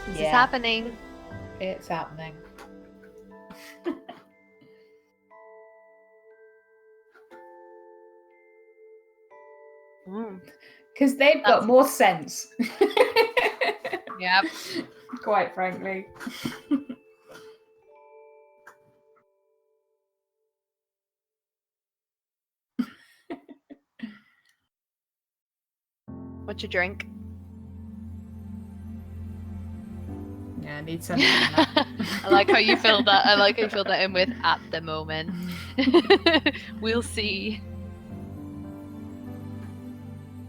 This is happening. It's happening. Because they've got more sense. Yep. Quite frankly. What's your drink? Yeah, I need something. I like how you filled that. I like how you filled that in with "at the moment." We'll see.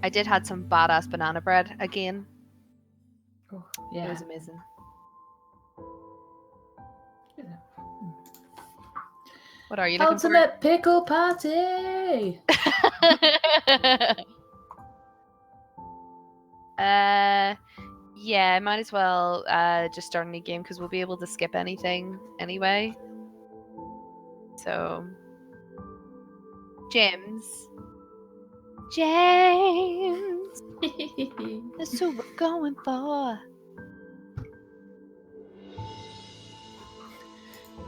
I did had some badass banana bread again. Oh, yeah. It was amazing. What are you looking Ultimate pickle party. Yeah, might as well just start a new game because we'll be able to skip anything anyway. So, James, that's who we're going for.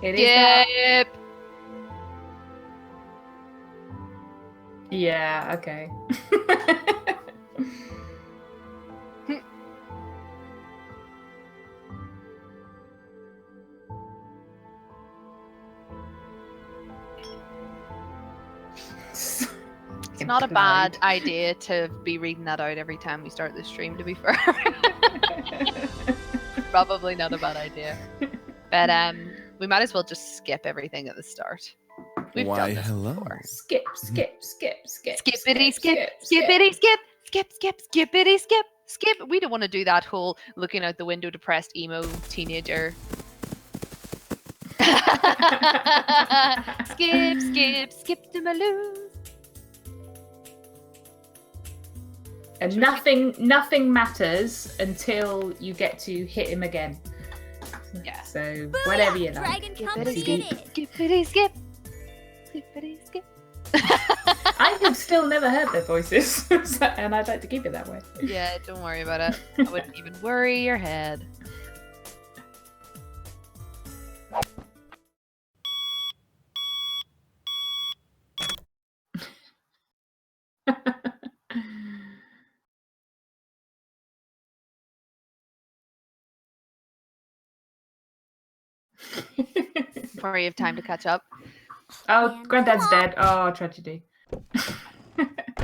It is that. Yep. Yeah, okay. It's not a bad idea to be reading that out every time we start the stream, to be fair. Probably not a bad idea. But we might as well just skip everything at the start. We've done this before. Skip, skip, skip, skip. Skippity skip, skippity skip, skip, skip, skippity skip, skip. We don't want to do that whole looking out the window depressed emo teenager. Skip, skip, skip to my loo. And nothing matters until you get to hit him again. Yeah. So whatever you like. Dragon, come get it. Skippity skip. Skippity skip. I have still never heard their voices, and I'd like to keep it that way. Yeah, don't worry about it. I wouldn't even worry your head. Before you have time to catch up. Oh, Granddad's dead. Oh, tragedy.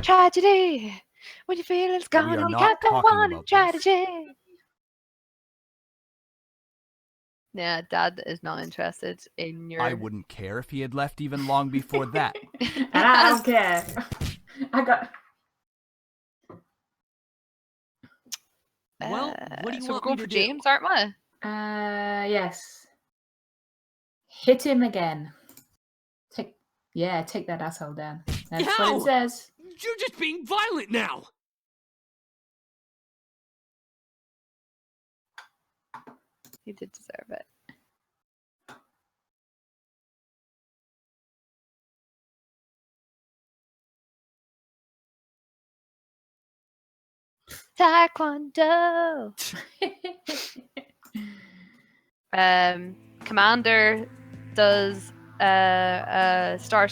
Tragedy. When you feel it's gone, you can't go on in tragedy. Yeah, Dad is not interested in your... I wouldn't care if he had left even long before that. And I don't care. I got... Well, what do you so want we're going me for to James, aren't we? Yes. Hit him again. Take that asshole down. That's what it says. You're just being violent now. You did deserve it. Taekwondo. Commander does star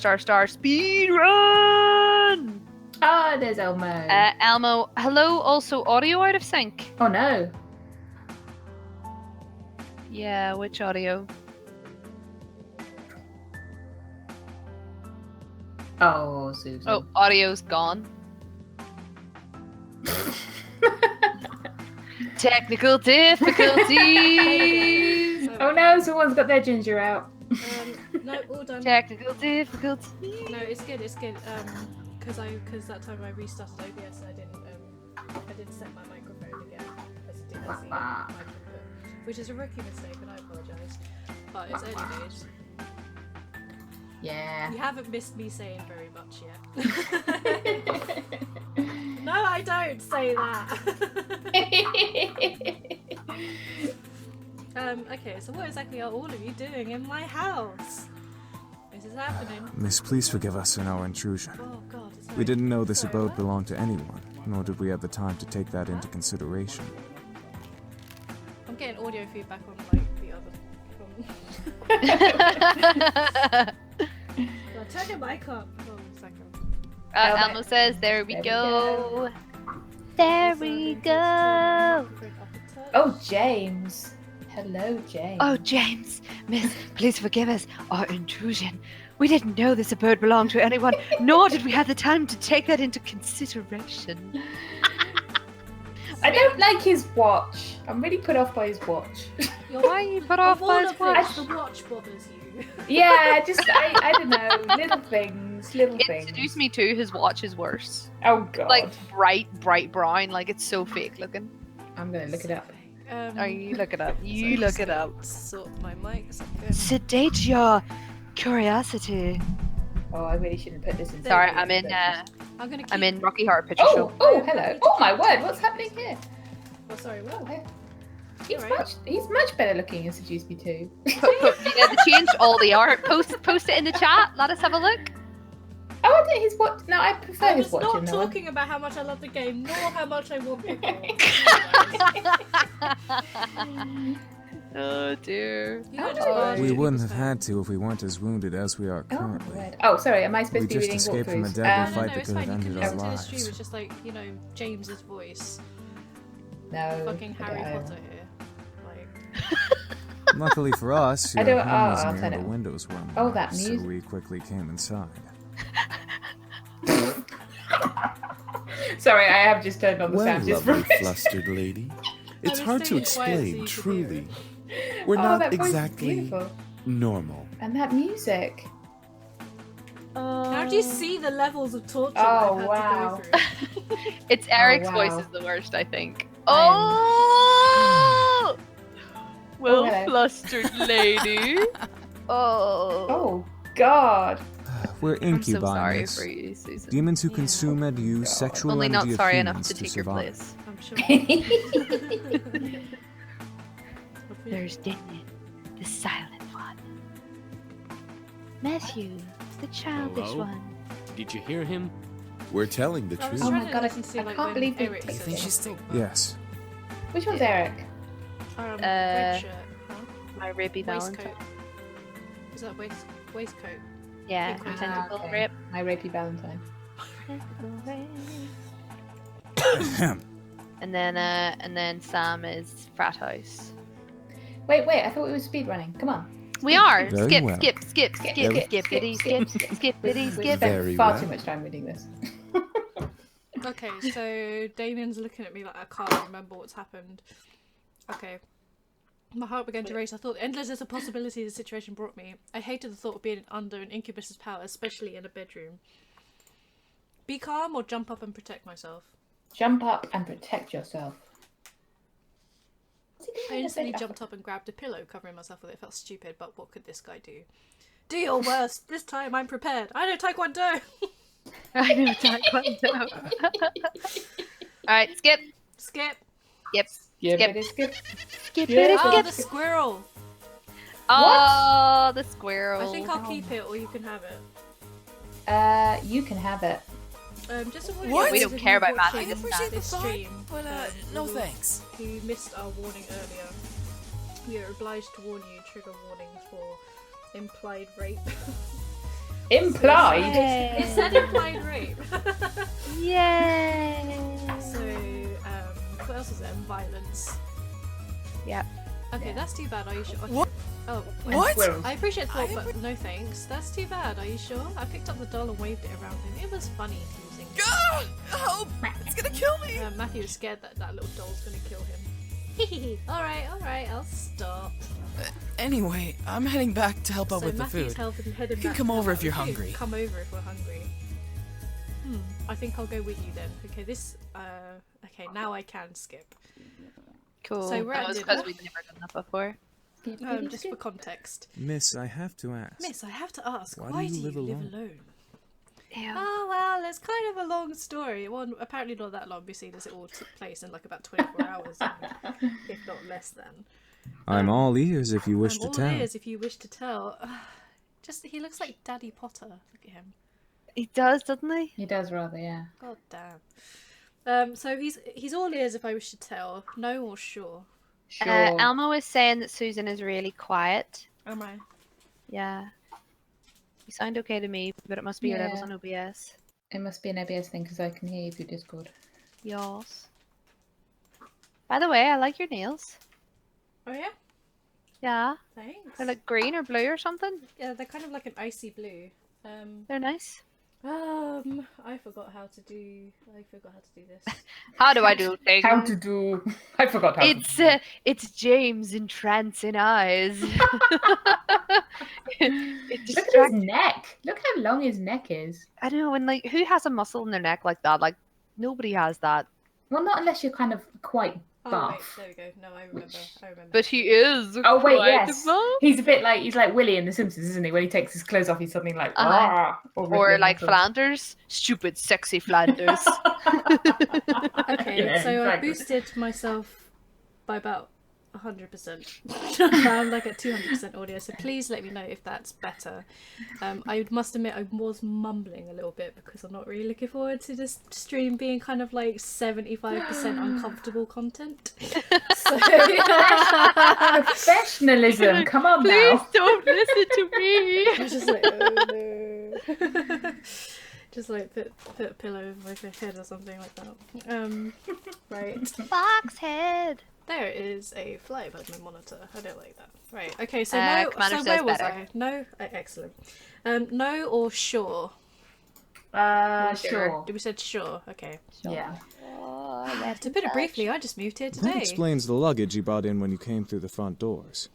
speed run. Oh, there's Elmo. Elmo, hello. Also, audio out of sync. Oh no. Yeah, which audio? Oh, Susan. Oh, audio's gone. Technical difficulties. Oh no, someone's got their ginger out. No, all done. Technical difficulties. No, it's good. It's good. Because that time I restarted OBS, I didn't set my microphone again as it did as the mic input, which is a rookie mistake, and I apologise. But it's early days. Yeah. You haven't missed me saying very much yet. No, I don't say that. Okay, so what exactly are all of you doing in my house? This is happening. Miss, please forgive us in our intrusion. Oh God. We didn't know this Sorry, abode what? belonged to anyone, nor did we have the time to take that into consideration. I'm getting audio feedback on like the other. Well, turn your mic up. Oh, second. Elmo says, there we go. There we go. Oh, James. Hello, James. Oh, James, miss, please forgive us our intrusion. We didn't know this bird belonged to anyone, nor did we have the time to take that into consideration. I don't like his watch. I'm really put off by his watch. Why are you put off by his watch? The watch bothers you. Yeah, just, I don't know, little things. In Seduce Me too, his watch is worse. Oh, God. Like, bright brown, like it's so fake looking. I'm going to look it up. Oh, you look it up. You look it up. Sort my mics. Sedate your curiosity. Oh, I really shouldn't put this in. Sorry, I'm in Rocky Horror Picture Show. Oh, hello. Oh my word, what's happening here? Oh, sorry, what? Oh, he's much better looking in Seduce Me too. Yeah, they changed all the art. Post it in the chat. Let us have a look. Oh, I think his watch. No, I prefer I his was watch. not talking about how much I love the game, nor how much I want people. Oh dear. We wouldn't have had to if we weren't as wounded as we are currently. Oh, sorry. Am I supposed to be We reading just escaped from a walkthroughs? deadly fight No, that it's could have fine. You ended can our listen to the stream. lives. It's just like, you know, James's voice. No. Fucking Harry I don't. Potter here. Like. Luckily for us, I your don't- home was I'll near turn the it. windows were Oh, that unlocked, so music. we quickly came inside. Sorry, I have just turned on the Well, sound just for a lovely minute. flustered lady. It's was hard to staying quiet so you explain, could hear truly. it. We're Oh, not that voice is exactly beautiful. normal. And that music. How do you see the levels of torture Oh, that I've wow. had to go through? It's Eric's wow. voice is the worst, I think. I Oh! Well, hello. flustered lady. Oh. Oh, God. We're I'm so incubi, sorry miss. for you, Susan. Demons who Yeah. consume and use sexual Only energy not of sorry enough humans to to take your survive. place. I'm sure. There's Damien, the silent one. Matthew, the childish Hello? one. Did you hear him? We're telling the I was truth. Oh my trying to God, listen to, I like, can't when believe we Eric did says this. she's still Yes. Which one's Eric? red shirt. Huh? My rapey Waistcoat. Valentine. Is that waistcoat? Yeah, Pink tentacle okay. rape. My rapey Valentine. And then Sam is frat house. Wait, I thought we were speedrunning. Come on. We are. Very Skip, well. skip, skip, skip, skip, skippity, skip, skippity, We skip. spent Very far well. too much time reading this. Okay, so Damien's looking at me like I can't remember what's happened. Okay. My heart began to race. I thought, endless as a possibility the situation brought me. I hated the thought of being under an incubus's power, especially in a bedroom. Be calm or jump up and protect myself. Jump up and protect yourself. What's he doing I in the instantly bed? jumped up and grabbed a pillow, covering myself with it. It felt stupid, but what could this guy do? Do your worst. This time I'm prepared. I know Taekwondo. I know Taekwondo. Alright, skip. Skip. Skip. Yeah, Skip. but it's good. Skippity, Oh, skip. the squirrel. Oh, the squirrel. I think I'll keep it, or you can have it. You can have it. Just avoid What? We don't care about Matthew I this appreciate the this thought, stream. but no thanks. You missed our warning earlier. We are obliged to warn you. Trigger warning for implied rape. Implied? It said implied rape. Yay! So, what else is there? Violence. Yep. Okay, that's too bad. Are you sure? What? Oh, What? Squirrels. I appreciate the thought, but no thanks. That's too bad. Are you sure? I picked up the doll and waved it around him. It was funny using. Ah, help! It's gonna kill me! Matthew was scared that that little doll's gonna kill him. Alright, I'll stop. Anyway, I'm heading back to help out So with the Matthew's food. heading You can back come to over help if you're out with hungry. food. Come over if we're hungry. I think I'll go with you then. Okay, okay, now I can skip. Cool. So we're that at was dinner. because we'd never done that before. Just for context. Miss, I have to ask. Miss, I have to ask, Why why do do you you live live alone? alone? Ew. Oh, well, it's kind of a long story. Well, apparently not that long, seeing as it all took place in like about 24 hours, if not less than. I'm all ears if you wish I'm to all tell. ears if you wish to tell. He looks like Daddy Potter. Look at him. He does, doesn't he? He does rather, yeah. God damn. So he's all ears if I wish to tell. No or sure. Sure. Elmo is saying that Susan is really quiet. Am I? Yeah. You sound okay to me, but it must be your levels Yeah. on OBS. It must be an OBS thing because I can hear you through Discord. Yours. By the way, I like your nails. Oh yeah. Yeah. Thanks. They're like green or blue or something. Yeah, they're kind of like an icy blue. They're nice. I forgot how to do this. How do I do things? How to do? I forgot how. It's James entrancing eyes. It Look at distracts. his neck. Look how long his neck is. I know, and like, who has a muscle in their neck like that? Like, nobody has that. Well, not unless you're kind of quite Oh buff. wait, there we go. No, I remember. But he is. Oh wait, quite yes. buff. He's a bit like Willy in The Simpsons, isn't he? When he takes his clothes off, he's suddenly like, Uh-huh. or Or like rippling Flanders, stupid, sexy Flanders. Okay, Yeah, so I exactly. boosted myself by about 100%. Now I'm like at 200% audio, so please let me know if that's better. I must admit I was mumbling a little bit because I'm not really looking forward to this stream being kind of like 75% uncomfortable content. So, Professionalism, come on Please now. don't listen to me. I was just like, oh no. Just like put a pillow over my head or something like that. Right. Fox head. There is a fly above my monitor. I don't like that. Right. Okay. So Commander So says where was better. I? No. Excellent. No or sure. Sure. We said sure. Okay. Yeah. To put it briefly, I just moved here That today. explains the luggage you brought in when you came through the front doors.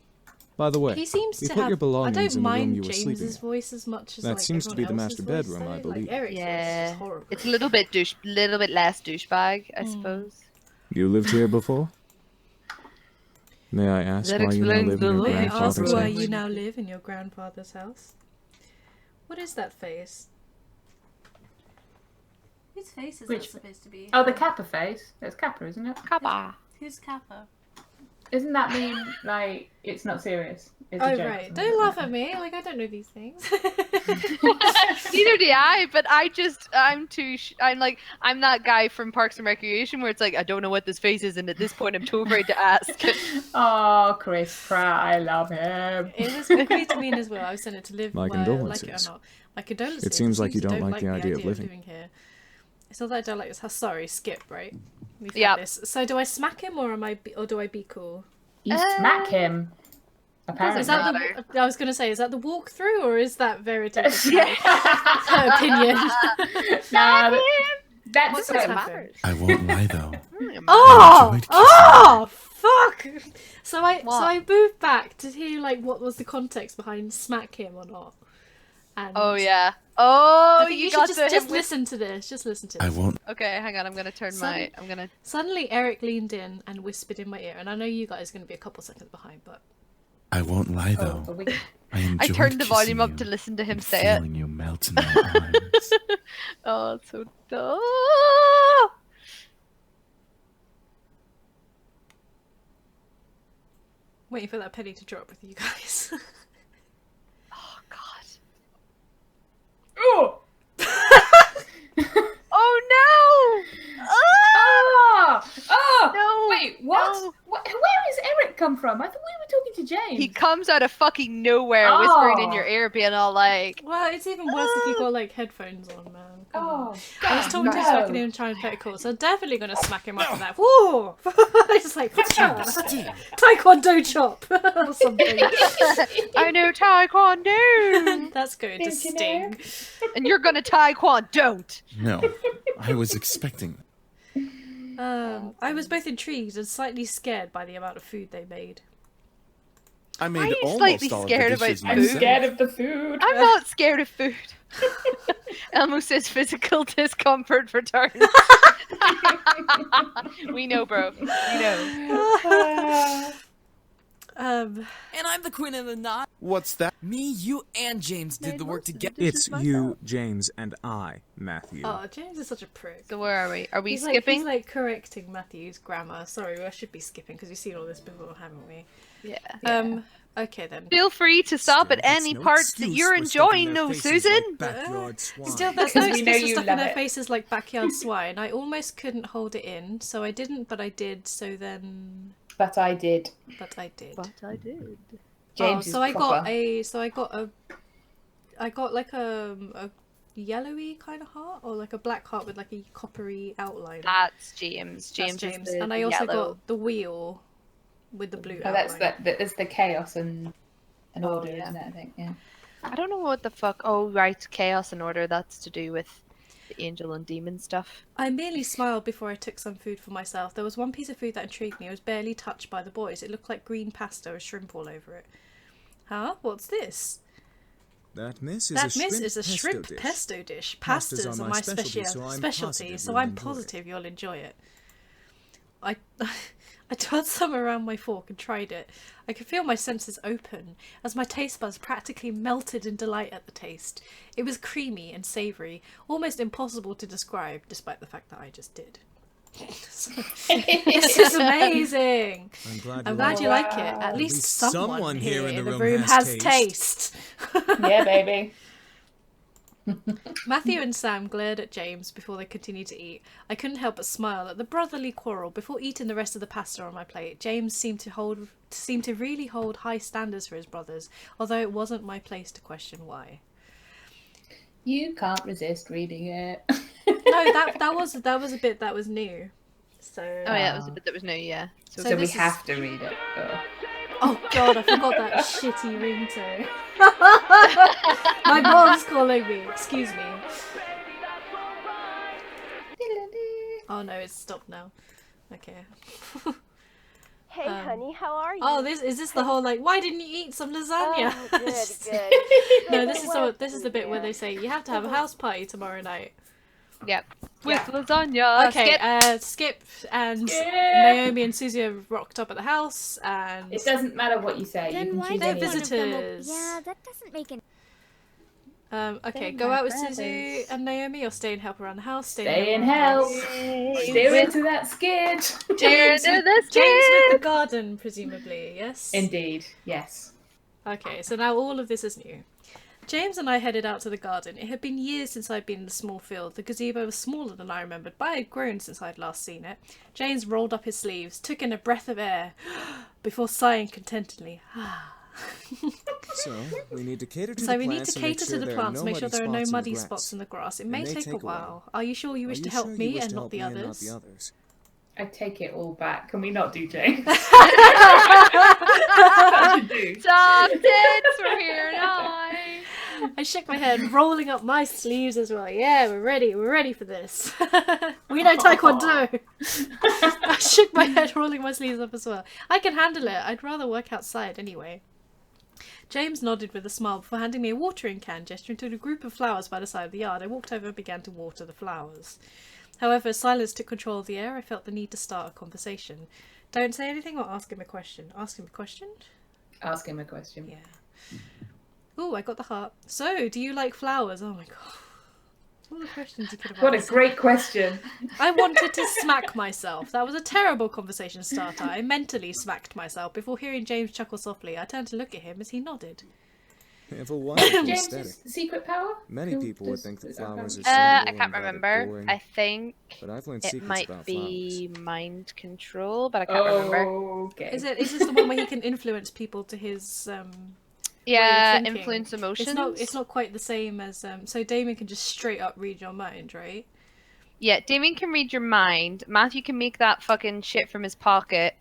By the way, He seems we to put have. your I belongings don't in the room mind you were sleeping James's in. voice as much as That like seems to be the everyone master else's bedroom, voice, I though. believe. Like Eric's voice is Yeah. just horrible. It's a little bit less douchebag, I suppose. You lived here before? May I ask That why you now explains live the in your look. May I ask grandfather's why house? you now live in your grandfather's house? What is that face? Whose face is Which- that supposed to be? Oh, the Kappa face. That's Kappa, isn't it? Kappa. Who's Kappa? Isn't that mean like it's not serious? It's a Oh joke or right, something don't like laugh that? at me. Like I don't know these things. Neither do I, but I'm that guy from Parks and Recreation where it's like, I don't know what this face is, and at this point I'm too afraid to ask. Oh, Chris Pratt, I love him. It was completely to mean as well. I was sent it to live My where, like it or condolences. not. My condolences. It seems like you seems don't like the idea of living. living here. It's not that I don't like this. Sorry, Skip. Right? We've had Yep. this. So do I smack him or do I be cool? You smack him. Apparently. Is that I was gonna say, is that the walkthrough or is that Verity's opinion? Nah, that's What's what happened? I won't lie though. Oh! enjoyed kissing Oh! Fuck! So I What? moved back to hear like what was the context behind smack him or not. And Oh yeah. Oh, I think you got should the just him with- listen to this. Just listen to this. I won't. Okay, hang on. I'm gonna turn my. I'm gonna. Suddenly, Eric leaned in and whispered in my ear, and I know you guys are going to be a couple seconds behind, but I won't lie Oh, though. but we- I enjoyed I turned the kissing volume up you to listen to him and say it. feeling you melt in my arms. Oh, it's so dumb. waiting for that penny to drop with you guys. Oh God. Oh! Oh no! Oh! Oh! No! Wait, what? no. Where has Eric come from? I thought we were talking to James. He comes out of fucking nowhere, whispering in Oh. your ear, being all like, Well, it's even worse if you got like headphones on, man. Come on. Oh, I was talking to no. Smack and him trying to play it cool, so I'm definitely going to smack him after that. Whoa! I just like, Taekwondo chop! or something. I know Taekwondo! That's going to Did you know? sting. And you're gonna Taekwondo, don't! No, I was expecting. I was both intrigued and slightly scared by the amount of food they made. I Why made are you almost slightly all scared of the about dishes food? I'm myself. scared of the food. I'm not scared of food. Elmo says physical discomfort returns. We know, bro. We know. And I'm the queen of the knot. What's that? Me, you, and James did the work together. It's you, James, and I, Matthew. Oh, James is such a prick. So where are we? Are we He's skipping? He's like correcting Matthew's grammar. Sorry, I should be skipping because we've seen all this before, haven't we? Yeah. Okay then. Feel free to stop Still, at any it's no parts that excuse you're for stuffing enjoying, their no, faces Susan. like backyard swine. Still, that's no Because we know excuse for you stuffing love their it. faces like backyard swine. I almost couldn't hold it in, so I didn't, but I did. So then, But I did. But I did. But I did. James is so I proper. got like a yellowy kind of heart, or like a black heart with like a coppery outline. That's James. That's James. James. Is the And I also yellow. got the wheel with the blue Oh, outline. that's the chaos and order, yeah. isn't it? I think. Yeah. I don't know what the fuck. Oh, right. Chaos and order. That's to do with the angel and demon stuff. I merely smiled before I took some food for myself. There was one piece of food that intrigued me. It was barely touched by the boys. It looked like green pasta with shrimp all over it. Huh? What's this? That, miss, Is a shrimp pesto dish. Pastas are my specialty, so I'm positive you'll enjoy it. I twirled some around my fork and tried it. I could feel my senses open, as my taste buds practically melted in delight at the taste. It was creamy and savoury, almost impossible to describe, despite the fact that I just did. This is amazing! I'm glad you like it. At least someone here in the room has taste. Yeah, baby. Matthew and Sam glared at James before they continued to eat. I couldn't help but smile at the brotherly quarrel. Before eating the rest of the pasta on my plate, James seemed to really hold high standards for his brothers, although it wasn't my place to question why. You can't resist reading it. No, that was a bit that was new. So Oh yeah, that was a bit that was new. Yeah. So we this is- have to read it. Oh god, I forgot that shitty ringtone. My mom's calling me. Excuse me. Oh no, it's stopped now. Okay. Hey, honey, how are you? Oh, is this the whole like? Why didn't you eat some lasagna? Oh, good. No, this is the bit where they say you have to have a house party tomorrow night. Yep. With lasagna. Okay, Skip and Naomi and Susie have rocked up at the house, and It doesn't matter what you say. Then you can why choose they're anyone. visitors. Yeah, that doesn't make any... Okay, They're go my out with brothers. Susie and Naomi, or stay and help around the house. Stay and help. Steer into that skid. James Into with, the James with the skid. garden, presumably. Yes. Indeed, yes. Okay, so now all of this is new. James and I headed out to the garden. It had been years since I'd been in the small field. The gazebo was smaller than I remembered, but I had grown since I'd last seen it. James rolled up his sleeves, took in a breath of air, before sighing contentedly. So, we need to cater to So the we need plants to and make cater sure to the there plants, are make sure there are no in muddy the spots grass. in the grass. It It may may take a take a while. Are you sure you wish Are to you help sure you me wish and to not help the me and not others? the others? I take it all back. Can we not do James? Such a do. Stop it from here now. I shook my head, rolling up my sleeves as well. Yeah, we're ready for this. We know Taekwondo. I shook my head, rolling my sleeves up as well. I can handle it. I'd rather work outside anyway. James nodded with a smile before handing me a watering can, gesturing to the group of flowers by the side of the yard. I walked over and began to water the flowers. However, as silence took control of the air, I felt the need to start a conversation. Don't say anything or ask him a question. Ask him a question? Ask him a question. Yeah. Ooh, I got the heart. So, do you like flowers? Oh my god. All the questions you could have What a asked. great question. I wanted to smack myself. That was a terrible conversation starter. I mentally smacked myself before hearing James chuckle softly. I turned to look at him as he nodded. They have a wonderful aesthetic. James's secret power? Many Who people would does- think that does that flowers are have? I simple can't and rather remember. boring, I think but I've learned it secrets might about be mind control, but I can't remember. Okay. Is this the one where he can influence people to his Yeah, thinking. influence emotions. It's not quite the same as so Damien can just straight up read your mind, right? Yeah, Damien can read your mind. Matthew can make that fucking shit from his pocket.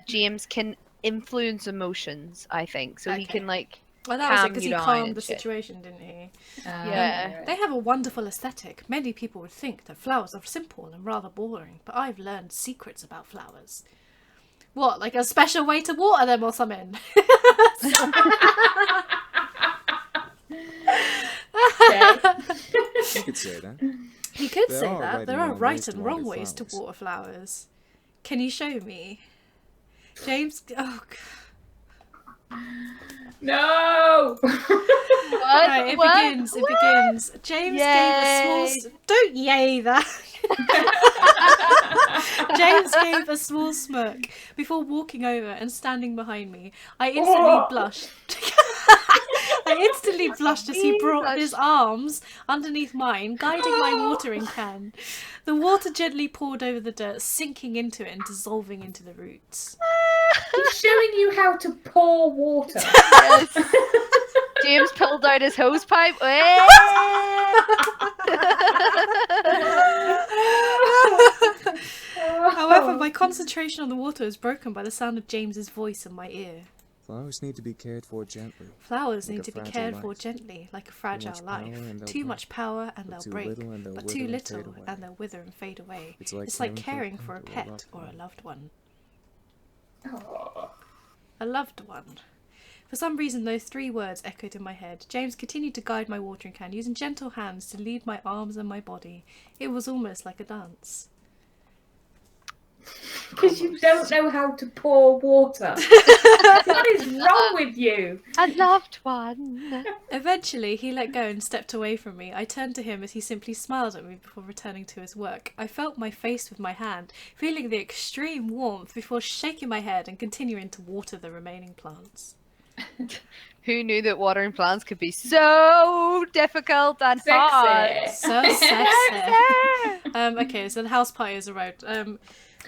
James can influence emotions, I think. So he Okay. can like Well, that was it calm because you he down calmed and the shit. situation, didn't he? Yeah. They have a wonderful aesthetic. Many people would think that flowers are simple and rather boring, but I've learned secrets about flowers. What, like a special way to water them or something? You could say that. He could There say are that. right There and are wrong right ways to and water wrong ways to flowers. water flowers. Can you show me? James, oh god. No! Right, it begins. It begins. James gave a small. Don't yay that. James gave a small smirk before walking over and standing behind me. I instantly blushed. I I instantly blushed as he brought his arms underneath mine, guiding my watering can. The water gently poured over the dirt, sinking into it and dissolving into the roots. He's showing you how to pour water. Yes. James pulled out his hosepipe. However, my concentration on the water was broken by the sound of James's voice in my ear. Flowers need to be cared for gently. Flowers Like need a to be fragile cared for life. gently, like a fragile life. Too much power and they'll too break, little and they'll but wither too and little fade away. and they'll wither and fade away. It's like It's like caring for a pet or a loved one. A loved one. For some reason, those three words echoed in my head. James continued to guide my watering can, using gentle hands to lead my arms and my body. It was almost like a dance. Because you don't know how to pour water. What is wrong with you? A loved one. Eventually, he let go and stepped away from me. I turned to him as he simply smiled at me before returning to his work. I felt my face with my hand, feeling the extreme warmth before shaking my head and continuing to water the remaining plants. Who knew that watering plants could be so difficult and hard? So sexy. Okay, so the house party has arrived.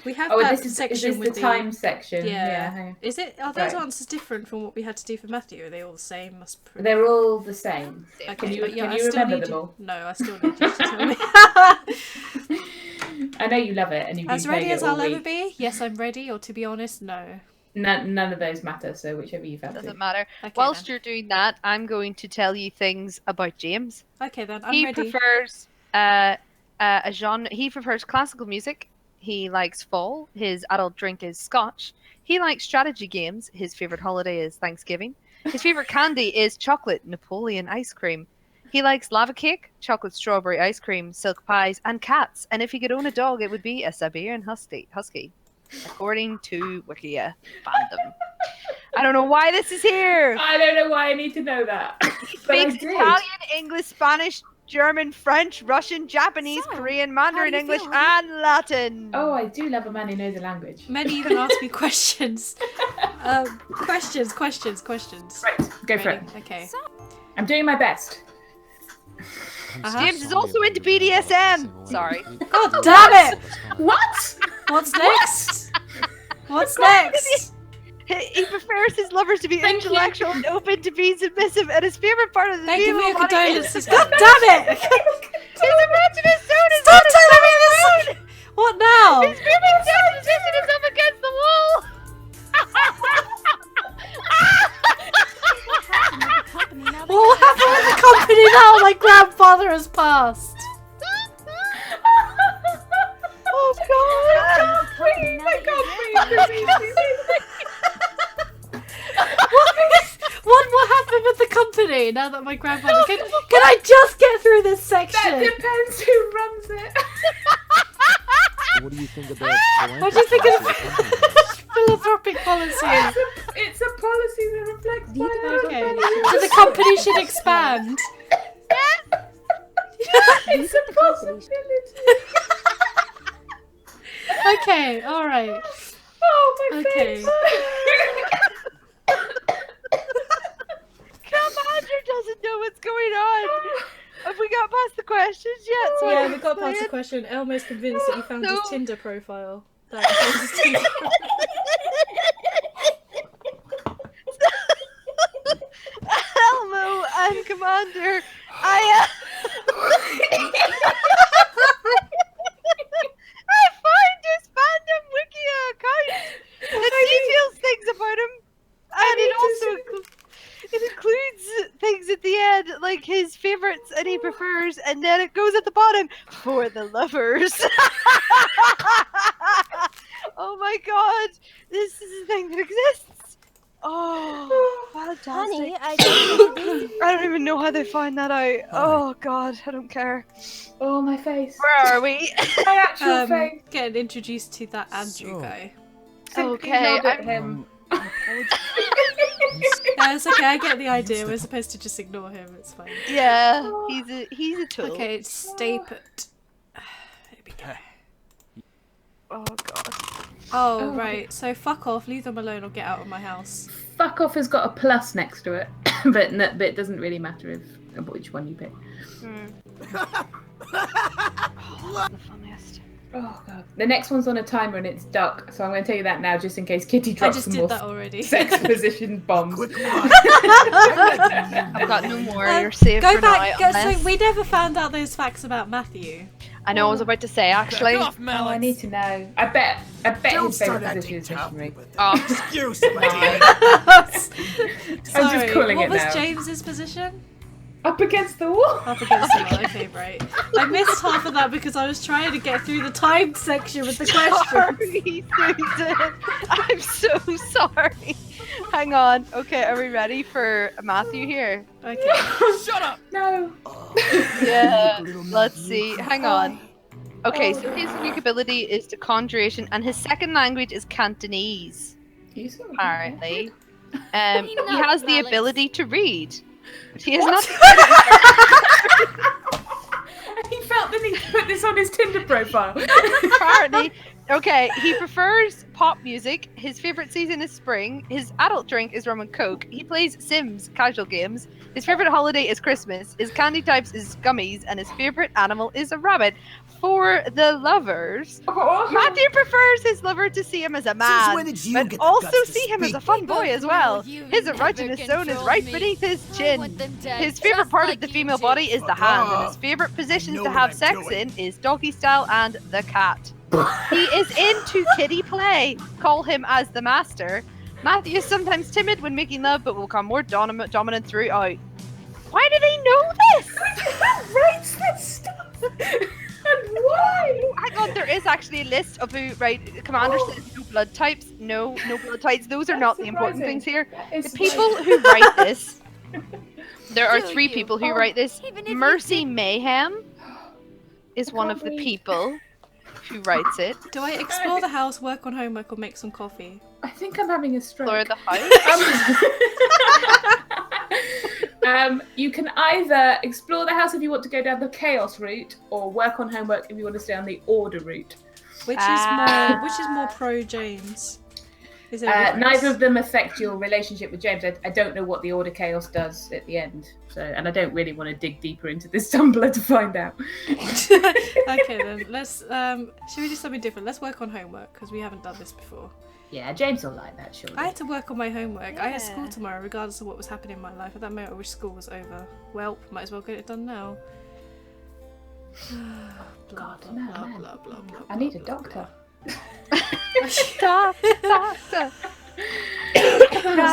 We have that section is this with the time section? Yeah. hang on. Is it? Are those Right. answers different from what we had to do for Matthew? Are they all the same? They're all the same. Okay, Can you, but yeah, can I you still remember need them you. all? No, I still need you to tell me. I know you love it, and you've been As ready playing as it all I'll ever week. be. Yes, I'm ready. Or to be honest, no. None of those matter. So whichever you fancy. Doesn't matter. Okay, Whilst then. you're doing that, I'm going to tell you things about James. Okay, then I'm He ready. prefers a genre. He prefers classical music. He likes fall. His adult drink is scotch. He likes strategy games. His favorite holiday is Thanksgiving. His favorite candy is chocolate Napoleon ice cream. He likes lava cake, chocolate strawberry ice cream, silk pies, and cats. And if he could own a dog, it would be a Siberian husky, according to Wikia fandom. I don't know why this is here. I don't know why I need to know that. He But I speaks did. Italian, English, Spanish, German, French, Russian, Japanese, Korean, Mandarin, do you English, feel? and Latin. Oh, I do love a man who knows a language. Many even ask me questions. Questions. Right, go for it. Ready? Okay. I'm doing my best. James is also into BDSM. Sorry. God damn it! What? What's next? What's next? He prefers his lovers to be Thank you. intellectual and open to being submissive, and his favorite part of the Thank you for your female body is condolences. God damn it! his erogenous zone is Stop on his telling me stomach this! What now? bone. His favorite zone position is up against the wall. What happened with the company now? My grandfather has passed. Oh God! I can't breathe. What happened with the company now that my grandfather? Can I just get through this section? That depends who runs it. What do you think about What do you think of philanthropy? philanthropic policy? It's a policy that reflects my Okay, so the company should expand. It's a possibility. Okay, all right. Oh, my Okay. face. Commander doesn't know what's going on. Have we got past the questions yet? So I Yeah, can we got play past the it? question. Elmo's convinced that he found his No. Tinder profile. That was his Tinder Elmo and Commander, I find his fandom Wikia account that details things about him, and it includes things at the end like his favorites and he prefers, and then it goes at the bottom for the lovers. Oh my God, this is a thing that exists. Oh, fantastic. Honey, I just introduced I don't even know how they find that out. Oh God, I don't care. Oh, my face. Where are we? My actual face. getting introduced to that Andrew So- guy. Simply Okay, nod at him. Yeah, it's okay. I get the idea. We're supposed to just ignore him. It's fine. Yeah, he's a tool. Okay, stay put. There we go. Oh God. Oh, Oh, right. So fuck off. Leave them alone or get out of my house. Fuck off has got a plus next to it. but it doesn't really matter which one you pick. The funniest. Oh god. The next one's on a timer and it's duck, so I'm going to tell you that now just in case Kitty drops some more already. sex position bombs. I've got no more. You're safe Go for back. now. So we never found out those facts about Matthew. I know. I was about to say actually. Off, Oh, I need to know. I bet Don't his start favourite acting position is tough. missionary. Oh, Excuse me. I'm just calling what it was now. James's position? Up against the wall. Up against the wall. Okay, right. I missed half of that because I was trying to get through the timed section with the questions. sorry, Susan. I'm so sorry. Hang on. Okay, are we ready for Matthew here? Okay. Shut up. No. Yeah. Let's see. Hang on. Okay, so his unique ability is to conjuration, and his second language is Cantonese. Apparently, he has the ability to read. He is not. He felt the need to put this on his Tinder profile. Apparently, okay, he prefers pop music. His favorite season is spring. His adult drink is rum and coke. He plays Sims casual games. His favorite holiday is Christmas. His candy types is gummies, and his favorite animal is a rabbit. For the lovers, Matthew prefers his lover to see him as a man, when did you but get the also guts to see him as a speak? fun boy as well. His erogenous zone is right beneath his chin. His favorite part of the female body is the hand, and his favorite positions to have sex in is doggy style and the cat. He is into kiddie play. Call him as the master. Matthew is sometimes timid when making love, but will become more dominant throughout. Why did he know this? Who writes this stuff? And why? Hang on, there is actually a list of who, right, Commander says no blood types. No blood types. Those are not the important things here. The people who write this, there are three people who write this. Mercy Mayhem is one of the people who writes it. Do I explore the house, work on homework, or make some coffee? I think I'm having a stroke. Explore the house. You can either explore the house if you want to go down the chaos route, or work on homework if you want to stay on the order route. Which is more pro James? Is there a difference? Neither of them affect your relationship with James. I don't know what the order chaos does at the end, and I don't really want to dig deeper into this Tumblr to find out. Okay then, let's. Should we do something different? Let's work on homework because we haven't done this before. Yeah, James will like that, surely. I had to work on my homework. I had school tomorrow, regardless of what was happening in my life. At that moment, I wish school was over. Well, might as well get it done now. God, no. I need a doctor. Doctor.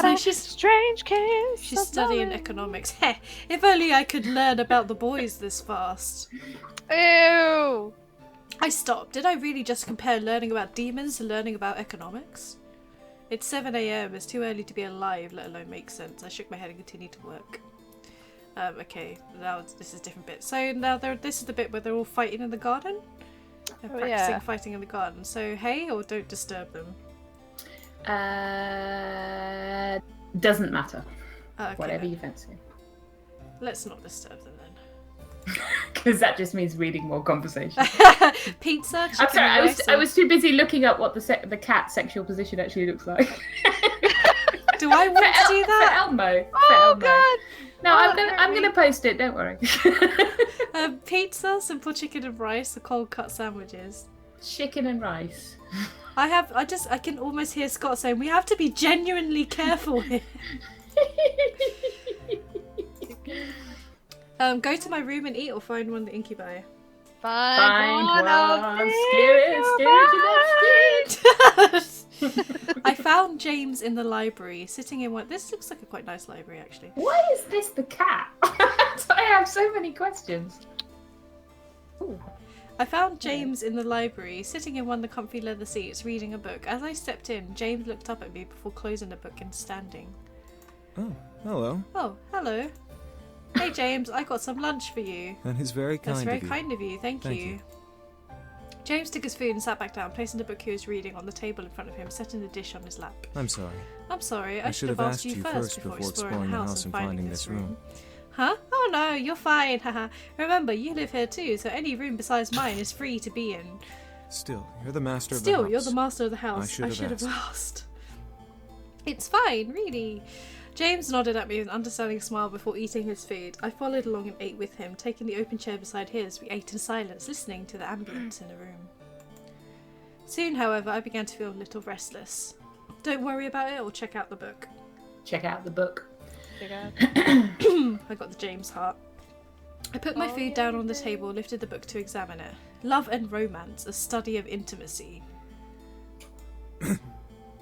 So she's strange case. She's studying economics. Heh, if only I could learn about the boys this fast. Ew. I stopped. Did I really just compare learning about demons to learning about economics? It's 7 AM. It's too early to be alive, let alone make sense. I shook my head and continued to work. Okay, now this is a different bit. So now this is the bit where they're all fighting in the garden. They're practicing fighting in the garden. So hey, or don't disturb them. Doesn't matter. Okay, Whatever then. you fancy. Let's not disturb them then. Because that just means reading more conversation. Pizza. I'm sorry, I was too busy looking up what the cat's sexual position actually looks like. Do I want to do that? For Elmo. Oh God! No, I'm gonna post it. Don't worry. Pizza, simple chicken and rice, the cold cut sandwiches. Chicken and rice. I can almost hear Scott saying we have to be genuinely careful here. Go to my room and eat, or find one of the incubi. Find one. I found James in the library, sitting in one. This looks like a quite nice library, actually. Why is this the cat? I have so many questions. Ooh. I found James in the library, sitting in one of the comfy leather seats, reading a book. As I stepped in, James looked up at me before closing the book and standing. Oh, hello. Oh, hello. Hey James, I got some lunch for you. That is very kind That's very of you. kind of you, thank you. James took his food and sat back down, placing the book he was reading on the table in front of him, setting the dish on his lap. I'm sorry. I'm sorry, I should have asked you first before exploring the house and finding this room. Huh? Oh no, you're fine, haha. Remember, you live here too, so any room besides mine is free to be in. Still, you're the master of the house. You're the master of the house. I should have asked. It's fine, really. James nodded at me with an understanding smile before eating his food. I followed along and ate with him. Taking the open chair beside his, we ate in silence, listening to the ambience in the room. Soon, however, I began to feel a little restless. Don't worry about it, or check out the book. Check out the book. I got the James heart. I put my food down on the table, lifted the book to examine it. Love and Romance, a study of intimacy.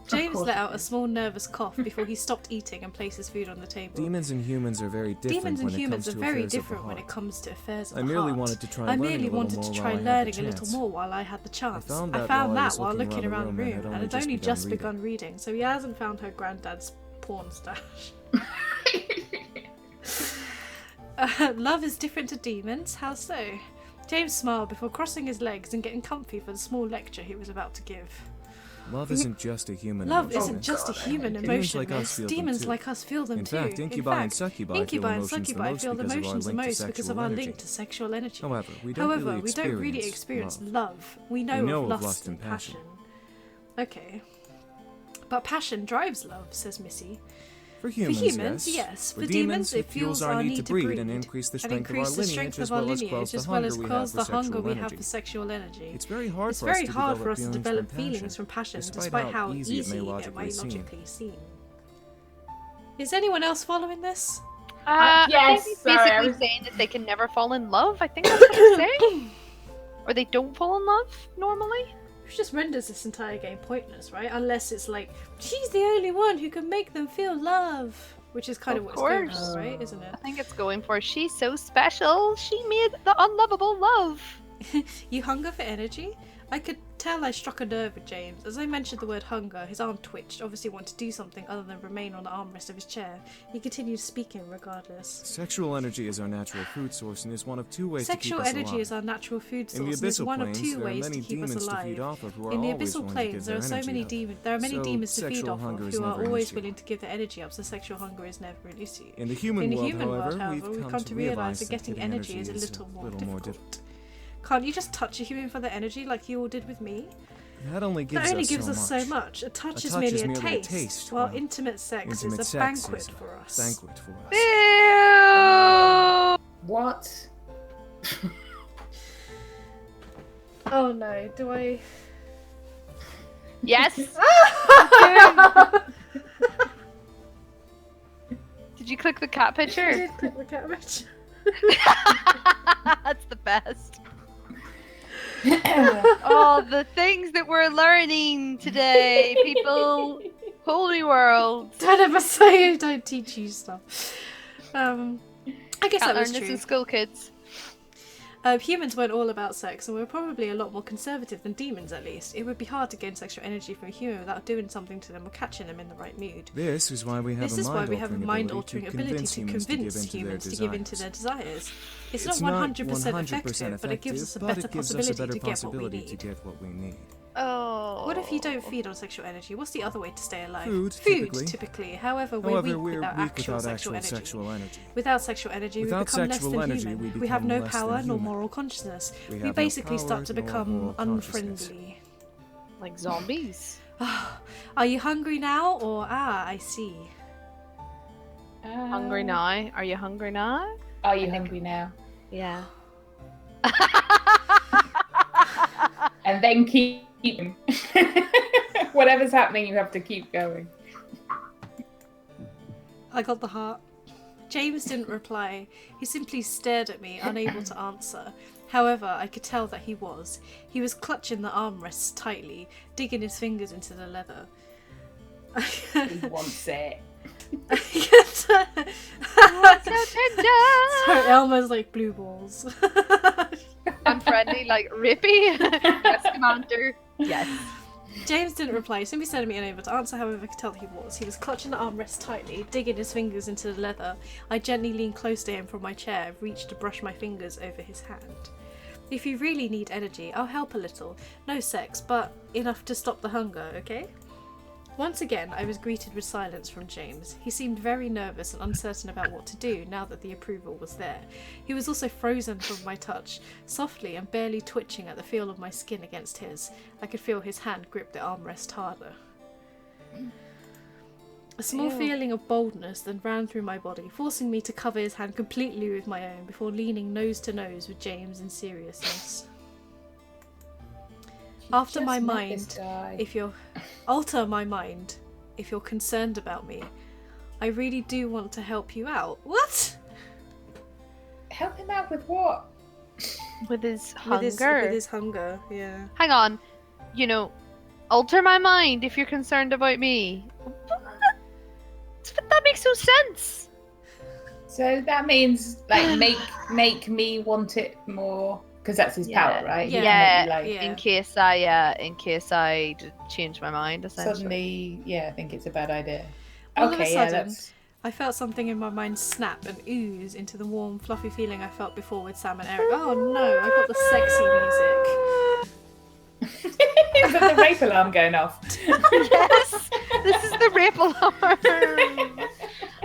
James let out a small nervous cough before he stopped eating and placed his food on the table. Demons and humans are very different when it comes to affairs of the heart. I merely wanted to try learning a little more while I had the chance. I found that while looking around the room, and had only just begun reading, so he hasn't found her granddad's porn stash. Love is different to demons, how so? James smiled before crossing his legs and getting comfy for the small lecture he was about to give. Love isn't just a human emotion. Love isn't just a human emotion. Demons like us feel them too. In fact, incubi and succubi feel the emotions the most because of our link to sexual energy. However, we don't really experience love. We know of lust and passion. Okay. But passion drives love, says Missy. For humans, yes. For demons, it fuels our need to breed and increase the strength of our lineage as well as quell the hunger we have for sexual energy. It's very hard for us to develop feelings from passion, despite how easy it may logically seem. Is anyone else following this? Yes, I think he's basically saying that they can never fall in love. I think that's what he's saying. Or they don't fall in love normally. Which just renders this entire game pointless, right? Unless it's like, she's the only one who can make them feel love. Which is kind of what it's going for, right? Isn't it? I think it's going for, she's so special, she made the unlovable love. You hunger for energy? I could tell I struck a nerve with James. As I mentioned the word hunger, his arm twitched, obviously wanted to do something other than remain on the armrest of his chair. He continued speaking regardless. Sexual energy is our natural food source and is one of two ways to keep us alive. Sexual energy is our natural food source and is one of two ways to keep us alive. In the abyssal planes, there are many demons to feed off of who are always willing to give their energy up, so sexual hunger is never an issue. In the human world, however, we've come to realize that getting energy is a little more difficult. Can't you just touch a human for their energy like you all did with me? That only gives us so much. A touch is merely a taste, while intimate sex is a banquet for us. Ew! What? Oh no, do I... Yes! Did you click the cat picture? I did click the cat picture. That's the best. All the things that we're learning today, people. Holy world. Don't ever say I don't teach you stuff. I guess Can't that was learn this true. in school, kids. Humans weren't all about sex, and we're probably a lot more conservative than demons, at least. It would be hard to gain sexual energy from a human without doing something to them or catching them in the right mood. This is why we have a mind-altering ability to convince humans to give in to their desires. It's not 100% effective, but it gives us a better possibility to get what we need. Oh. What if you don't feed on sexual energy? What's the other way to stay alive? Food, typically. However, we're weak without actual sexual energy. Without sexual energy, we become less than human. We have no power nor moral consciousness. We basically start to become unfriendly. Like zombies. Are you hungry now? Or, I see. Hungry now? Are you hungry now? Are you hungry now? Yeah. And then keep whatever's happening, you have to keep going. I got the heart. James didn't reply. He simply stared at me, unable to answer. However, I could tell that he was. He was clutching the armrests tightly, digging his fingers into the leather. He wants it. So tender. Sorry, Elmo's like blue balls. Unfriendly, like Rippy. Yes, Commander. Yes. James didn't reply, simply stared at me unable to answer. However, I could tell that he was. He was clutching the armrest tightly, digging his fingers into the leather. I gently leaned close to him from my chair, reached to brush my fingers over his hand. If you really need energy, I'll help a little. No sex, but enough to stop the hunger, okay? Once again, I was greeted with silence from James. He seemed very nervous and uncertain about what to do now that the approval was there. He was also frozen from my touch, softly and barely twitching at the feel of my skin against his. I could feel his hand grip the armrest harder. A small feeling of boldness then ran through my body, forcing me to cover his hand completely with my own before leaning nose to nose with James in seriousness. Alter my mind if you're concerned about me. I really do want to help you out. What? Help him out with what? With his hunger. With his hunger, yeah. Hang on. You know, alter my mind if you're concerned about me. That makes no sense. So that means like make me want it more because that's his power, right? Yeah. In case I change my mind, essentially. Suddenly, I think it's a bad idea. All of a sudden, I felt something in my mind snap and ooze into the warm, fluffy feeling I felt before with Sam and Eric. Oh no, I got the sexy music. Is that the rape alarm going off? Yes, this is the rape alarm.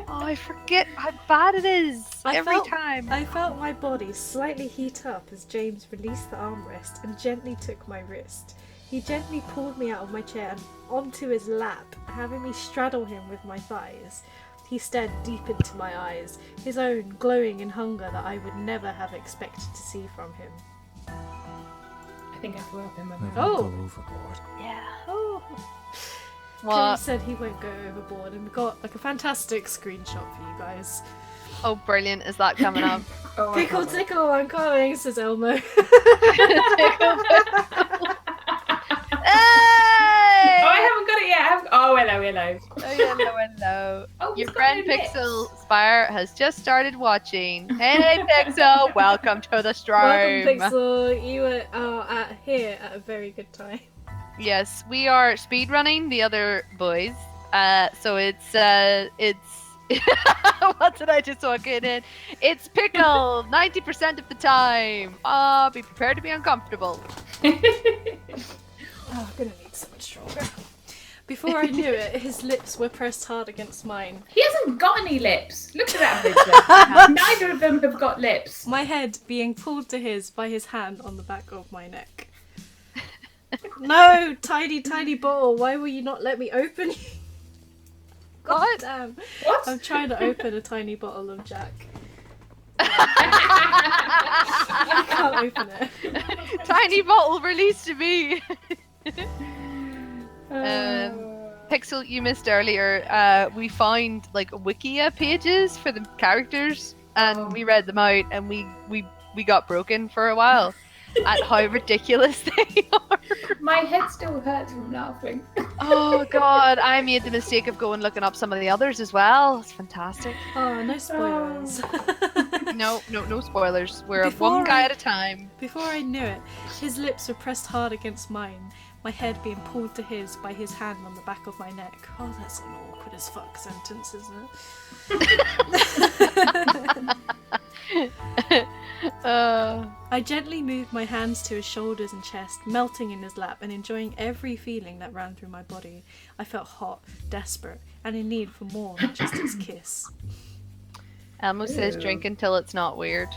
Oh, I forget how bad it is every time. I felt my body slightly heat up as James released the armrest and gently took my wrist. He gently pulled me out of my chair and onto his lap, having me straddle him with my thighs. He stared deep into my eyes, his own glowing in hunger that I would never have expected to see from him. I think I threw up in my mouth. Go overboard. Yeah. Oh. What? James said he won't go overboard, and we got like a fantastic screenshot for you guys. Oh, brilliant! Is that coming up? Pickle tickle, I'm coming, says Elmo. Hey! Oh, I haven't got it yet. Oh, hello. Hello. Oh, Your friend Pixel Spire has just started watching. Hey, Pixel! Welcome to the stream. Welcome, Pixel. You are here at a very good time. Yes, we are speedrunning the other boys. So it's what did I just walk in? It's Pickle 90% of the time. Be prepared to be uncomfortable. I'm gonna need something stronger. Before I knew it, his lips were pressed hard against mine. He hasn't got any lips. Look at that picture. Neither of them have got lips. My head being pulled to his by his hand on the back of my neck. No, tiny bottle. Why will you not let me open you? God damn. What? I'm trying to open a tiny bottle of Jack. I can't open it. Tiny bottle released to me. Pixel, you missed earlier. We found like Wikia pages for the characters, and we read them out, and we got broken for a while at how ridiculous they are. My head still hurts from laughing. Oh god, I made the mistake of going looking up some of the others as well. It's fantastic. Oh, no spoilers. No spoilers. We're one guy at a time. Before I knew it, his lips were pressed hard against mine, my head being pulled to his by his hand on the back of my neck. Oh, that's an awkward as fuck sentence, isn't it? I gently moved my hands to his shoulders and chest, melting in his lap and enjoying every feeling that ran through my body. I felt hot, desperate, and in need for more than just his kiss. Elmo says drink until it's not weird.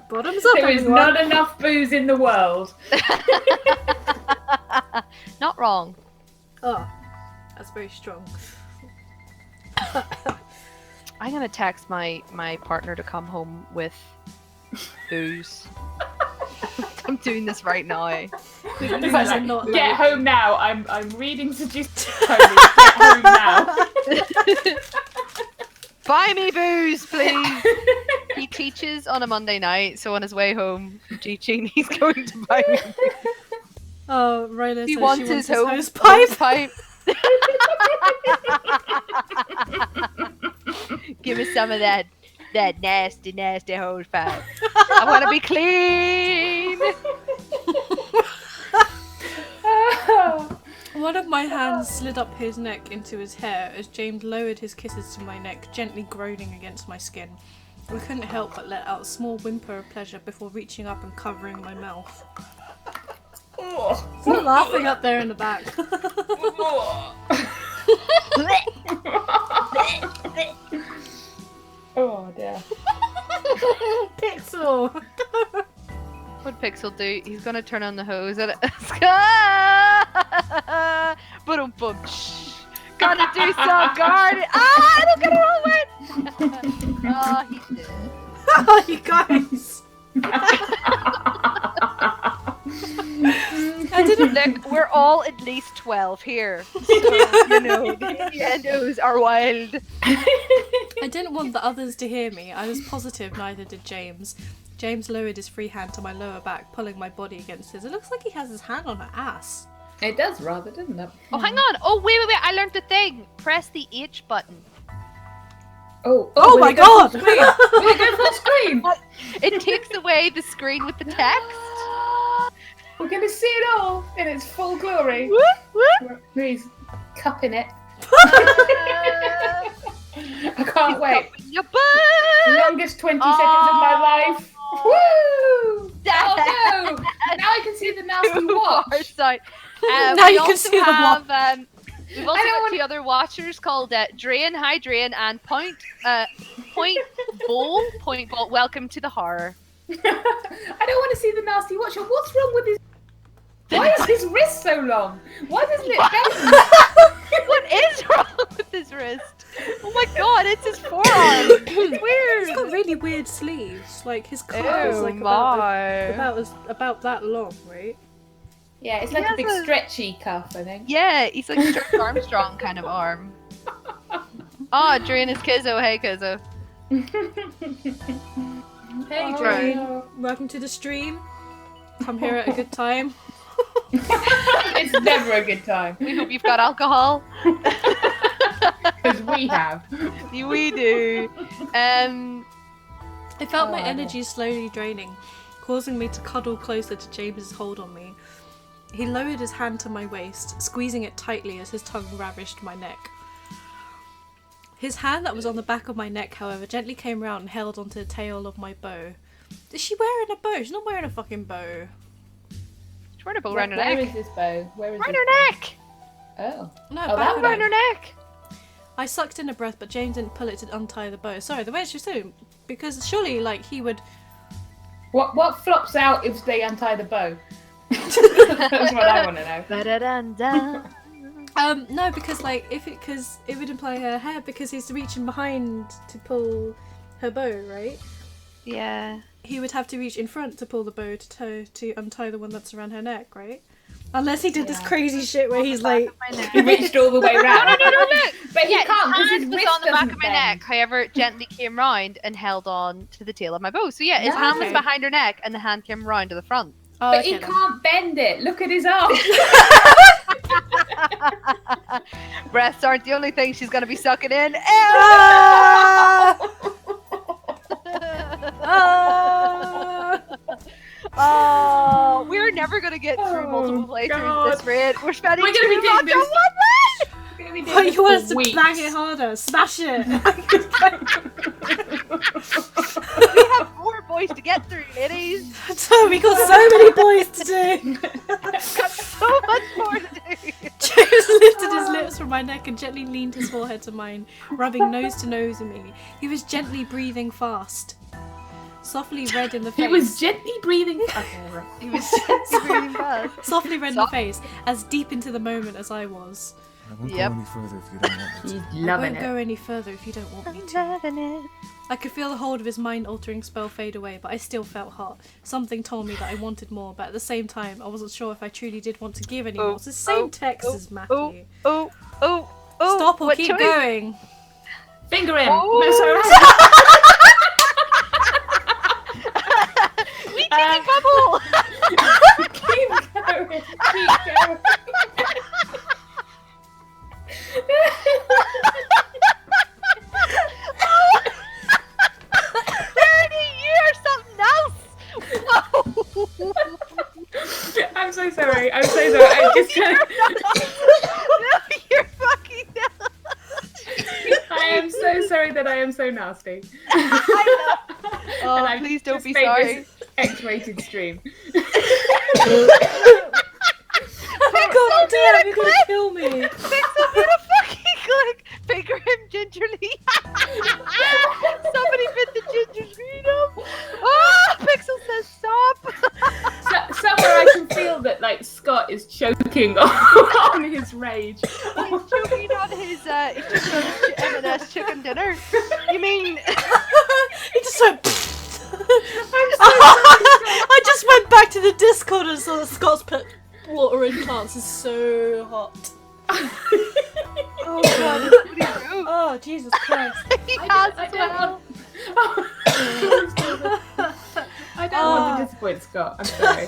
Bottoms up, There is not enough booze in the world. Not wrong. Oh, that's very strong. I'm gonna text my partner to come home with booze. I'm doing this right now. Get home now. I'm reading Seduce Me the Otome. Get home now. Buy me booze, please. He teaches on a Monday night, so on his way home from teaching, he's going to buy me booze. Oh, Ryla He says wants she his hosepipe. Give us some of that nasty hose pipe. I want to be clean. One of my hands slid up his neck into his hair as James lowered his kisses to my neck, gently groaning against my skin. I couldn't help but let out a small whimper of pleasure before reaching up and covering my mouth. Stop laughing up there in the back. Oh dear. Pixel! What'd Pixel do? He's gonna turn on the hose at it. gonna do some garden. Ah, I don't get it all wet. Oh, he did. Oh, you guys. I didn't look. We're all at least 12 here, so you know the innuendos are wild. I didn't want the others to hear me. I was positive neither did James. James lowered his free hand to my lower back, pulling my body against his. It looks like he has his hand on her ass. It does rather, doesn't it? Oh, hang on. Oh, wait. I learned the thing. Press the H button. Oh my god! Will it go full screen? It takes away the screen with the text. We're going to see it all in its full glory. He's cupping it. I can't wait. Longest 20 seconds of my life. Woo! Oh no! Now I can see the nasty watch. Now you can see the watch. We've also got 2 other watchers called Drain, Hi Drain, and Point Bowl. Welcome to the horror. I don't want to see the nasty watch. What's wrong with his... Why is his wrist so long? Why doesn't it bend? What is wrong with his wrist? Oh my god, it's his forearm. It's weird. He's got really weird sleeves. Like his cuff is like about that long, right? Yeah, it's like a big stretchy cuff, I think. Yeah, he's like Stretch Armstrong kind of arm. Oh, Drain is Kizzo. Hey, Kizzo. Hey, Drain. Welcome to the stream. Come here at a good time. It's never a good time. We hope you've got alcohol. Because we have. We do. I felt my energy slowly draining, causing me to cuddle closer to James's hold on me. He lowered his hand to my waist, squeezing it tightly as his tongue ravished my neck. His hand that was on the back of my neck, however, gently came round and held onto the tail of my bow. Is she wearing a bow? She's not wearing a fucking bow. She's wearing a bow around her neck. Where is this bow? Where is around this her bow? neck! Oh. No, that around her neck! I sucked in a breath, but James didn't pull it to untie the bow. Sorry, the way she was doing, because surely, like, he would... What flops out if they untie the bow? That's what I want to know. No, because like because it would imply her hair because he's reaching behind to pull her bow, right? Yeah. He would have to reach in front to pull the bow to untie the one that's around her neck, right? Unless he did this crazy shit where he's like he reached all the way around. No, look. But he can't because his was wrist on the back doesn't of my bend. neck. However, it gently came round and held on to the tail of my bow. So yeah, his hand was behind her neck and the hand came round to the front. Oh, but he can't bend it. Look at his arm. Breasts aren't the only thing she's gonna be sucking in. Oh, we're never gonna get through multiple playthroughs at this rate. We're spending We're gonna be too doing much this. on one match. We're gonna be Oh, doing this you want us for to weeks. bang it harder, smash it. We have 4 boys to get through, ladies. So we got so many boys to do. Got so much more to do. James lifted his lips from my neck and gently leaned his forehead to mine, rubbing nose to nose with me. He was gently breathing fast. Softly red in the face. He was gently breathing. He was gently breathing fast. Softly red in the face, as deep into the moment as I was. I won't go any further if you don't want me to. He's I loving won't go any further if you don't want me to. I could feel the hold of his mind-altering spell fade away, but I still felt hot. Something told me that I wanted more, but at the same time, I wasn't sure if I truly did want to give any more. It's the same text as Matthew. Stop or keep going. Finger him. We teeny bubble. Keep going. Keep going. Verity, you are something else. I'm so sorry. I'm so sorry. I just No, you're fucking nuts. I am so sorry that I am so nasty. I know. Oh, And I've please don't just be made sorry. this X-rated stream. God damn, you're gonna kill me. Pixel made a fucking click. Finger him gingerly. Somebody fit the ginger screen up. Oh, Pixel says stop. Somewhere I can feel that like Scott is choking on his rage. He's choking on his He's just M&S chicken dinner. You mean? He just went. I just went back to the Discord and saw that Scott's put water in plants is so hot. Oh god, oh Jesus Christ. He has as well. I don't want to disappoint Scott, I'm sorry.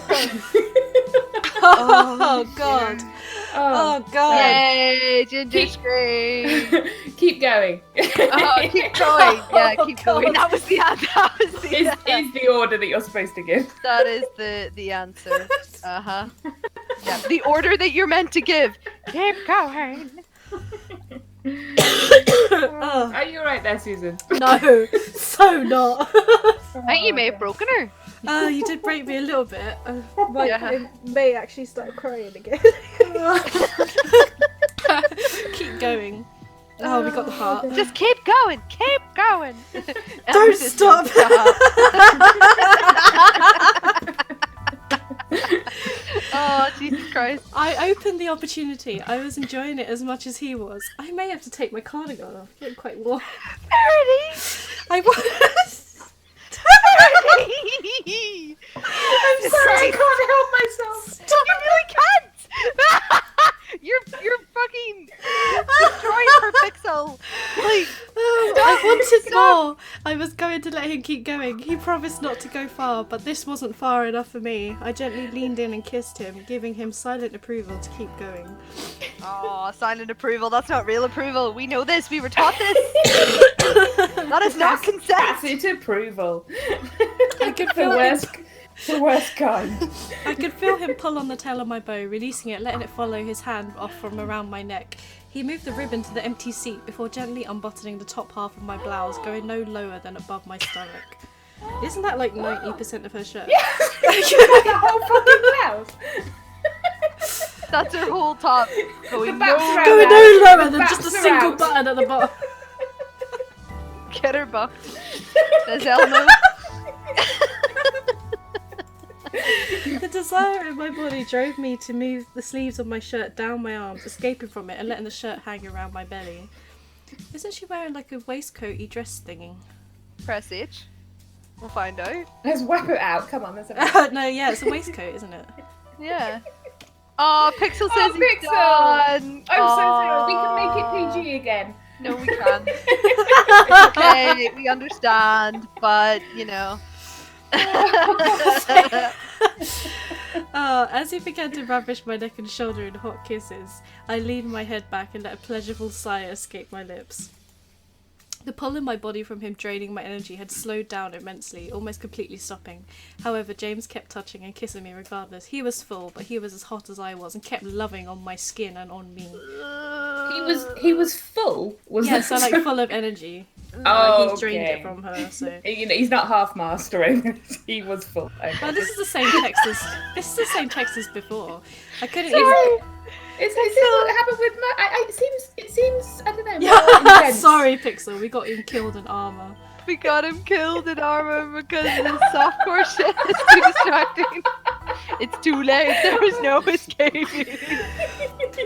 Oh god. Oh god. Yay, ginger scream. Keep going. Oh, keep going. Yeah, keep going. That was the answer. Is the order that you're supposed to give. That is the answer. Uh-huh. Yeah, the order that you're meant to give. Keep going. Are you alright there, Susan? No, so not. I think you may have broken her. Oh, you did break me a little bit. Yeah. May actually start crying again. Keep going. Oh, we got the heart. Just keep going. Keep going. Don't stop. Oh, Jesus Christ. I opened the opportunity. I was enjoying it as much as he was. I may have to take my cardigan off. It's getting quite warm. Verity! I was. Verity! I'm sorry, I can't help myself. You really can't! You're fucking destroying her pixel. Like, I wanted more. I was going to let him keep going. He promised not to go far, but this wasn't far enough for me. I gently leaned in and kissed him, giving him silent approval to keep going. oh, silent approval. That's not real approval. We know this. We were taught this. That is not consent. Tacit approval. I could feel him. The worst kind. I could feel him pull on the tail of my bow, releasing it, letting it follow his hand off from around my neck. He moved the ribbon to the empty seat before gently unbuttoning the top half of my blouse, going no lower than above my stomach. Isn't that like 90% of her shirt? Yeah. The whole fucking blouse. That's her whole top. Going no lower than just a single button at the bottom. Get her bucked. There's Elmo. The desire in my body drove me to move the sleeves of my shirt down my arms, escaping from it and letting the shirt hang around my belly. Isn't she wearing like a waistcoaty dress thingy? Press H. We'll find out. Let's whap it out. Come on, let's No, yeah, it's a waistcoat, isn't it? Yeah. Oh, Pixel says Pixel! it's done. I'm so sorry. We can make it PG again. No, we can't. It's okay, we understand, but you know. As he began to ravish my neck and shoulder in hot kisses, I leaned my head back and let a pleasurable sigh escape my lips. The pull in my body from him draining my energy had slowed down immensely, almost completely stopping. However, James kept touching and kissing me regardless. He was full, but he was as hot as I was and kept loving on my skin and on me. He was full? Yes, so like full of energy. Oh, he drained it from her, so... You know, he's not half mastering. He was full. Okay. Well, this is the same text as before. I couldn't Sorry. even... Is this what happened with my... It seems, I don't know, Yeah, sorry, Pixel, we got him killed in armour. We got him killed in armour because the softcore shit is too distracting. It's too late, there was no escaping.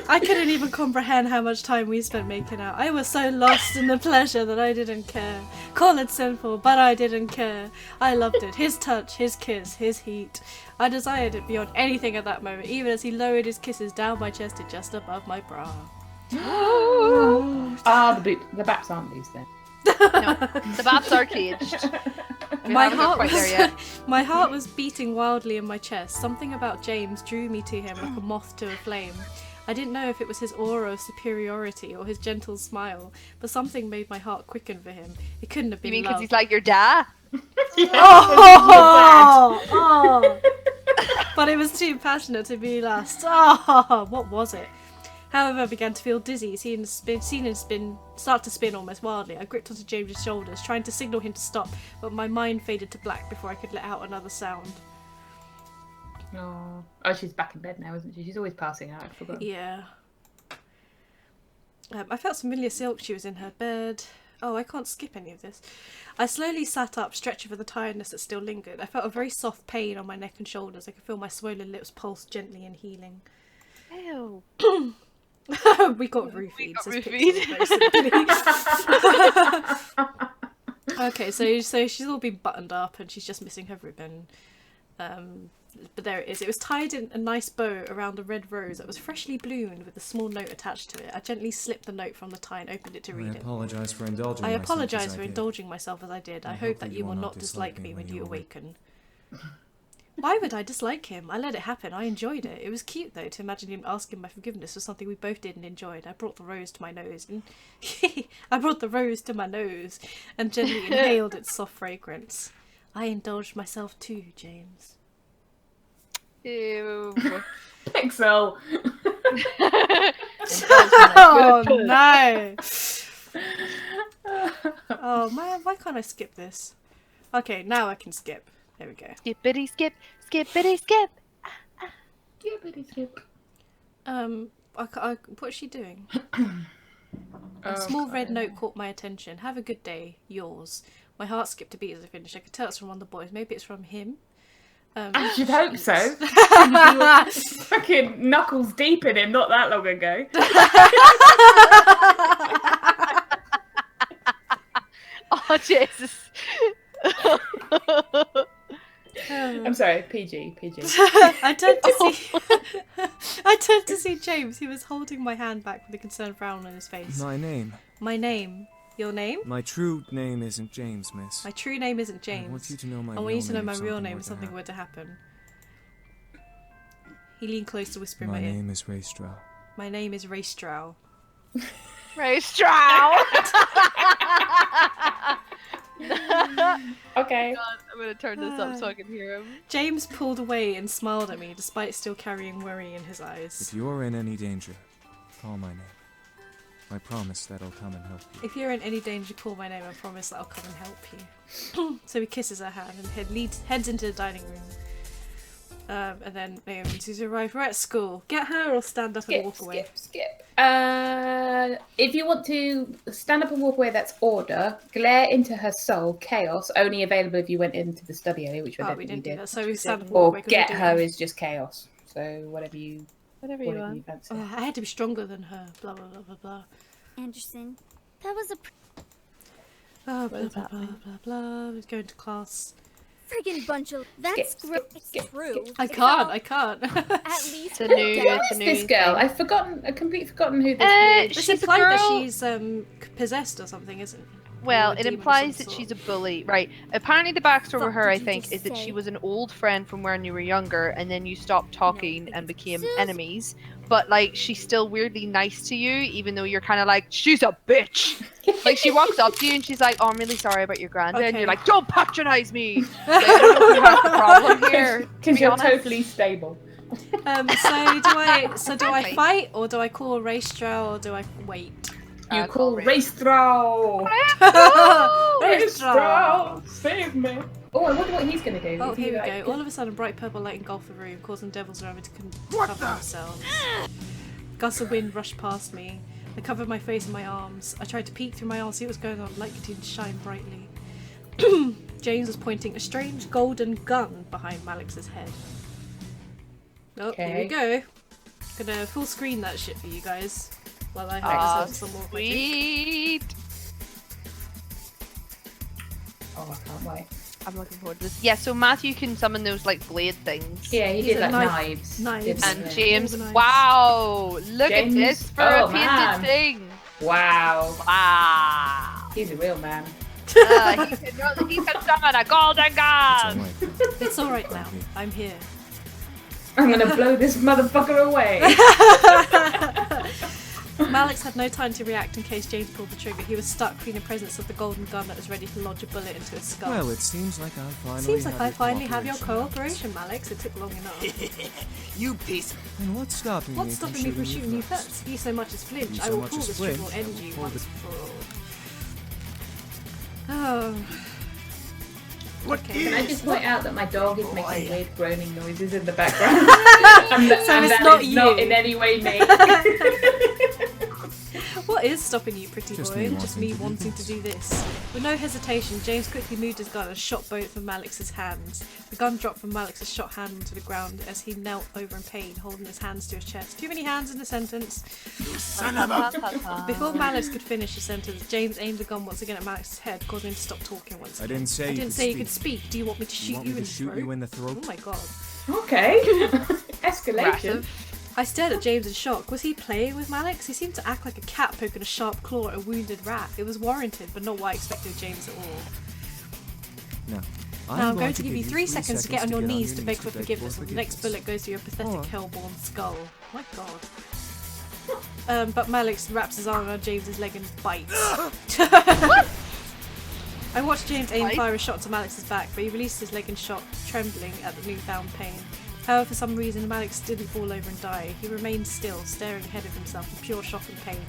I couldn't even comprehend how much time we spent making out. I was so lost in the pleasure that I didn't care. Call it sinful, but I didn't care. I loved it. His touch, his kiss, his heat. I desired it beyond anything at that moment, even as he lowered his kisses down my chest to just above my bra. The baps aren't loose then. No, the baps are caged. My heart was beating wildly in my chest. Something about James drew me to him like a moth to a flame. I didn't know if it was his aura of superiority or his gentle smile, but something made my heart quicken for him. It couldn't have been You mean love. because he's like your dad? Oh! But it was too passionate to be last. Oh, what was it? However, I began to feel dizzy, seeing him start to spin almost wildly. I gripped onto James's shoulders, trying to signal him to stop, but my mind faded to black before I could let out another sound. Oh, she's back in bed now, isn't she? She's always passing out, I forgot. Yeah. I felt some familiar silk. She was in her bed. Oh, I can't skip any of this. I slowly sat up, stretching for the tiredness that still lingered. I felt a very soft pain on my neck and shoulders. I could feel my swollen lips pulse gently and healing. Ew. We got roofied. Okay, so she's all been buttoned up and she's just missing her ribbon. But there it is. It was tied in a nice bow around a red rose that was freshly bloomed with a small note attached to it. I gently slipped the note from the tie and opened it to read it. I apologize for indulging myself as I did. I hope that you will not dislike me when you awaken. Why would I dislike him? I let it happen. I enjoyed it. It was cute, though, to imagine him asking my forgiveness for something we both did and enjoyed. I brought the rose to my nose and gently inhaled its soft fragrance. I indulged myself too, James. Ew. Pixel. Oh no. Oh man, why can't I skip this? Okay, now I can skip. There we go. Skippity skip, skippity skip. Skippity skip. What's she doing? A small red note caught my attention. Have a good day, yours. My heart skipped a beat as I finished. I could tell it's from one of the boys. Maybe it's from him. I should hope so. Fucking knuckles deep in him not that long ago. Oh Jesus. I'm sorry, PG. I turned to see James. He was holding my hand back with a concerned frown on his face. My name. Your name? My true name isn't James, miss. My true name isn't James. I want you to know my real name if something were to happen. He leaned close to whisper in my ear. My name is Ray Strow. My name is Ray Strow. Ray Strow! Okay. God, I'm gonna turn this up so I can hear him. James pulled away and smiled at me, despite still carrying worry in his eyes. If you're in any danger, call my name. I promise that I'll come and help you. If you're in any danger, call my name. I promise that I'll come and help you. So he kisses her hand and heads into the dining room. And then she's arrived. We're at school. Get her or stand up and walk away. Skip. If you want to stand up and walk away, that's order. Glare into her soul, chaos. Only available if you went into the study area, which we didn't do that. So we stand up and walk away. Or get her is just chaos. So whatever you fancy. Oh, I had to be stronger than her. Blah blah blah blah blah. Anderson, that was a. Blah blah blah blah. We're going to class. Friggin' bunch of. That's true. I can't. At least this girl. I've completely forgotten who this is. It's implied that she's possessed or something, isn't it? Well, it implies that she's a bully, right? Apparently the backstory for her, I think, is that she was an old friend from when you were younger, and then you stopped talking and became enemies. But, like, she's still weirdly nice to you, even though you're kind of like, she's a bitch! Like, she walks up to you and she's like, oh, I'm really sorry about your granddad. Okay. And you're like, don't patronize me! Like, I don't know if you have a problem here. Because you're totally stable. Do I fight, or do I call Race Drow, or do I wait? You call Race Drow! Race Drow! Save me! Oh, I wonder what he's gonna do. Oh, here we go. All of a sudden, bright purple light engulfed the room, causing devils around me to cover themselves. Gusts of wind rushed past me. I covered my face in my arms. I tried to peek through my arms, see what was going on. Light continued to shine brightly. James was pointing a strange golden gun behind Malix's head. Oh, here we go. Gonna full screen that shit for you guys. While I have some more. Sweet! Oh, I can't wait. I'm looking forward to this. Yeah, so Matthew can summon those, like, blade things. Yeah, he did, like, knives. And James, wow! Look at this for a painted thing! Wow. Wow! He's a real man. He can summon a golden gun! It's alright now. I'm here. I'm gonna blow this motherfucker away! Malix had no time to react in case James pulled the trigger. He was stuck in the presence of the golden gun that was ready to lodge a bullet into his skull. Well, it seems like I finally have your cooperation, Malix. It took long enough. You piece. And what's stopping me from shooting you first? You so much as flinch. I will pull this trigger and end you once for all. Oh. Can I just point out that my dog is making weird groaning noises in the background? and it's that not is you. Not in any way me. What is stopping you, pretty Just boy? me Just me wanting to do this. With no hesitation, James quickly moved his gun and shot both of Malix's hands. The gun dropped from Malix's shot hand onto the ground as he knelt over in pain, holding his hands to his chest. Too many hands in the sentence. Before Malix could finish the sentence, James aimed the gun once again at Malix's head, causing him to stop talking once again. I didn't say you could speak. Do you want me to shoot you in the throat? Oh my god. Okay. Escalation. I stared at James in shock. Was he playing with Malix? He seemed to act like a cat poking a sharp claw at a wounded rat. It was warranted, but not what I expected of James at all. No. Now I'm going to give you 3 seconds to get on your knees to beg for forgiveness, or the next bullet goes to your pathetic hellborn skull. My god. But Malix wraps his arm around James's leg and bites. I watched James aim fire a shot to Malix's back, but he released his leg and shot, trembling at the newfound pain. However, for some reason, Malix didn't fall over and die. He remained still, staring ahead of himself in pure shock and pain.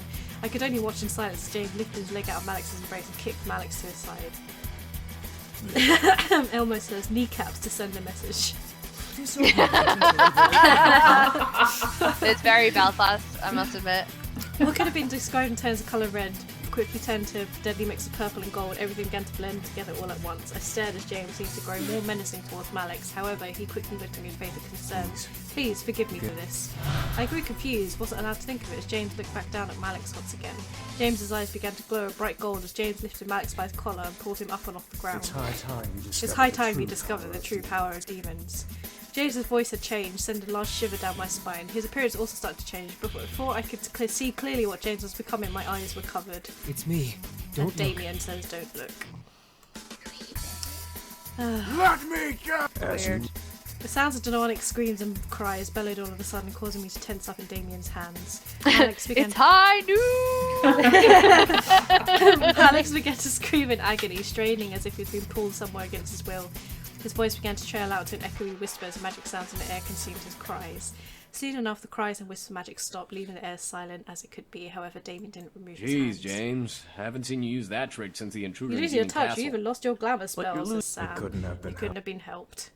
I could only watch in silence as James lifted his leg out of Malix's embrace and kicked Malix to his side. Elmo says kneecaps to send a message. It's very Belfast, I must admit. What could have been described in terms of colour red quickly turned to a deadly mix of purple and gold. Everything began to blend together all at once. I stared as James seemed to grow more menacing towards Malix. However, he quickly looked at me in face of concern. Please forgive me for this. I grew confused, wasn't allowed to think of it as James looked back down at Malix once again. James's eyes began to glow a bright gold as James lifted Malix by his collar and pulled him up and off the ground. It's high time we discovered the true power of demons. James's voice had changed, sending a large shiver down my spine. His appearance also started to change, but before I could see clearly what James was becoming, my eyes were covered. It's me. Don't and Damien says, "Don't look." Let me go! Weird. The sounds of demonic screams and cries bellowed all of a sudden, causing me to tense up in Damien's hands. Alex began It's high noon! Alex began to scream in agony, straining as if he'd been pulled somewhere against his will. His voice began to trail out to an echoey whisper as magic sounds in the air consumed his cries. Soon enough, the cries and wisps of magic stopped, leaving the air silent as it could be. However, Damien didn't remove his hands. Jeez, James. Haven't seen you use that trick since the intruder You lose your touch, you even lost your glamour spell, says Sam. It couldn't have been helped.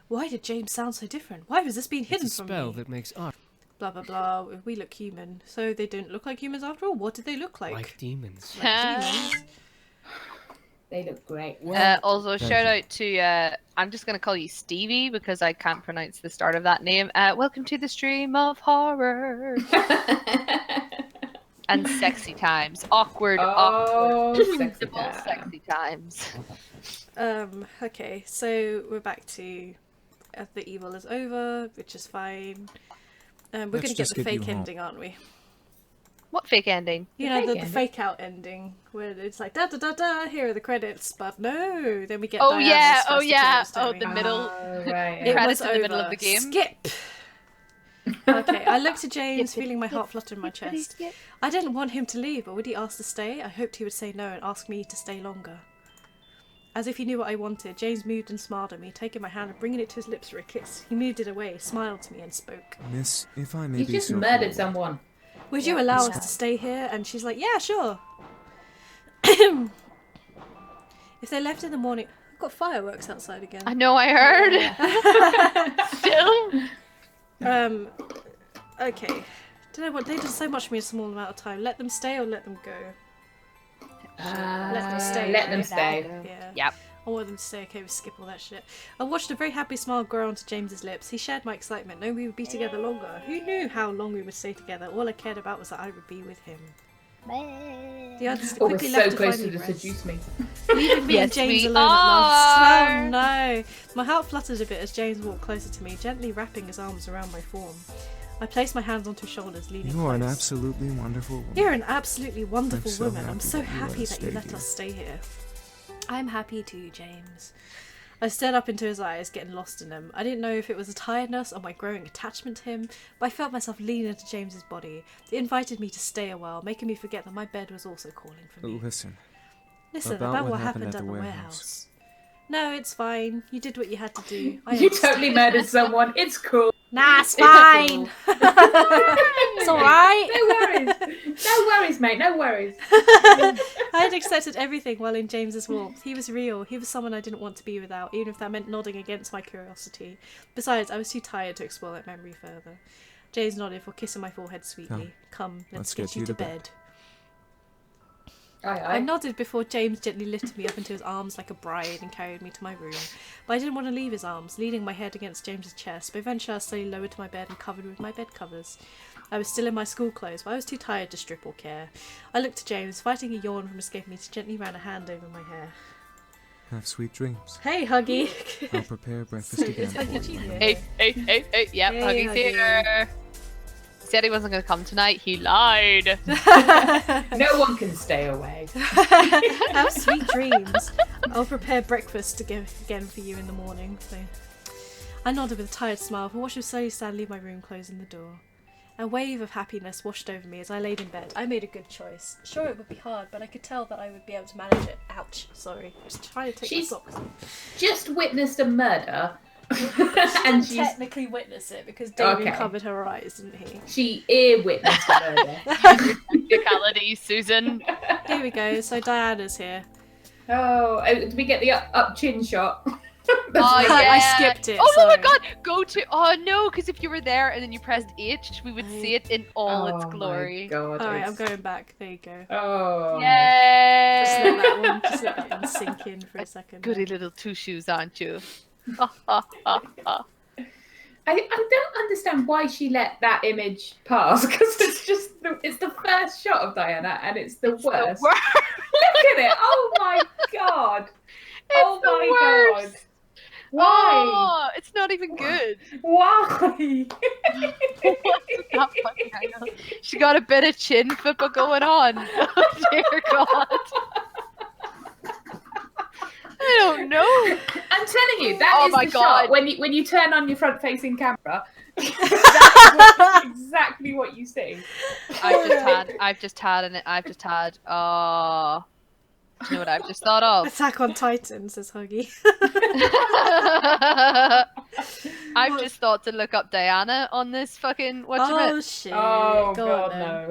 Why did James sound so different? Why was this being hidden from me? It's a spell that makes art. Blah blah blah, we look human. So they don't look like humans after all? What did they look like? Like demons. Like demons? They look great. Also, shout out to, I'm just going to call you Stevie because I can't pronounce the start of that name. Welcome to the stream of horror. And sexy times. Awkward, sexy times. Okay, so we're back to the evil is over, which is fine. We're going to get the fake ending, aren't we? What fake ending? You know, the fake out ending, where it's like, da da da da, here are the credits, but no, then we get the middle. Right. It credits in the middle of the game. Skip! Okay, I looked at James, feeling my heart flutter in my chest. I didn't want him to leave, but would he ask to stay? I hoped he would say no and ask me to stay longer. As if he knew what I wanted, James moved and smiled at me, taking my hand and bringing it to his lips for a kiss. He moved it away, smiled to me and spoke. Miss, if I may you be just so murdered someone. Would you allow us to stay here? And she's like, yeah, sure. If they left in the morning... I've got fireworks outside again. I know, I heard. Still. Okay. Don't know what, they did so much for me in a small amount of time. Let them stay or let them go? Let them stay. Let them stay. Yeah. Yep. I want them to stay. Okay, we skip all that shit. I watched a very happy smile grow onto James's lips. He shared my excitement, knowing we would be together longer. Who knew how long we would stay together? All I cared about was that I would be with him. The others quickly left so close to to Seduce Me. Leaving me and James alone at last. Oh no! My heart fluttered a bit as James walked closer to me, gently wrapping his arms around my form. I placed my hands onto his shoulders, leaning close. You are an absolutely wonderful woman. You're an absolutely wonderful woman. I'm so happy happy that you let us stay here. I'm happy too, James. I stared up into his eyes, getting lost in them. I didn't know if it was a tiredness or my growing attachment to him, but I felt myself lean into James's body. It invited me to stay a while, making me forget that my bed was also calling for me. Listen. About what happened at the warehouse. No, it's fine. You did what you had to do. You totally murdered someone. It's cool. Nah, it's fine. It's alright. No worries, mate. No worries. I had accepted everything while in James's warmth. He was real. He was someone I didn't want to be without, even if that meant nodding against my curiosity. Besides, I was too tired to explore that memory further. James nodded for kissing my forehead sweetly. Come, let's get you to bed. I nodded before James gently lifted me up into his arms like a bride and carried me to my room. But I didn't want to leave his arms, leaning my head against James's chest, but eventually I was slowly lowered to my bed and covered with my bed covers. I was still in my school clothes, but I was too tired to strip or care. I looked at James, fighting a yawn from escaping me, to gently ran a hand over my hair. Have sweet dreams. Hey, Huggy! I'll prepare breakfast again for you. Hey, yep, Hey, Huggy's here. He said he wasn't going to come tonight. He lied. No one can stay away. Have sweet dreams. I'll prepare breakfast again for you in the morning. So I nodded with a tired smile, for watched him slowly stand leave my room, closing the door. A wave of happiness washed over me as I laid in bed. I made a good choice. Sure, it would be hard, but I could tell that I would be able to manage it. Ouch, sorry. Just trying to take my socks off. Just witnessed a murder. And she technically witnessed it because Damien covered her eyes, didn't he? She ear witnessed a murder. Technicality, Susan. Here we go. So Diana's here. Oh, did we get the up chin shot? I skipped it. Oh my god! Go to. Oh no, because if you were there and then you pressed H, we would see it in all its glory. God, alright, I'm going back. There you go. Oh. Yay! Just let that one sink in for a second. Goody little two shoes, aren't you? I don't understand why she let that image pass, because it's the first shot of Diana and it's the worst. Look at it! Oh my god! Oh my god! Why? Oh, it's not even good. Why? She got a bit of chin flipper going on. Oh dear God. I don't know. I'm telling you, that is the shot when you turn on your front-facing camera. That is exactly what you see. I've just had. Do you know what I've just thought of? Attack on Titan, says Huggy. I've just thought to look up Diana on this fucking shit. Oh Go god, on, no.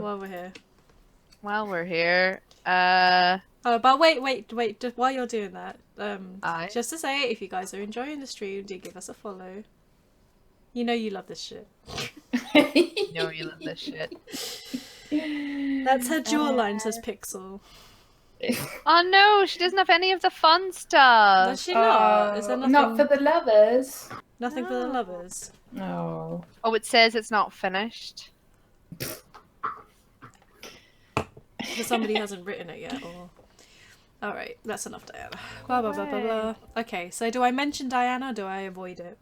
While we're here. But wait, just while you're doing that, just to say, if you guys are enjoying the stream, do give us a follow. You know you love this shit. You know you love this shit. That's her jawline, says Pixel. Oh no, she doesn't have any of the fun stuff. Does she not? Is there nothing... Not for the lovers. Nothing for the lovers. No. Oh, it says it's not finished. Because somebody hasn't written it yet, or... Alright, that's enough Diana. Blah, blah, blah, blah, blah. Okay, so do I mention Diana or do I avoid it?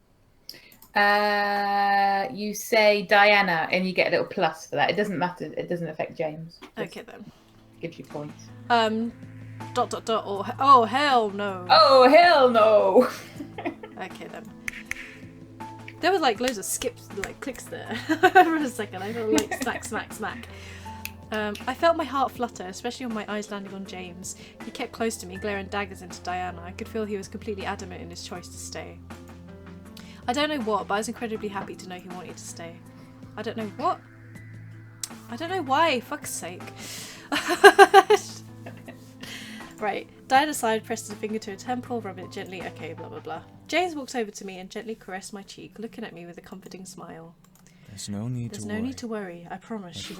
You say Diana and you get a little plus for that. It doesn't matter. It doesn't affect James. Okay then. Gives you points. ... or oh hell no. Oh hell no. Okay then. There were like loads of skips, like clicks there for a second. I felt like smack, smack, smack. I felt my heart flutter, especially on my eyes landing on James. He kept close to me, glaring daggers into Diana. I could feel he was completely adamant in his choice to stay. I don't know what, but I was incredibly happy to know he wanted to stay. I don't know what? I don't know why, fuck's sake. Right, Diana sighed, pressed his finger to her temple, rubbing it gently. Okay, blah blah blah. James walked over to me and gently caressed my cheek, looking at me with a comforting smile. There's no need to worry. I promise she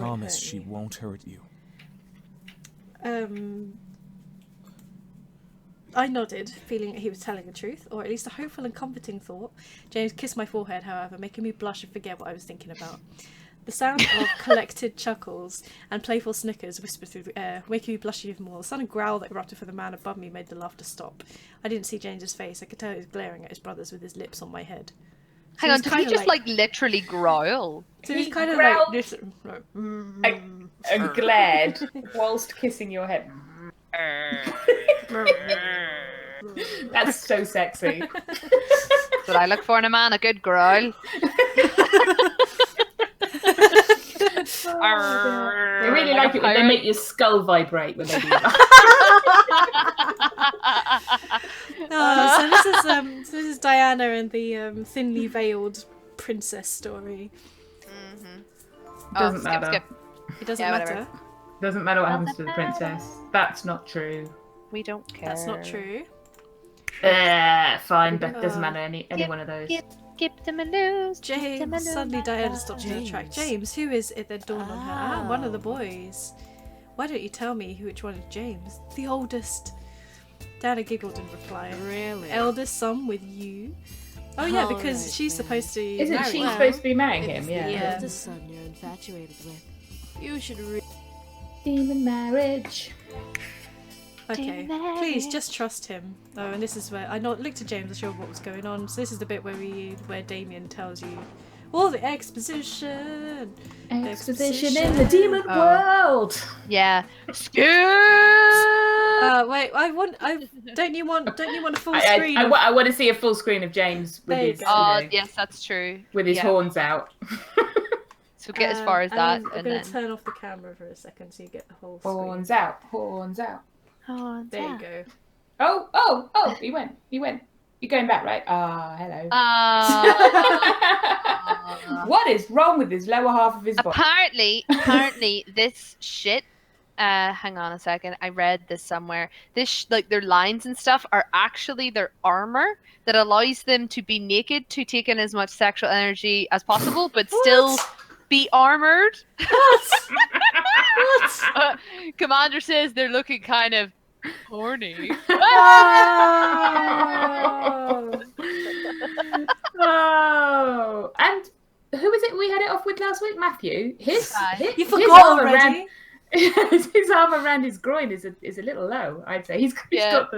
won't hurt you. I nodded, feeling he was telling the truth, or at least a hopeful and comforting thought. James kissed my forehead, however, making me blush and forget what I was thinking about. The sound of collected chuckles and playful snickers whispered through the air, making me blush even more. The sudden growl that erupted from the man above me made the laughter stop. I didn't see James's face. I could tell he was glaring at his brothers with his lips on my head. So hang on, did he just like literally growl? So he's kind of like and glared whilst kissing your head. That's so sexy. That's what I look for in a man, a good growl. I really like it when they make your skull vibrate when they do that. So this is Diana and the thinly veiled princess story. Doesn't matter. Skip. It doesn't matter. Whatever. Doesn't matter what happens to the princess. That's not true. We don't care. That's not true. Fine, but doesn't matter any one of those. Skip them and lose. James. Suddenly Diana stopped in her track. James, who is it that dawned on her? Ah, one of the boys. Why don't you tell me which one is James? The oldest. Diana giggled in reply. Really? Eldest son with you? Oh yeah, because right, she's then. supposed to Isn't marry she him. supposed to be marrying him? Yeah. Yeah. The son you're infatuated with. You should Demon marriage. Okay, please just trust him. Oh, and this is where I looked at James, I showed what was going on. So this is the bit where Damien tells you all the exposition. Exposition in the demon world. Yeah. Wait, don't you want a full screen? I want to see a full screen of James with his. Yes, that's true. With his horns out. So get as far as that, I'm going to turn off the camera for a second so you get the whole screen. Horns out. Horns out. There you go. Oh! He went. You're going back, right? Hello. What is wrong with his lower half of his body? Apparently, this shit. Hang on a second. I read this somewhere. This like their lines and stuff are actually their armor that allows them to be naked to take in as much sexual energy as possible, but still be armored. What? Commander says they're looking kind of horny. Oh, and who was it we had it off with last week? Matthew. You forgot already. His arm around his groin is a little low. I'd say he's got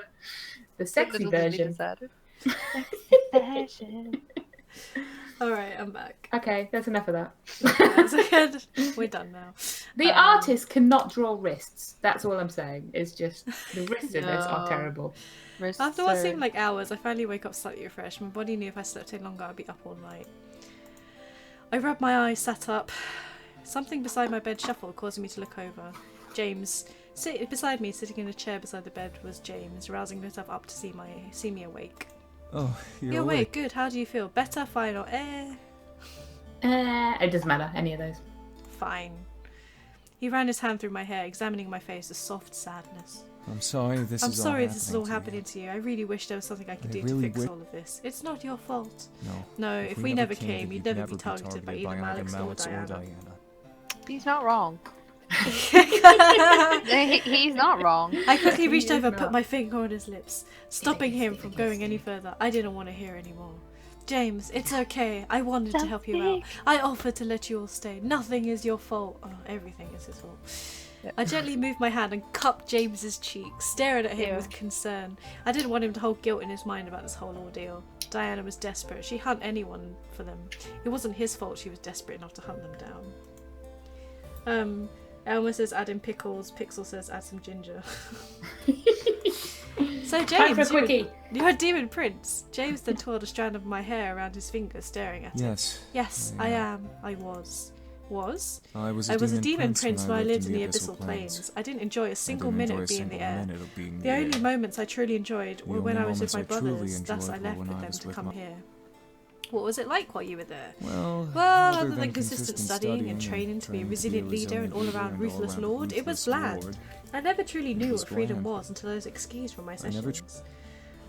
the sexy version. Alright, I'm back. Okay, that's enough of that. We're done now. The artist cannot draw wrists. That's all I'm saying. It's just the wrists in this are terrible. After what seemed like hours, I finally wake up slightly refreshed. My body knew if I slept any longer, I'd be up all night. I rubbed my eyes, sat up. Something beside my bed shuffled, causing me to look over. James, beside me, sitting in a chair beside the bed, was James, rousing himself up to see me awake. Oh, you're awake. Good. How do you feel? Better? Fine? Or It doesn't matter. Any of those. Fine. He ran his hand through my hair, examining my face with soft sadness. I'm sorry this is all happening to you. I really wish there was something I could do to fix all of this. It's not your fault. No, if we never came, you'd never be targeted by either Alex or Diana. He's not wrong. He's not wrong. I quickly reached over and put my finger on his lips, stopping him from going any further. I didn't want to hear anymore. James, it's okay. I wanted to help you out. I offered to let you all stay. Nothing is your fault. Oh, everything is his fault. Yep. I gently moved my hand and cupped James's cheek, staring at him with concern. I didn't want him to hold guilt in his mind about this whole ordeal. Diana was desperate. She'd hunt anyone for them. It wasn't his fault she was desperate enough to hunt them down. Elma says add in pickles. Pixel says add some ginger. So James, you're a demon prince. James then twirled a strand of my hair around his finger, staring at it. Yes, I am. I was. I was a demon prince when I lived in the abyssal plains. I didn't enjoy a single minute of being in the air. The only moments I truly enjoyed were when I was with my brothers. Thus I left with them to come here. What was it like while you were there? Well, other than consistent studying and training to be a resilient leader and all-around ruthless lord, it was bland. I never truly knew what freedom was until I was excused from my sessions.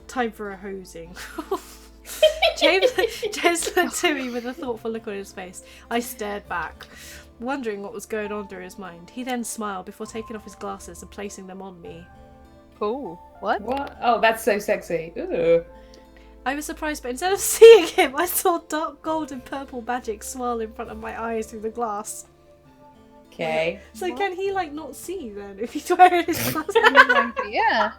Time for a hosing. James looked at me with a thoughtful look on his face. I stared back, wondering what was going on through his mind. He then smiled before taking off his glasses and placing them on me. Oh, what? Oh, that's so sexy. Ooh. I was surprised, but instead of seeing him, I saw dark gold and purple magic swirl in front of my eyes through the glass. Okay. So can he, like, not see then if he's wearing his glasses? Yeah.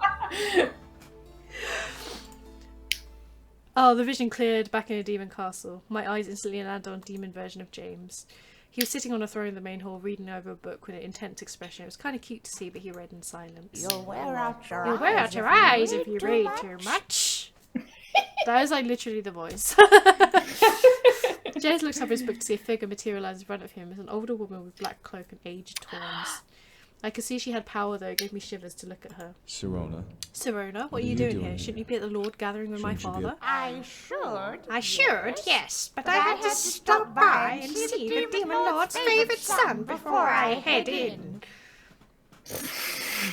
Oh, the vision cleared back in a demon castle. My eyes instantly landed on demon version of James. He was sitting on a throne in the main hall, reading over a book with an intense expression. It was kind of cute to see, but he read in silence. You'll wear out your eyes if you read too much. That is like literally the voice. James looked up his book to see a figure materialise in front of him as an older woman with black cloak and aged tawns. I could see she had power, though. It gave me shivers to look at her. Sirona, what are you doing here? Shouldn't you be at the Lord gathering with my father? I should. I should, yes, but I had to stop by and see the Demon Lord's favourite son before I head in.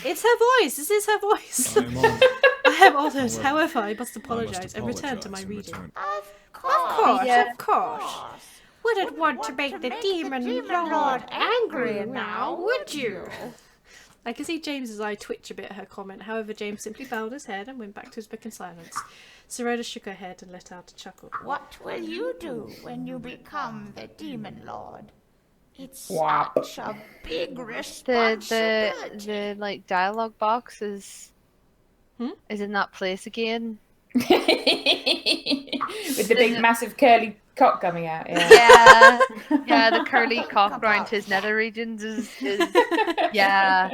It's her voice! This is her voice! I am honoured. However, I must apologise and return to my reading. Of course. Of course. Wouldn't want to make the Demon Lord angry now, would you? I could see James's eye twitch a bit at her comment. However, James simply bowed his head and went back to his book in silence. Sorota shook her head and let out a chuckle. What will you do when you become the Demon Lord? It's Swap. such a big responsibility. The like dialogue box is in that place again. With the big massive curly cock coming out. Yeah, the curly cock around his nether regions is yeah.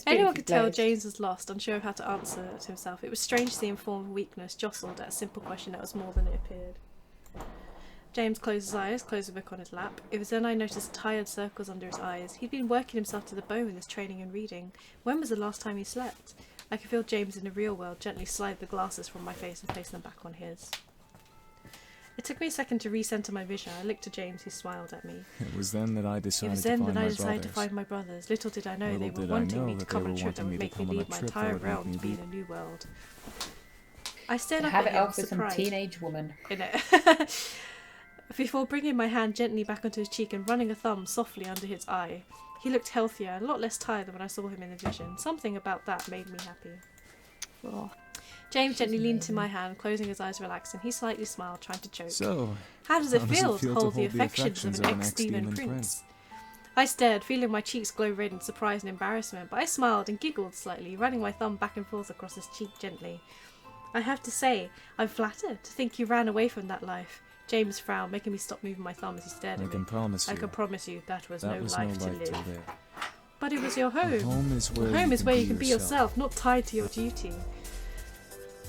Anyone could tell James was lost, unsure of how to answer to himself. It was strange to see him form of weakness jostled at a simple question that was more than it appeared. James closed his eyes, closed the book on his lap. It was then I noticed tired circles under his eyes. He'd been working himself to the bone with his training and reading. When was the last time he slept? I could feel James in the real world gently slide the glasses from my face and place them back on his. It took me a second to recenter my vision. I looked to James, who smiled at me. It was then that I decided to find my brothers. Little did I know they were wanting me to come on a trip that would make me leave my entire realm to be in a new world. I stared up at him, off with some teenage woman. In it. Before bringing my hand gently back onto his cheek and running a thumb softly under his eye. He looked healthier and a lot less tired than when I saw him in the vision. Something about that made me happy. Oh. James gently leaned to my hand, closing his eyes relaxing. He slightly smiled, trying to choke. So, how does it feel to hold the affections of an ex-demon prince? I stared, feeling my cheeks glow red in surprise and embarrassment, but I smiled and giggled slightly, running my thumb back and forth across his cheek gently. I have to say, I'm flattered to think you ran away from that life. James frowned, making me stop moving my thumb as he stared at me. I can promise you that was no life to live. But it was your home. Home is where you can be yourself, not tied to your duty.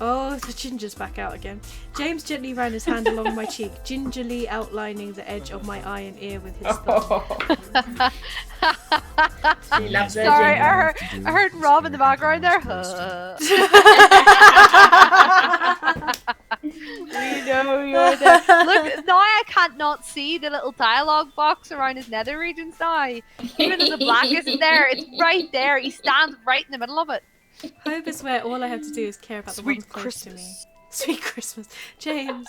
Oh, the ginger's back out again. James gently ran his hand along my cheek, gingerly outlining the edge of my eye and ear with his thumb. Sorry, I heard Rob in the background there. We know you're there. Look, now I can't not see the little dialogue box around his nether regions now. Even though the black isn't there, it's right there. He stands right in the middle of it. Home is where all I have to do is care about the ones close to me. Sweet Christmas. James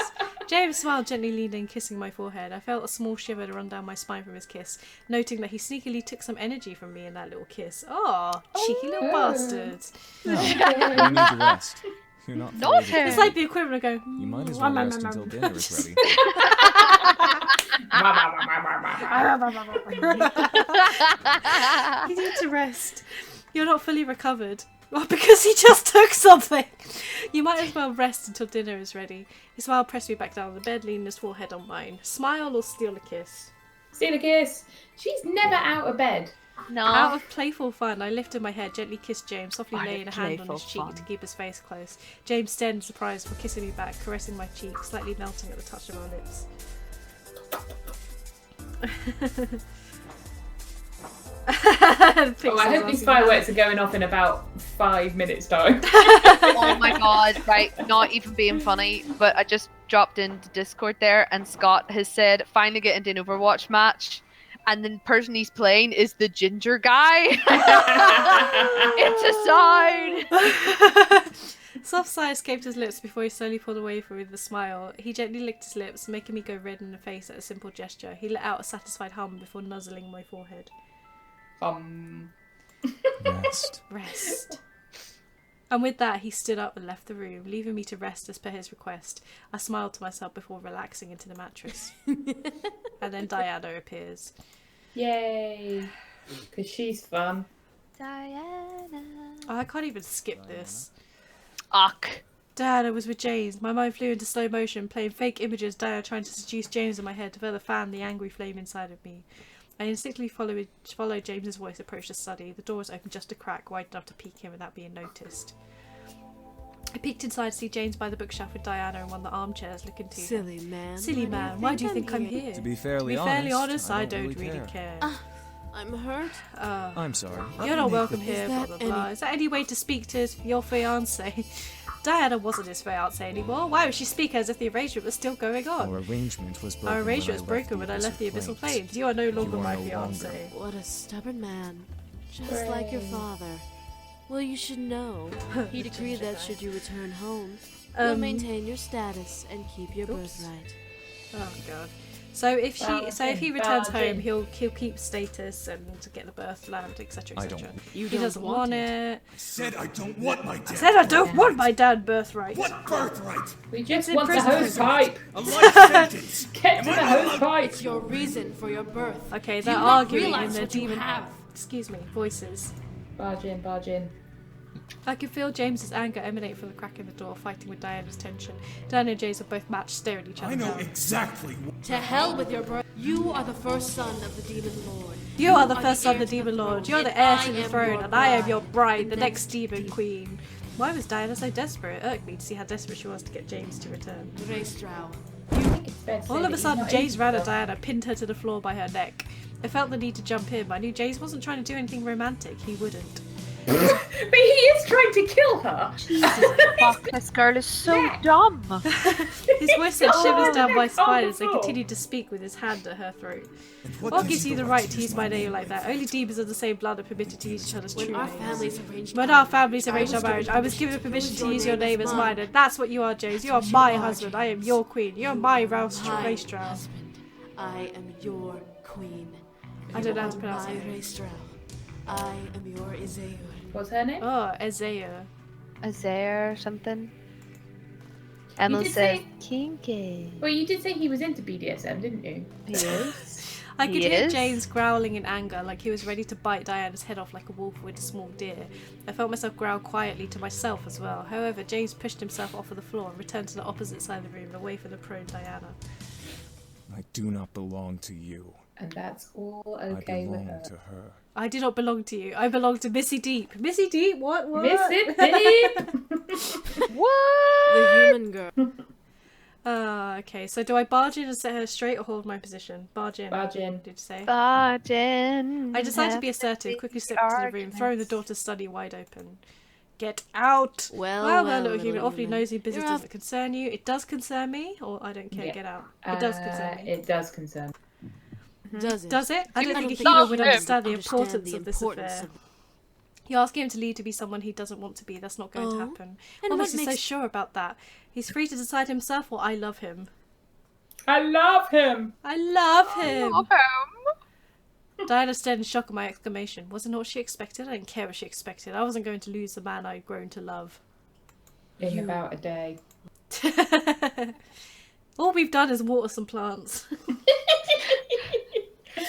smiled, gently leaning, kissing my forehead. I felt a small shiver to run down my spine from his kiss, noting that he sneakily took some energy from me in that little kiss. Oh, cheeky little bastard. No, you need to rest. You're not It's like the equivalent of going, you might as well rest until dinner is ready. You need to rest. You're not fully recovered. Well, because he just took something. You might as well rest until dinner is ready. His smile pressed me back down on the bed, leaning his forehead on mine. Smile or steal a kiss? Steal a kiss. She's never out of bed. No. Out of playful fun, I lifted my head, gently kissed James, softly laying a hand on his cheek to keep his face close. James stared in surprise for kissing me back, caressing my cheek, slightly melting at the touch of our lips. I hope these fireworks are going off in about 5 minutes time. Oh my god, right, not even being funny, but I just dropped into Discord there and Scott has said finally getting into an Overwatch match and the person he's playing is the ginger guy. It's a sign. Soft sigh escaped his lips before he slowly pulled away from me with a smile. He gently licked his lips, making me go red in the face at a simple gesture. He let out a satisfied hum before nuzzling my forehead. Rest. And with that, he stood up and left the room, leaving me to rest as per his request. I smiled to myself before relaxing into the mattress. And then Diana appears. Yay! Because she's fun. Diana. Oh, I can't even skip this. Uck. Diana was with James. My mind flew into slow motion, playing fake images, Diana trying to seduce James in my head to further fan the angry flame inside of me. I instinctively followed James's voice approach the study. The door was open just a crack, wide enough to peek him without being noticed. I peeked inside to see James by the bookshelf with Diana in one of the armchairs looking to Silly man. Silly man, why do you think I'm here? To be fairly honest, I don't really care. I'm hurt. I'm sorry. You're not welcome here, blah blah blah. Is there any way to speak to your fiancé? Diana wasn't his fiancé anymore. Why would she speak as if the arrangement was still going on? Our arrangement was broken. Our arrangement was broken when I left the Abyssal Plains. You are no longer my fiancé. What a stubborn man. Just like your father. Well, you should know. He decreed that should you return home, you'll maintain your status and keep your birthright. Oh god. So if he returns home, he'll keep status and get the birthland, etc. etc. He doesn't want it. I said I don't want my dad. I said I don't want my dad birthright. What birthright? We just want the hosepipe. A life sentence. Get to the hosepipe. It's your reason for your birth. Okay, they're arguing in their demon voices. Barge in. I can feel James's anger emanate from the crack in the door, fighting with Diana's tension. Diana and James are both matched, staring at each other. I know exactly. To hell with your birth. You are the first son of the Demon Lord. You are the first son of the Demon Lord. You're the heir to the throne, and I am your bride, the next demon queen. Why was Diana so desperate? It irked me to see how desperate she was to get James to return. All of a sudden, James ran at Diana, pinned her to the floor by her neck. I felt the need to jump in, but I knew James wasn't trying to do anything romantic. He wouldn't. But he is trying to kill her. Jesus, fuck, this girl is so dumb. His voice sent shivers down my spine as I continued to speak with his hand at her throat. What gives you the right to use my name like that? Only demons of the same blood are permitted to use each other's true names. When our families arranged our marriage, I was given permission to use your name as mine, and that's what you are, James. You are my husband. I am your queen. You are my race drow. I am your queen. I don't know how to pronounce it. I am your Ezeu. What's her name? Oh, Ezeu. Azair something. Emma says kinky. Well, you did say he was into BDSM, didn't you? He is. I could hear James growling in anger, like he was ready to bite Diana's head off like a wolf would a small deer. I felt myself growl quietly to myself as well. However, James pushed himself off of the floor and returned to the opposite side of the room, away from the prone Diana. I do not belong to you. And that's all okay with her. I belong to her. I do not belong to you. I belong to Missy Deep. Missy Deep? What? Missy Deep? What? The human girl. Okay. So do I barge in and set her straight or hold my position? Barge in. Barge in. Did you say? Barge in. I decided to be assertive, quickly stepped into the room, throwing the door to study wide open. Get out! Well, little human, awfully nosy business doesn't concern you. It does concern me, or I don't care, get out. It does concern me. It does concern me. Does it? Does it? I don't think a human would understand the importance of this affair. You're asking him to leave to be someone he doesn't want to be. That's not going to happen. And What what makes you so sure about that? He's free to decide himself, or I love him. I love him! I love him! I love him! Diana stared in shock at my exclamation. Wasn't what she expected? I didn't care what she expected. I wasn't going to lose the man I'd grown to love. In about a day. All we've done is water some plants.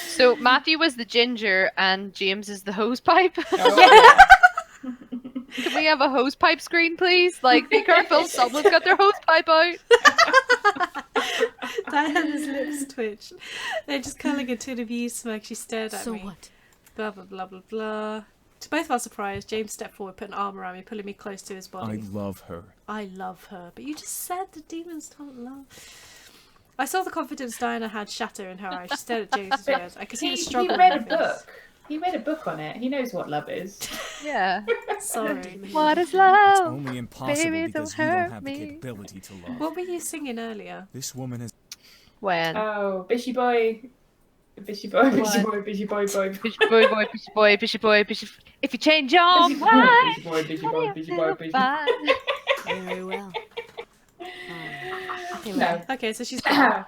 So Matthew was the ginger and James is the hosepipe. Oh. Can we have a hosepipe screen, please? Like, be careful, someone's got their hosepipe out. Diana's lips twitched. They're just curling into the view smirk. She stared at me. So what? Blah, blah, blah, blah, blah. To both of our surprise, James stepped forward, put an arm around me, pulling me close to his body. I love her. I love her. But you just said the demons don't love. I saw the confidence Diana had shatter in her eyes. She stared at James's words. I could see the struggle. He read a book. He read a book on it. He knows what love is. Yeah. Sorry. What is love? It's only impossible Baby, because don't you don't hurt have me. the capability to love. What were you singing earlier? This woman is... When? Oh, Bishie Boy. Bishie Boy, Bishie Boy, Bishie Boy, boy. Bishie boy, boy, Bishie boy, Bishie boy, Bishie. If you change your mind, Bishie Boy, Bishie Boy, Bishie Boy, Bishie Boy. Very well. No. Okay, so she's gone.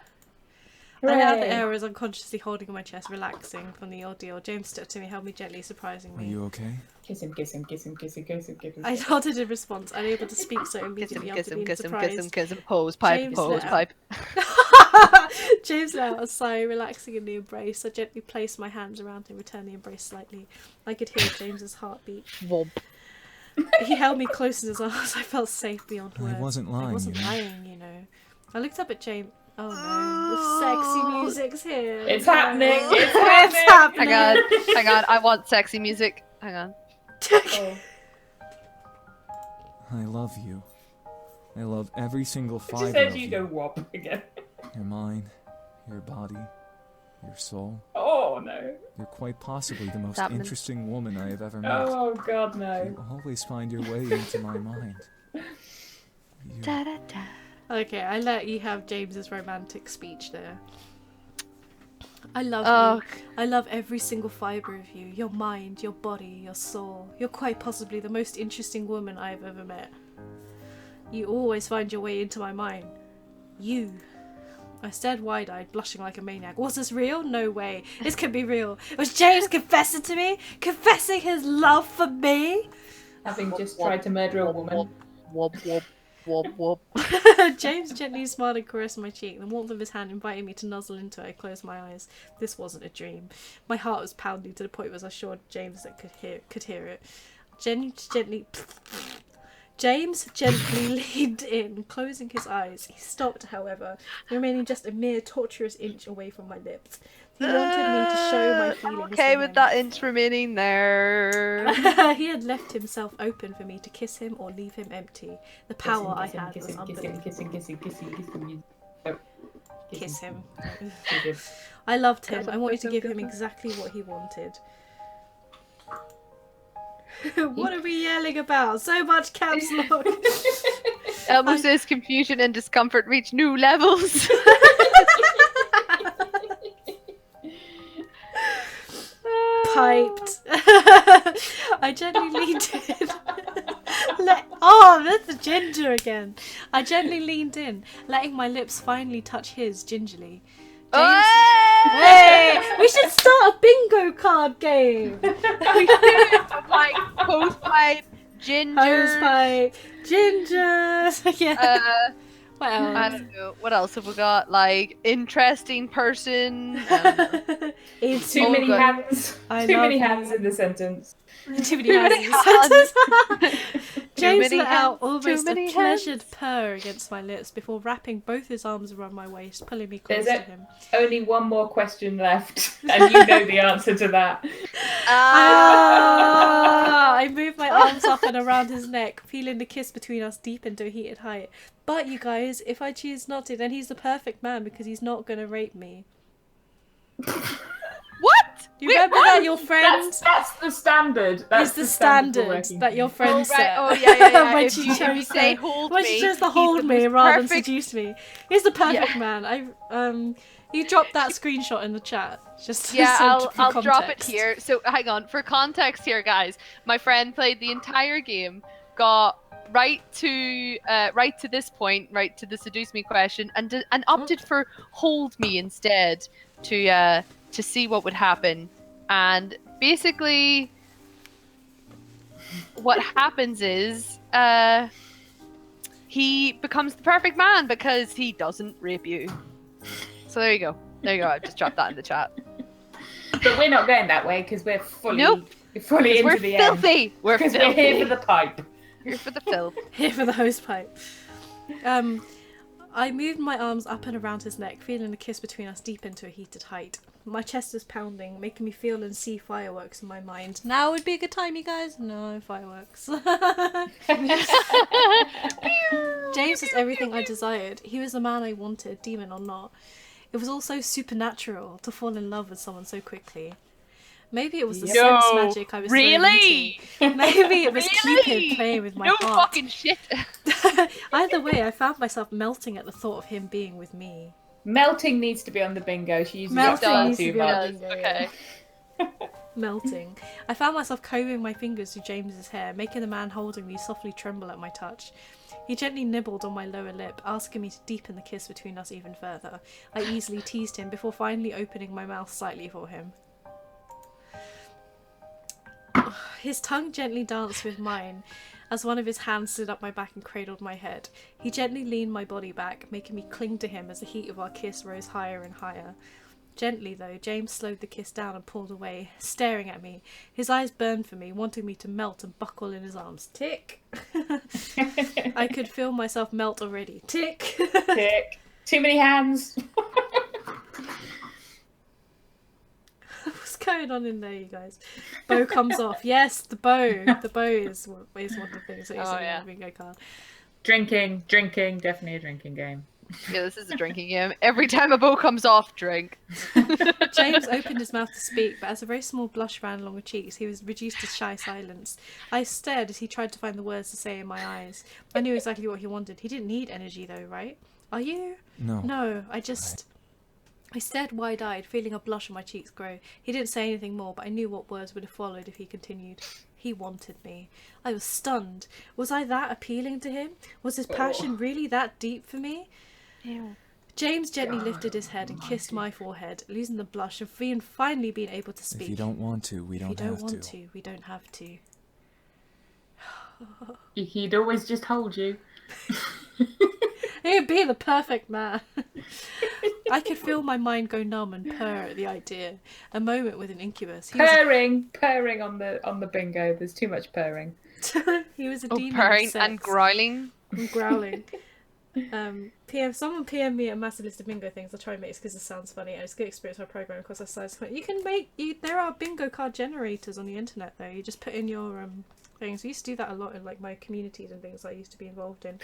I let out the air as unconsciously holding on my chest, relaxing from the ordeal. James stood to me, held me gently, surprising me. Are you okay? Kiss him, kiss him, kiss him, kiss him, kiss him, kiss him. I nodded in response, unable to speak so immediately after being surprised. Kiss him, hosepipe, James hosepipe. James let out a sigh, relaxing in the embrace. I gently placed my hands around him, returned the embrace slightly. I could hear James's heartbeat. Womp. He held me close in his arms. I felt safe beyond words. I wasn't lying. I wasn't lying, you know. I looked up at James. Oh no, the sexy music's here. It's happening. It's happening. Hang on. I want sexy music. Hang on. Oh. I love you. I love every single Just fiber said of you go whop again. Your mind, your body, your soul. Oh no. You're quite possibly the most Chapman. interesting woman I have ever met. Oh god, no. You always find your way into my mind. Da, da, da. Okay, I let you have James's romantic speech there. I love you. I love every single fibre of you. Your mind, your body, your soul. You're quite possibly the most interesting woman I have ever met. You always find your way into my mind. You I stared wide-eyed, blushing like a maniac. Was this real? No way. This could be real. It was James confessing to me? Confessing his love for me? Having just tried to murder a woman. Whoop, whoop, whoop, whoop. James gently smiled and caressed my cheek. The warmth of his hand invited me to nuzzle into it. I closed my eyes. This wasn't a dream. My heart was pounding to the point where I was assured James that could hear it. James gently leaned in, closing his eyes. He stopped, however, remaining just a mere torturous inch away from my lips. He wanted me to show my feelings. I'm okay with that inch remaining there. He had left himself open for me to kiss him or leave him empty. The power I had was unbelievable. Kiss him. I loved him. I wanted to give him exactly what he wanted. What are we yelling about? So much caps lock. Elmo says confusion and discomfort reach new levels. Piped. I gently leaned in. Oh, that's the ginger again. I gently leaned in, letting my lips finally touch his gingerly. James... Hey! We should start a bingo card game! Like hosepipe, ginger. Hosepipe, ginger. Yeah. What else? I don't know. What else have we got? Like interesting person. Too many hands. Too many hands in the sentence. Too many hands. James let out almost a pleasured purr against my lips before wrapping both his arms around my waist, pulling me close to him. Only one more question left, and you know the answer to that. I moved my arms up and around his neck, feeling the kiss between us deepen to a heated height. But you guys, if I choose not to, then he's the perfect man because he's not gonna rape me. What? Do you remember that your friends? That's the standard. That's the standard that your friends set. Oh yeah. When if she you chose say hold me, when she chose to hold me rather than seduce me. He's the perfect Yeah. man. You dropped that screenshot in the chat. Just Yeah, so I'll drop it here. So hang on, for context here, guys. My friend played the entire game, got right to this point, right to the seduce me question, and opted for hold me instead to see what would happen. And basically, what happens is he becomes the perfect man because he doesn't rape you. So there you go. I just dropped that in the chat. But we're not going that way because we're fully into the filthy. end. We're because filthy. we're here for the pipe. Here for the filth. Here for the hosepipe. I moved my arms up and around his neck, feeling the kiss between us deep into a heated height. My chest was pounding, making me feel and see fireworks in my mind. Now would be a good time, you guys? No, fireworks. James was everything I desired. He was the man I wanted, demon or not. It was also supernatural to fall in love with someone so quickly. Maybe it was the sense magic I was really? into. Maybe it was Cupid playing with my heart. No fucking shit. Either way, I found myself melting at the thought of him being with me. Melting needs to be on the bingo. She uses Melting that needs too to be on much. the bingo. Okay. Melting. I found myself combing my fingers through James's hair, making the man holding me softly tremble at my touch. He gently nibbled on my lower lip, asking me to deepen the kiss between us even further. I easily teased him before finally opening my mouth slightly for him. His tongue gently danced with mine as one of his hands slid up my back and cradled my head. He gently leaned my body back, making me cling to him as the heat of our kiss rose higher and higher. Gently, though, James slowed the kiss down and pulled away, staring at me. His eyes burned for me, wanting me to melt and buckle in his arms. Tick! I could feel myself melt already. Tick! Tick. Too many hands. What's going on in there, you guys? Bow comes off. Yes, the bow. The bow is one of the things that you see in the bingo card. Drinking, definitely a drinking game. Yeah, this is a drinking game. Every time a bow comes off, drink. James opened his mouth to speak, but as a very small blush ran along his cheeks, he was reduced to shy silence. I stared as he tried to find the words to say in my eyes. I knew exactly what he wanted. He didn't need energy, though, right? Are you? No. No, I stared wide-eyed, feeling a blush on my cheeks grow. He didn't say anything more, but I knew what words would have followed if he continued. He wanted me. I was stunned. Was I that appealing to him? Was his passion really that deep for me? Ew. James gently lifted his head and kissed my forehead, losing the blush and finally being able to speak. If you don't want to, we don't have to. If you don't want to, we don't have to. He'd always just hold you. He'd be the perfect man. I could feel my mind go numb and purr at the idea. A moment with an incubus. Purring on the bingo. There's too much purring. He was a demon purring of sex. and growling. And growling. Someone PM me a massive list of bingo things. I'll try and make this because it sounds funny. It's a good experience my program because I started. You can there are bingo card generators on the internet though. You just put in your things. I used to do that a lot in like my communities and things I used to be involved in.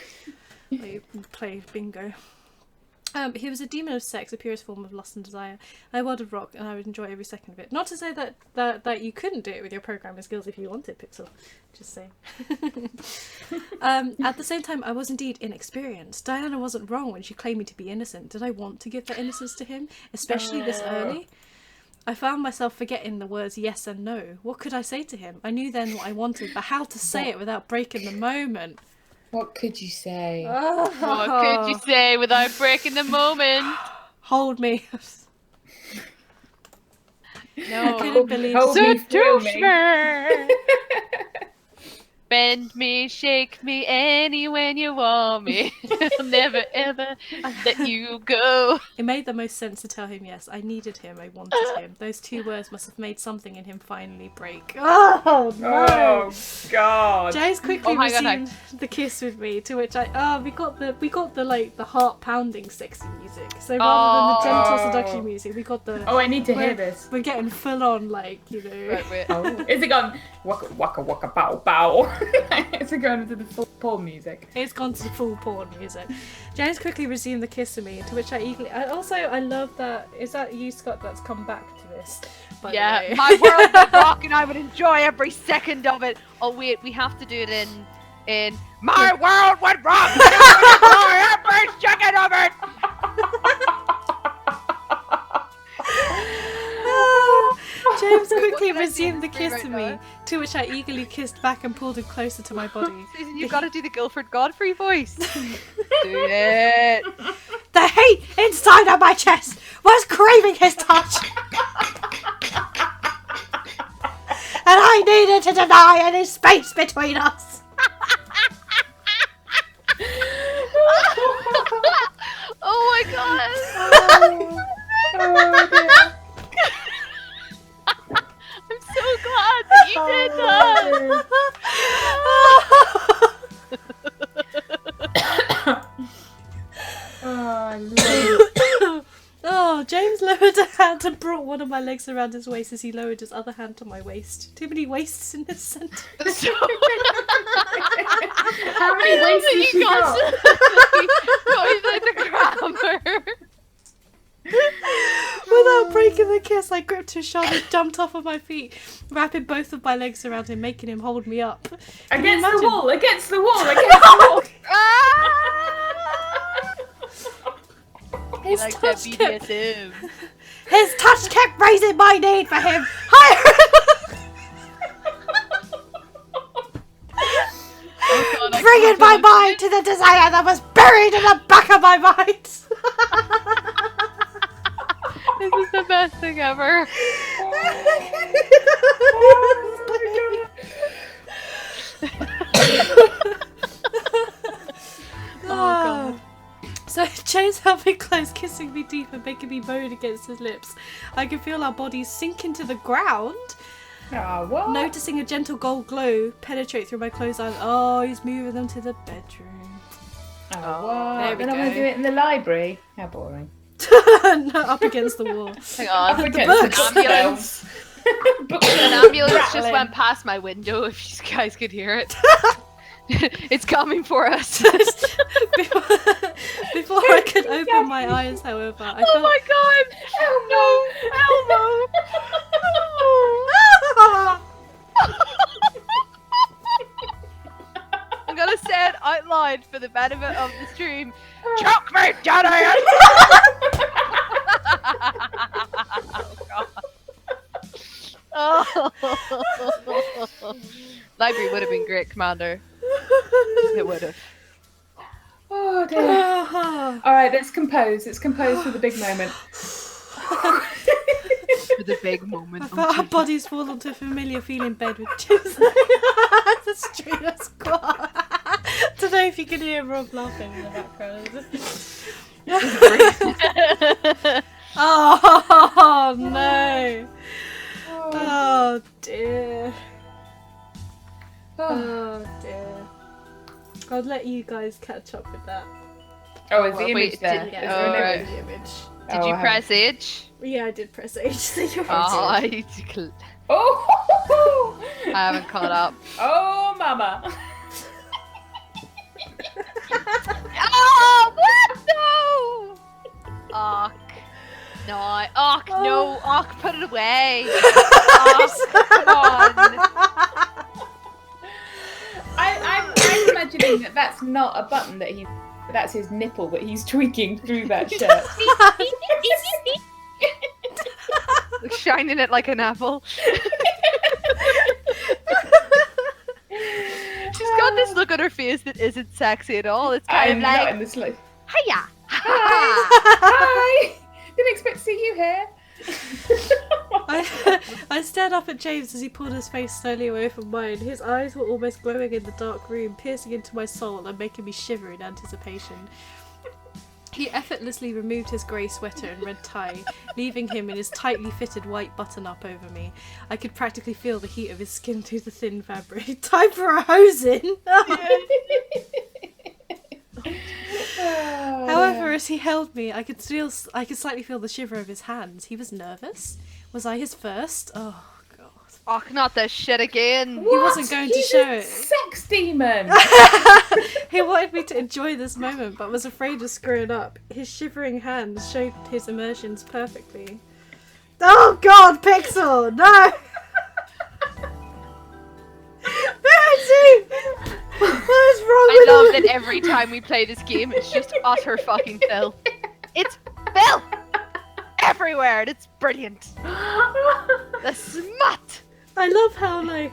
I play bingo. He was a demon of sex, the purest form of lust and desire. I wanted rock, and I would enjoy every second of it. Not to say that you couldn't do it with your programming skills if you wanted, Pixel. Just saying. At the same time, I was indeed inexperienced. Diana wasn't wrong when she claimed me to be innocent. Did I want to give that innocence to him, especially this early? I found myself forgetting the words yes and no. What could I say to him? I knew then what I wanted, but how to say it without breaking the moment? What could you say? What could you say without breaking the moment? Hold me. No. I couldn't believe Seduce me. Bend me, shake me, any when you want me. I'll never ever let you go. It made the most sense to tell him yes. I needed him. I wanted him. Those two words must have made something in him finally break. Oh no! Oh God! James quickly resumed the kiss with me, to which we got the like the heart pounding sexy music. So rather than the gentle seduction music, we got the. Oh, I need to hear this. We're getting full on like Wait. Oh, is it gone? Waka waka waka bow bow. Is it going into the full porn music? It's gone to the full porn music. James quickly resumed the kiss of me, to which I eagerly. I love that. Is that you, Scott? That's come back to this. Yeah, my world would rock, and I would enjoy every second of it. Oh wait, we have to do it in my world would rock, and I would enjoy every second of it. James quickly resumed the kiss of me, to which I eagerly kissed back and pulled him closer to my body. Susan, you've got to do the Guilford Godfrey voice. Do it. The heat inside of my chest was craving his touch. And I needed to deny any space between us. Oh my god. Oh dear. I'm so glad that you did that. Oh, James lowered a hand and brought one of my legs around his waist as he lowered his other hand to my waist. Too many waists in this sentence. How many waists did she got? The grammar. Without breaking the kiss, I gripped his shoulder, jumped off of my feet, wrapping both of my legs around him, making him hold me up. Against the wall! His like touch that kept... BDSM. His touch kept raising my need for him higher. Bringing my mind to the desire that was buried in the back of my mind. This is the best thing ever. Oh god. So James held me close, kissing me deep and making me moan against his lips. I could feel our bodies sink into the ground. What? Noticing a gentle gold glow penetrate through my closed eyes. Oh, he's moving them to the bedroom. What? There we then I'm going to do it in the library. How boring. No, up against the wall. Hang on. Up against the ambulance. An ambulance just went past my window, if you guys could hear it. It's coming for us. Before I could open my eyes, however, I felt... my god! Elmo! I'm gonna say it out loud for the benefit of the stream. Choke me, Daddy! Oh god. Library would have been great, Commander. It would have. Oh dear. All right, let's compose. Let's compose for the big moment. For the big moment. Our bodies fall onto a familiar feeling bed with James. That's true. That's cool. I don't know if you can hear Rob laughing in the background. Oh no! Oh dear! Oh dear! I'll let you guys catch up with that. Oh, is the image there? Yeah, Is there the image. Did you press H? Yeah, I did press H. So you're Oh! I haven't caught up. Oh, mama! Oh, what? No! Och. No, och, no, och, put it away. Och, come on. I'm imagining that that's not a button that that's his nipple that he's tweaking through that shirt. Shining it like an apple. She's got this look on her face that isn't sexy at all. It's kind of like, not in the slow. hiya. Hi! Didn't expect to see you here. I stared up at James as he pulled his face slowly away from mine. His eyes were almost glowing in the dark room, piercing into my soul and making me shiver in anticipation. He effortlessly removed his grey sweater and red tie, leaving him in his tightly fitted white button-up over me. I could practically feel the heat of his skin through the thin fabric. Time for a hose-in! However, as he held me, I could slightly feel the shiver of his hands. He was nervous. Was I his first? Oh god! Oh, not this shit again. What? He wasn't going to show it. Sex demon. He wanted me to enjoy this moment, but was afraid of screwing up. His shivering hands showed his emotions perfectly. Oh god, Pixel! No! Verity! What is wrong with I love you? that every time we play this game, it's just utter fucking filth. It's filth everywhere, and it's brilliant. The smut. I love how I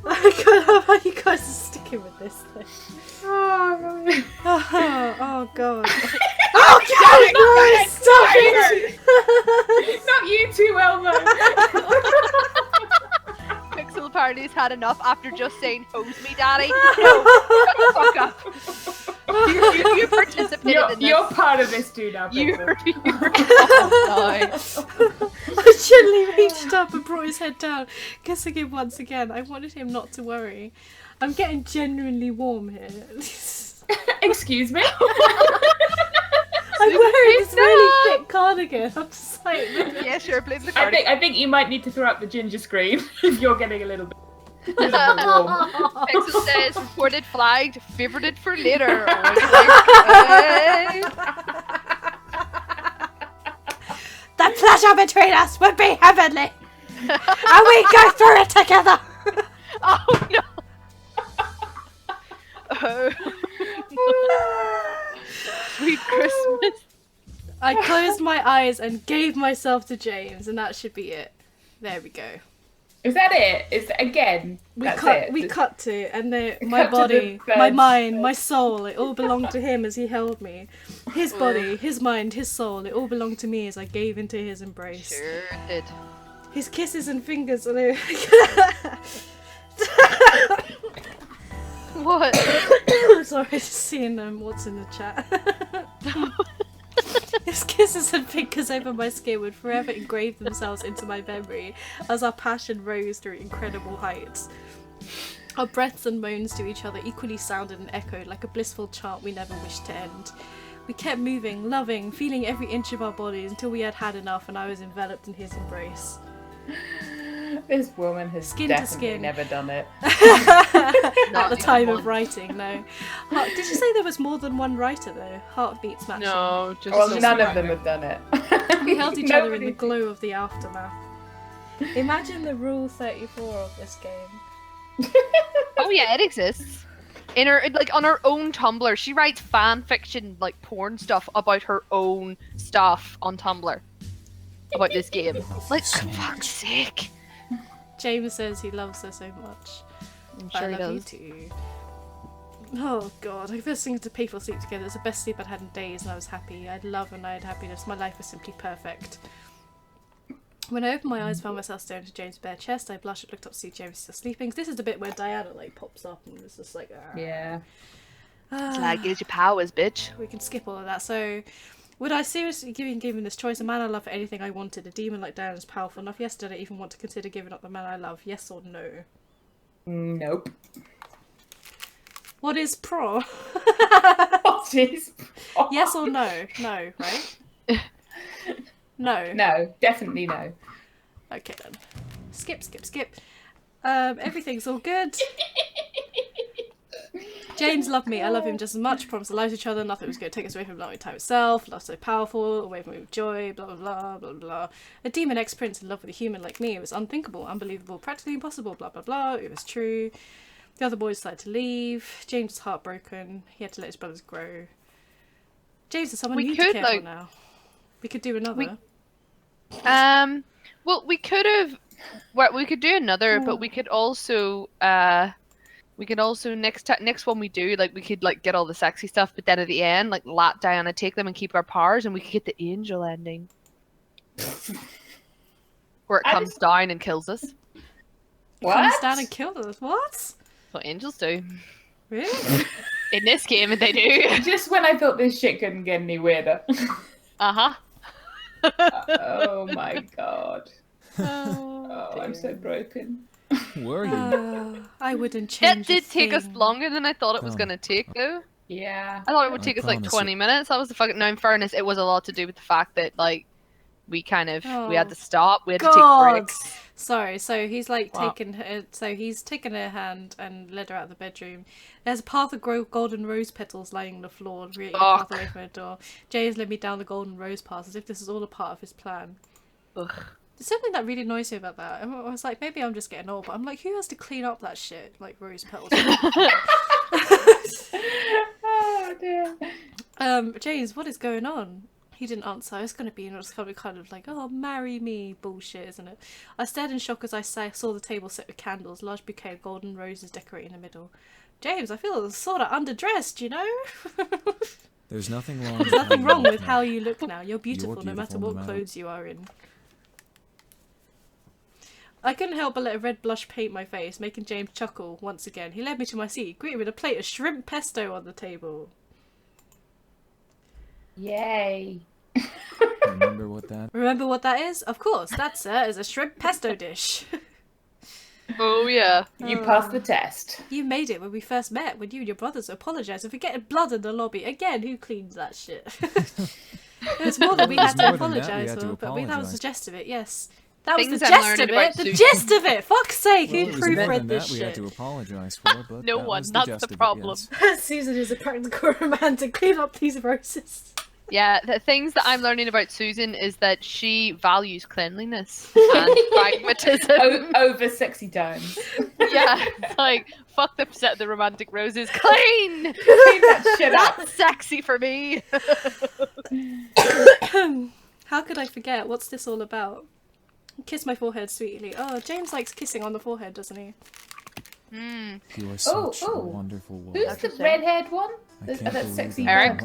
love how you guys are sticking with this thing. Oh god. Oh god! No, stop it! Not you too, Elmo. Pixel apparently has had enough after just saying "hose me, daddy." No, shut the fuck up. You participated in this. You're part of this, dude. Now, You're I gently reached up and brought his head down, kissing him once again. I wanted him not to worry. I'm getting genuinely warm here. Excuse me? I'm wearing this really thick cardigan. I'm just like... Yeah, sure, blame the cardigan. I think you might need to throw up the ginger screen if you're getting a little bit warm. Pixel says, reported, flagged, favorited for later. The pleasure between us would be heavenly, and we go through it together. Oh no! Oh. Sweet Christmas. I closed my eyes and gave myself to James, and that should be it. There we go. Is that it? We cut to, and my body, my mind, my soul, it all belonged to him as he held me. His body, his mind, his soul, it all belonged to me as I gave into his embrace. Sure did. His kisses and fingers. What? Sorry, just seeing what's in the chat. His kisses and fingers over my skin would forever engrave themselves into my memory as our passion rose through incredible heights. Our breaths and moans to each other equally sounded and echoed like a blissful chant we never wished to end. We kept moving, loving, feeling every inch of our bodies until we had had enough and I was enveloped in his embrace. This woman has skin definitely to skin. never done it. At the time of writing, no. Did you say there was more than one writer though? Heartbeats matching. No, just well, none of them have done it. We held each other in the glow of the aftermath. Imagine the Rule 34 of this game. Oh yeah, it exists. In her on her own Tumblr, she writes fan fiction porn stuff about her own stuff on Tumblr about this game. For fuck's sake. James says he loves her so much. I'm sure he does. You too. Oh god, I was listening to People Sleep Together. It was the best sleep I'd had in days, and I was happy. I had love and I had happiness. My life was simply perfect. When I opened my eyes, found myself staring into James' bare chest. I blushed and looked up to see James still sleeping. This is the bit where Diana like pops up and it's just like, yeah. It's like, use your powers, bitch. We can skip all of that. So, would I seriously, given this choice, a man I love for anything I wanted? A demon like Diana is powerful enough. Yes, did I even want to consider giving up the man I love? Yes or no? Nope. What is pro? What is pro? Yes or no? No, right? No. No, definitely no. Okay then. Skip. Everything's all good. James loved me. I love him just as much. Promised to lie to each other. Nothing was going to take us away from loving time itself. Love so powerful. Away from me with joy. Blah, blah, blah, blah, blah. A demon ex-prince in love with a human like me. It was unthinkable, unbelievable, practically impossible. Blah, blah, blah. It was true. The other boys decided to leave. James was heartbroken. He had to let his brothers grow. James is someone you need to care for now. We could do another. Well, we could have. Well, we could do another, but we could also. Next one we do, like, we could like get all the sexy stuff, but then at the end, like, let Diana take them and keep our powers, and we could get the angel ending, where it comes down and kills us. What? Comes down and kills us. What? That's what angels do. Really? In this game, they do. Just when I thought this shit couldn't get any weirder. Uh-huh. Oh my god. Oh, I'm so broken. Were you? I wouldn't change. It did take us longer than I thought it was gonna take, though. Yeah. I thought it would take us like 20 minutes. That was the fucking. Now, in fairness, it was a lot to do with the fact that, like, we kind of we had to stop. We had to take breaks. Sorry. So he's like taken her. So he's taken her hand and led her out of the bedroom. There's a path of golden rose petals lying on the floor, creating a path away from her door. James led me down the golden rose path as if this is all a part of his plan. Ugh. There's something that really annoys me about that. I was like, maybe I'm just getting old, but I'm like, who has to clean up that shit? Like rose petals. Oh dear. James, what is going on? He didn't answer. I was going to be, and it was kind of like, oh, marry me bullshit, isn't it? I stared in shock as I saw the table set with candles, large bouquet of golden roses decorating the middle. James, I feel sort of underdressed, you know? There's nothing wrong. There's nothing wrong with how you look now. You're beautiful no matter what clothes you are in. I couldn't help but let a red blush paint my face, making James chuckle once again. He led me to my seat, greeted me with a plate of shrimp pesto on the table. Yay. Remember what that is? Of course, that, sir, is a shrimp pesto dish. Oh, yeah. You passed the test. You made it when we first met, when you and your brothers apologised for getting blood in the lobby. Again, who cleans that shit? It was more than we had to apologise for, but that was the gist of it, yes. That was the gist of it! The gist of it! Fuck's sake, who proofread this shit? We had to apologise for, but no one, that's the problem. Susan is a practical romantic. Clean up these roses. Yeah, the things that I'm learning about Susan is that she values cleanliness and pragmatism over sexy times. Yeah, it's like, fuck the romantic roses. Clean that shit up. That's sexy for me. How could I forget? What's this all about? Kiss my forehead sweetly. Oh, James likes kissing on the forehead, doesn't he? You are such a wonderful woman. Who's the red-haired one? That sexy Eric.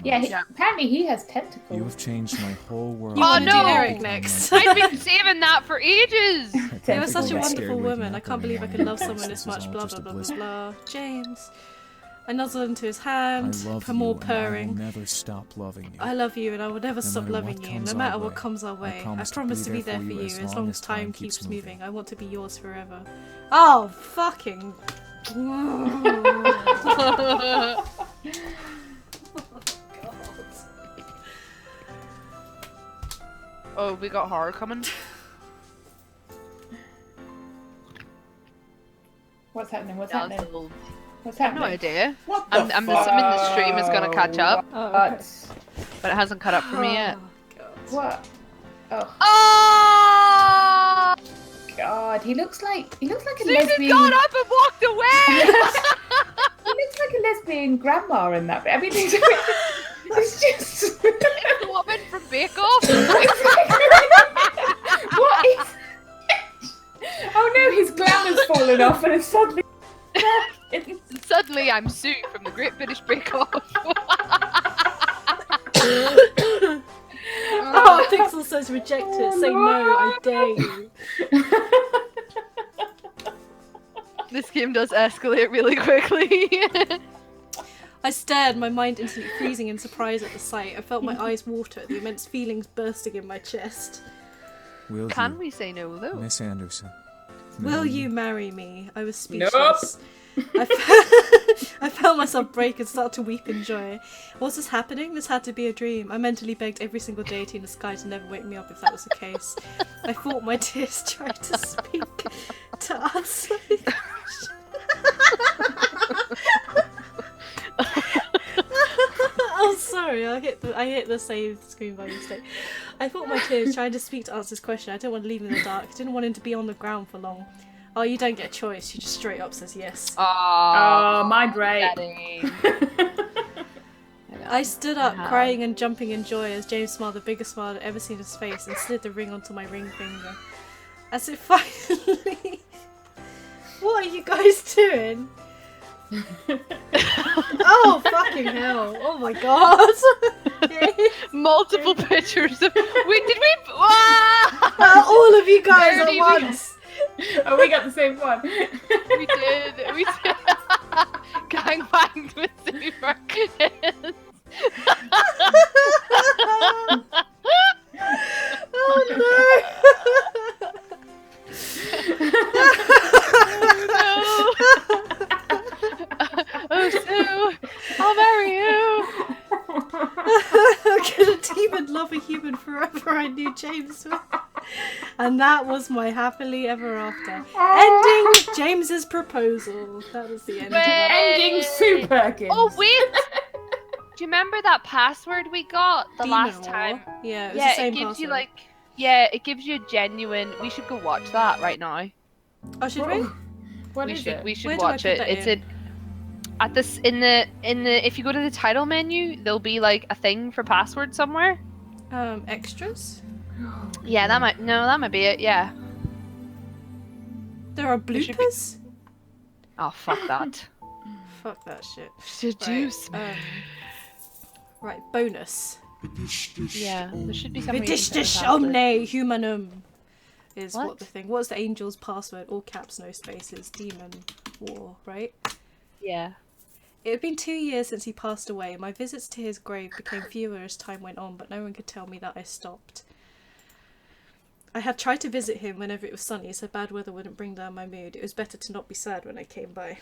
Yeah, apparently he has tentacles. You have changed my whole world. You want to do Eric next? I've been saving that for ages. You are such a wonderful woman. I can't believe I can love someone this much. Blah blah blah blah blah. James. I nuzzled into his hand, more purring. I will never stop loving you. I love you and I will never stop loving you, no matter what comes our way. I promise to be there for you as long as time keeps moving. I want to be yours forever. Oh, fucking... Oh, God. Oh, we got horror coming. What's happening? What's happening? What's happening? No idea. What I'm assuming the stream is gonna catch up. But it hasn't caught up for me yet. God. What? Oh. Oh! God, he looks like a Susan lesbian. got up and walked away. He looks like a lesbian grandma in that. I mean, it's just the woman from Bake Off. What is? Oh no, his glamour's fallen off and it's suddenly. Suddenly I'm Sue from the Great British Bake Off. Oh, Pixel says reject it. Say no, I dare you. This game does escalate really quickly. I stared, my mind instantly freezing in surprise at the sight. I felt my eyes water, the immense feelings bursting in my chest. Can we say no, though? Miss Anderson. Will you marry me? I was speechless. Nope. I felt myself break and start to weep in joy. Was this happening? This had to be a dream. I mentally begged every single deity in the sky to never wake me up if that was the case. I fought my tears trying to speak to us. Oh, sorry, I hit the save screen by mistake. I fought my tears trying to speak to answer this question. I didn't want to leave him in the dark. I didn't want him to be on the ground for long. Oh, you don't get a choice. She just straight up says yes. Oh, mind rape. I stood up, crying and jumping in joy as James smiled the biggest smile I'd ever seen his face and slid the ring onto my ring finger. As it finally... What are you guys doing? Oh, fucking hell. Oh my god. Multiple pictures of... Wait, did we... all of you guys at once. Oh, we got the same one. We did. Gangbanged with super kids. Oh no. Oh, Sue, I'll marry you. Can a demon love a human forever? I knew James would. And that was my happily ever after. Ending James's proposal. That was the end. Ending Sue Perkins. Oh, wait. Do you remember that password we got the last time? Yeah, it was the same it gives password. you like... Yeah, it gives you a genuine... We should go watch that right now. Oh, should we? What is it? We should Where do I watch put it. that It's in? at this in the if you go to the title menu, there'll be like a thing for password somewhere. Extras? Yeah, that might be it. Yeah. There are bloopers? Oh, fuck that. Fuck that shit. Seduce me. Right, bonus. Yeah, there should be something. Vidishtish omne humanum is What? what the thing. What's the angel's password? All caps, no spaces. Demon war, right? Yeah. It had been 2 years since he passed away. My visits to his grave became fewer as time went on, but no one could tell me that I stopped. I had tried to visit him whenever it was sunny, so bad weather wouldn't bring down my mood. It was better to not be sad when I came by.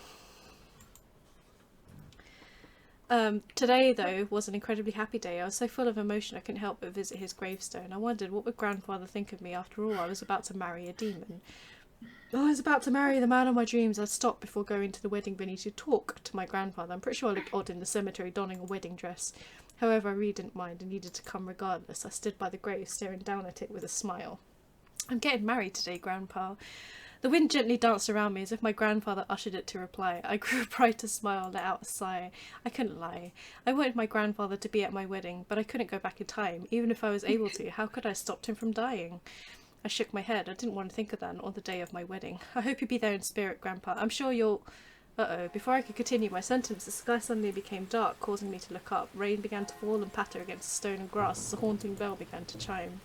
Today, though, was an incredibly happy day. I was so full of emotion I couldn't help but visit his gravestone. I wondered, what would Grandfather think of me? After all, I was about to marry a demon. I was about to marry the man of my dreams. I stopped before going to the wedding venue to talk to my grandfather. I'm pretty sure I looked odd in the cemetery donning a wedding dress. However, I really didn't mind and needed to come regardless. I stood by the grave, staring down at it with a smile. I'm getting married today, Grandpa. The wind gently danced around me as if my grandfather ushered it to reply. I grew a brighter smile and let out a sigh. I couldn't lie. I wanted my grandfather to be at my wedding, but I couldn't go back in time. Even if I was able to, how could I have stopped him from dying? I shook my head. I didn't want to think of that on the day of my wedding. I hope you'll be there in spirit, Grandpa. I'm sure you'll... Uh-oh. Before I could continue my sentence, the sky suddenly became dark, causing me to look up. Rain began to fall and patter against the stone and grass as a haunting bell began to chime.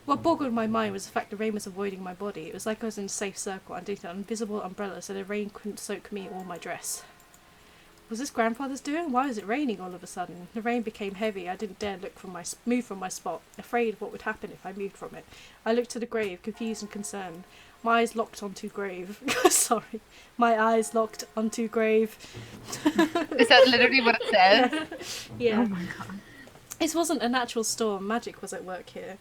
What boggled my mind was the fact the rain was avoiding my body. It was like I was in a safe circle underneath an invisible umbrella so the rain couldn't soak me or my dress. Was this Grandfather's doing? Why was it raining all of a sudden? The rain became heavy. I didn't dare move from my spot, afraid of what would happen if I moved from it. I looked to the grave, confused and concerned. My eyes locked onto grave. Sorry. My eyes locked onto grave. Is that literally what it says? Yeah. Oh my god. This wasn't a natural storm. Magic was at work here.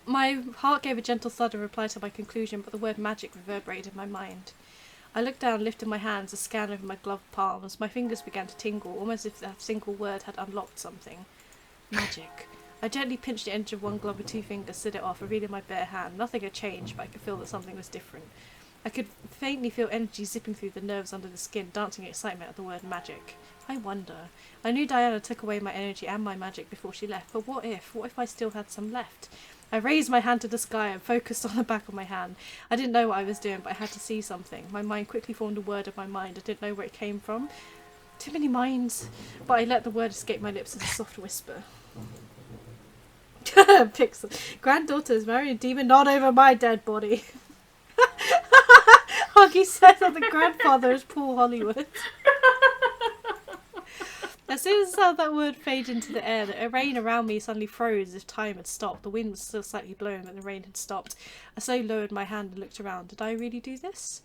My heart gave a gentle thud in reply to my conclusion, but the word magic reverberated in my mind. I looked down, lifted my hands, a scan over my gloved palms. My fingers began to tingle, almost as if that single word had unlocked something. Magic. I gently pinched the edge of one glove with two fingers, slid it off, revealing my bare hand. Nothing had changed, but I could feel that something was different. I could faintly feel energy zipping through the nerves under the skin, dancing excitement at the word magic. I wonder. I knew Diana took away my energy and my magic before she left, but what if? What if I still had some left? I I raised my hand to the sky and focused on the back of my hand. I didn't know what I was doing, but I had to see something. My mind quickly formed a word of my mind. I didn't know where it came from. Too many minds. But I let the word escape my lips as a soft whisper. Pixel. Granddaughter is marrying a demon, not over my dead body. Huggy said that the grandfather is Paul Hollywood. As soon as I saw that word fade into the air, the rain around me suddenly froze as if time had stopped. The wind was still slightly blowing, but the rain had stopped. I slowly lowered my hand and looked around. Did I really do this?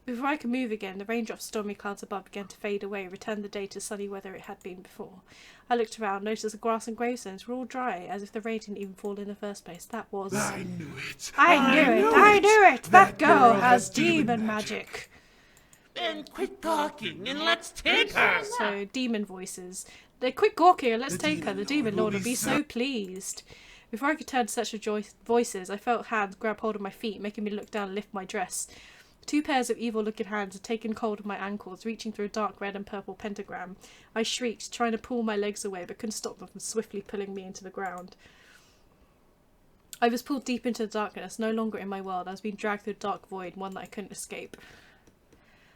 Before I could move again, the raindrops, stormy clouds above began to fade away, returned the day to sunny weather it had been before. I looked around, noticed the grass and gravestones were all dry, as if the rain didn't even fall in the first place. That was... I knew it. I knew it! That girl has demon magic! Then quit talking and let's take her! So, demon voices. They quit gawking and let's take her. The demon lord will be so pleased. Before I could turn to such voices, I felt hands grab hold of my feet, making me look down and lift my dress. 2 pairs of evil-looking hands had taken hold of my ankles, reaching through a dark red and purple pentagram. I shrieked, trying to pull my legs away, but couldn't stop them from swiftly pulling me into the ground. I was pulled deep into the darkness, no longer in my world. I was being dragged through a dark void, one that I couldn't escape.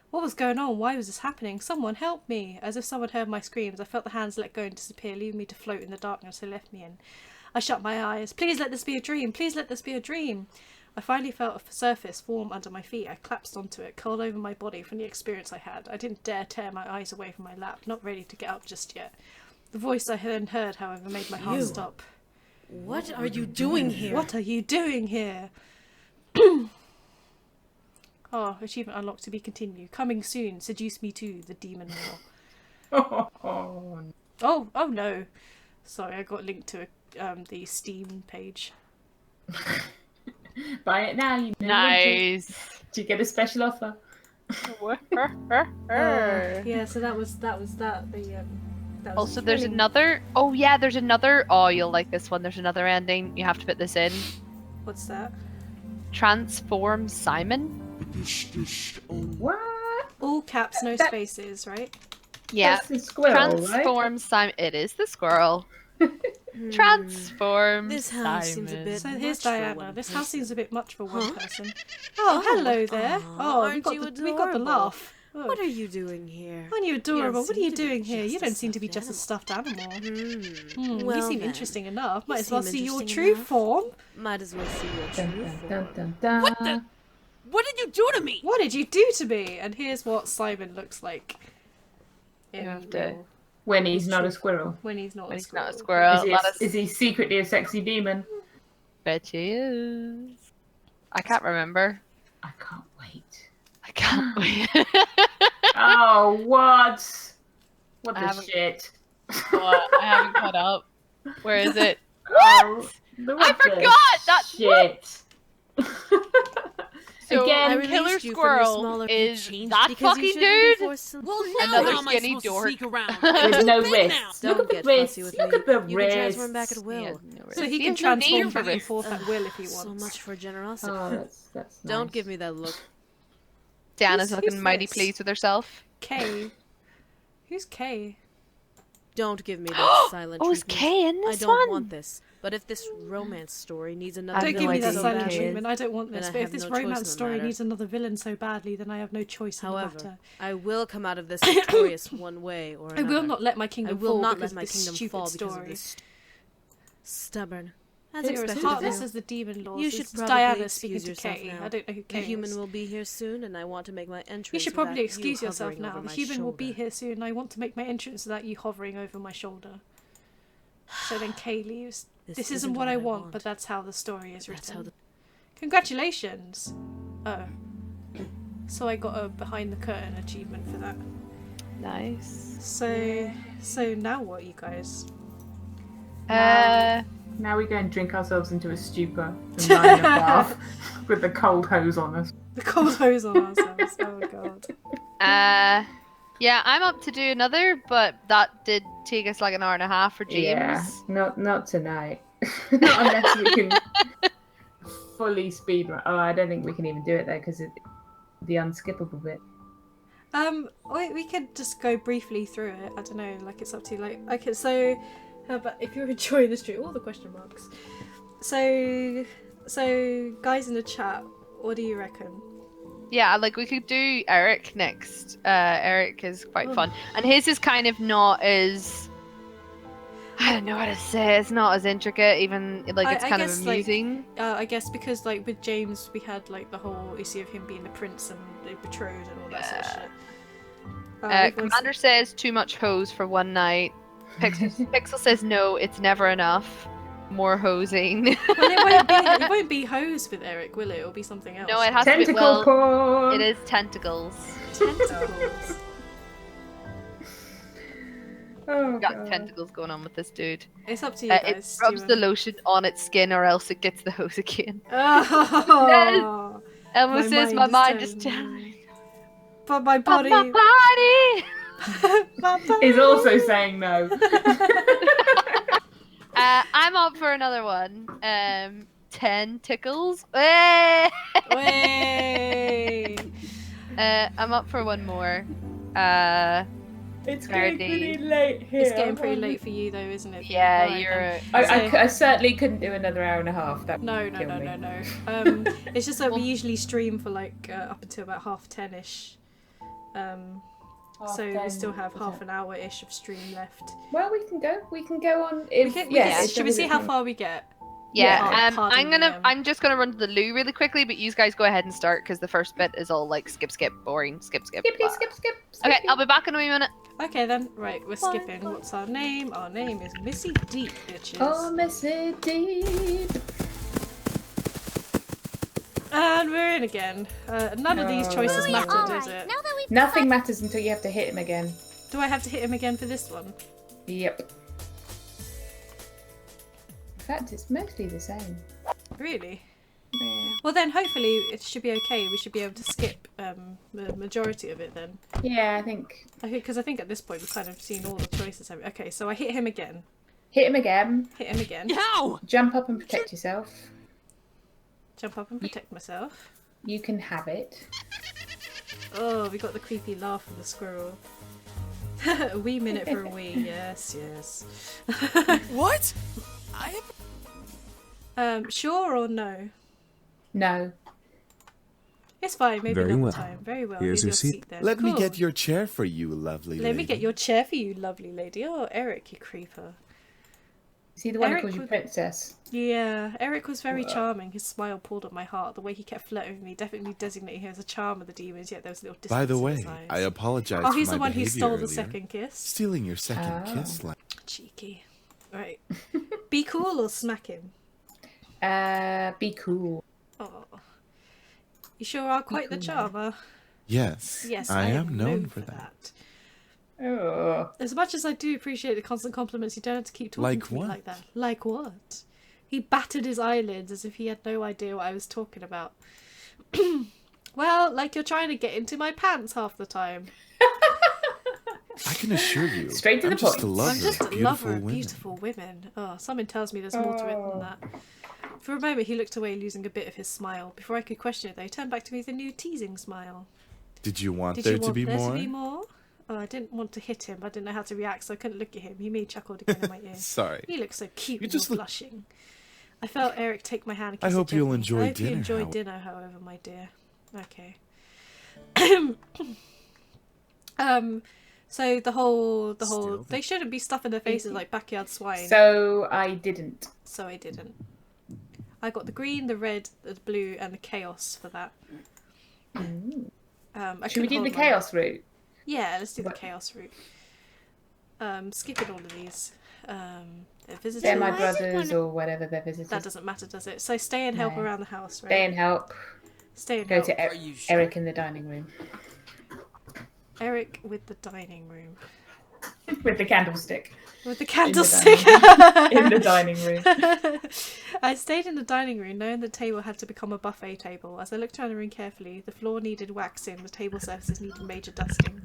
What was going on? Why was this happening? Someone help me! As if someone heard my screams, I felt the hands let go and disappear, leaving me to float in the darkness they left me in. I shut my eyes. Please let this be a dream! Please let this be a dream! I finally felt a surface form under my feet. I collapsed onto it, curled over my body from the experience I had. I didn't dare tear my eyes away from my lap, not ready to get up just yet. The voice I then heard, however, made my heart stop. What are you doing here? What are you doing here? Oh, achievement unlocked to be continued. Coming soon. Seduce Me to the demon law. Oh no. Sorry, I got linked to the Steam page. Buy it now, you know. Nice. Do you get a special offer? Yeah, so that was that. That also, there's another. Oh yeah, there's another. Oh, you'll like this one. There's another ending. You have to put this in. What's that? Transform Simon. What? All caps, no spaces, right? Yeah. That's the squirrel, Transform Simon. It is the squirrel. Transform This house Simon. seems a bit So here's much for Diana. one This person. house seems a bit much for one person. Oh, hello there. Aw, We got aren't the you laugh. adorable? Oh. What are you doing here? Aren't you adorable? What are seem you to be doing here? just You a don't seem to be just a stuffed stuffed animal. You Well seem then. interesting enough. Might You as well seem see your interesting true enough. form. Might as well see your Dun, true dun, form. dun, dun, dun. What the? What did you do to me? What did you do to me? And here's what Simon looks like. You have to. When he's not a squirrel. When he's not When a he's squirrel. not a squirrel. Is he secretly a sexy demon? Bet he is. I can't remember. I can't wait. I can't wait. Oh, what? What I the haven't- shit? What? I haven't caught up. Where is it? Oh, I forgot that shit. So Again, Killer Squirrel is that fucking dude. Well, now Another how am I skinny supposed dork. to sneak around? With no Now. wrists. Look Don't at the get fussy wrists. with Look me. at the You can wrists. transform back at He will. has no So he wrist. can has no need transform for back and wrists. forth at will if he wants. So much for generosity. Oh, that's Don't nice. give me that look. Diana's Who's looking mighty this? pleased with herself. Kay. Who's Kay? Don't give me that silent Oh, is treatment. Kay in I this don't one? want this. But if this romance story needs another have Don't no give me idea that who silent Kay is. treatment. I don't want Then this. I But if have this no choice in romance the story matter. needs another villain so badly, then I have no choice in the However, matter. I will come out of this victorious one way or I another. will not let my I kingdom will fall not because let my of this kingdom stupid fall because story. of this stubborn. As You're as expected of heartless you. as the demon lord. You It's should just probably Diana speaking excuse to yourself Kay. now. I don't know who The Kay human is. will be here soon, and I want to make my entrance. You should without probably excuse you yourself hovering now. over The my human will be shoulder. here soon. I want to make my entrance without you hovering over my shoulder. So then Kay leaves. This isn't what I want, but that's how the story is That's how written. the Congratulations! Oh. So I got a behind the curtain achievement for that. Nice. So now what, you guys? Now we go and drink ourselves into a stupor and lie in a bath with the cold hose on us. The cold hose on ourselves. Oh god. Yeah, I'm up to do another, but that did take us like an hour and a half for James. Yeah, not tonight. Not unless we can fully speedrun. Oh, I don't think we can even do it though because the unskippable bit. We could just go briefly through it. I don't know, like it's up to you. Like, okay, so how about if you're enjoying the stream, all the question marks. So guys in the chat, what do you reckon? Yeah, like we could do Eric next. Eric is quite fun, and his is kind of not as, I don't know how to say it. It's not as intricate, even like it's kind of amusing. Like, I guess because like with James, we had like the whole issue of him being the prince and the betrothed and all that sort of shit. Commander says too much hose for one night. Pixel says no, it's never enough. More hosing. Well, it won't be hose with Eric, will it? It'll be something else. No, it has Tentacle to be. Well, porn. it is tentacles. Tentacles. We've got tentacles going on with this dude. It's up to you guys. It rubs the lotion on its skin, or else it gets the hose again. Oh, yes. Elmo says my mind is telling me. But my body. My body. Is also saying no. I'm up for another one. 10 tickles. I'm up for one more. It's getting pretty late here. It's getting pretty late for you though, isn't it? Yeah, right, you're. I certainly couldn't do another hour and a half. That no. It's just that we usually stream for like up until about 10:30ish. So we still have half an hour-ish of stream left. Well, we can go on. Should we see how far we get? Yeah. I'm just gonna run to the loo really quickly, but you guys go ahead and start because the first bit is all like skip, boring, skip. Skip. Okay, I'll be back in a wee minute. Okay then. Right, we're skipping. What's our name? Our name is Missy Deep, bitches. Oh, Missy Deep. And we're in again. None of these choices matter, does it? Nothing matters until you have to hit him again. Do I have to hit him again for this one? Yep. In fact, it's mostly the same. Really? Yeah. Well then, hopefully it should be okay. We should be able to skip the majority of it then. Yeah, I think. Because I think at this point we've kind of seen all the choices. Okay, so I hit him again. Hit him again. Hit him again. How? Jump up and protect yourself. Jump up and protect myself. You can have it. Oh, we got the creepy laugh from the squirrel. A wee minute for a wee. Yes. What? Sure or no? No. It's fine. Maybe Very another well. time. Very well. Here's Here's your seat then. Let me Cool. get your chair for you, lovely lady. Let me get your chair for you, lovely lady. Oh, Eric, you creeper. See the one Eric who calls you princess? Yeah, Eric was very charming. His smile pulled on my heart. The way he kept flirting with me, definitely designating him as a charm of the demons, yet there was a little distance By the in way, his eyes. I apologize Oh, for he's my the one who behavior stole the earlier. second kiss. Stealing your second kiss. Cheeky. Right. Be cool or smack him? Be cool. Oh. You sure are quite the charmer. Yes. Yes, I am known for that. Oh. As much as I do appreciate the constant compliments, you don't have to keep talking to me like that. Like what? He battered his eyelids as if he had no idea what I was talking about. Well, like you're trying to get into my pants half the time. I can assure you, Straight to I'm the just point. a lover I'm just of a beautiful lover of women. beautiful women. Oh, something tells me there's more to it than that. For a moment, he looked away, losing a bit of his smile. Before I could question it, though, he turned back to me with a new teasing smile. Did you want Did there you to want be there more? to be more? Oh, I didn't want to hit him. I didn't know how to react, so I couldn't look at him. He may chuckled again in my ear. Sorry. You look so cute You and just you're look- blushing. I felt Eric take my hand and I kiss it hope you'll gently. enjoy I hope dinner, you enjoy however. dinner, however, my dear. Okay. So the whole they shouldn't be stuffing their faces like backyard swine. So I didn't. So I didn't. I got the green, the red, the blue, and the chaos for that. Should we do the chaos route? Yeah, let's do the chaos route. Skipping all of these. They're visitors. They're my brothers or whatever they're visitors. That doesn't matter, does it? So stay and help No. around the house, right? Stay and help. Stay and Go help. to Eric in the dining room. Eric with the dining room. With the candlestick. With the candlestick. In the dining room. I stayed in the dining room, knowing the table had to become a buffet table. As I looked around the room carefully, the floor needed waxing, the table surfaces needed major dusting.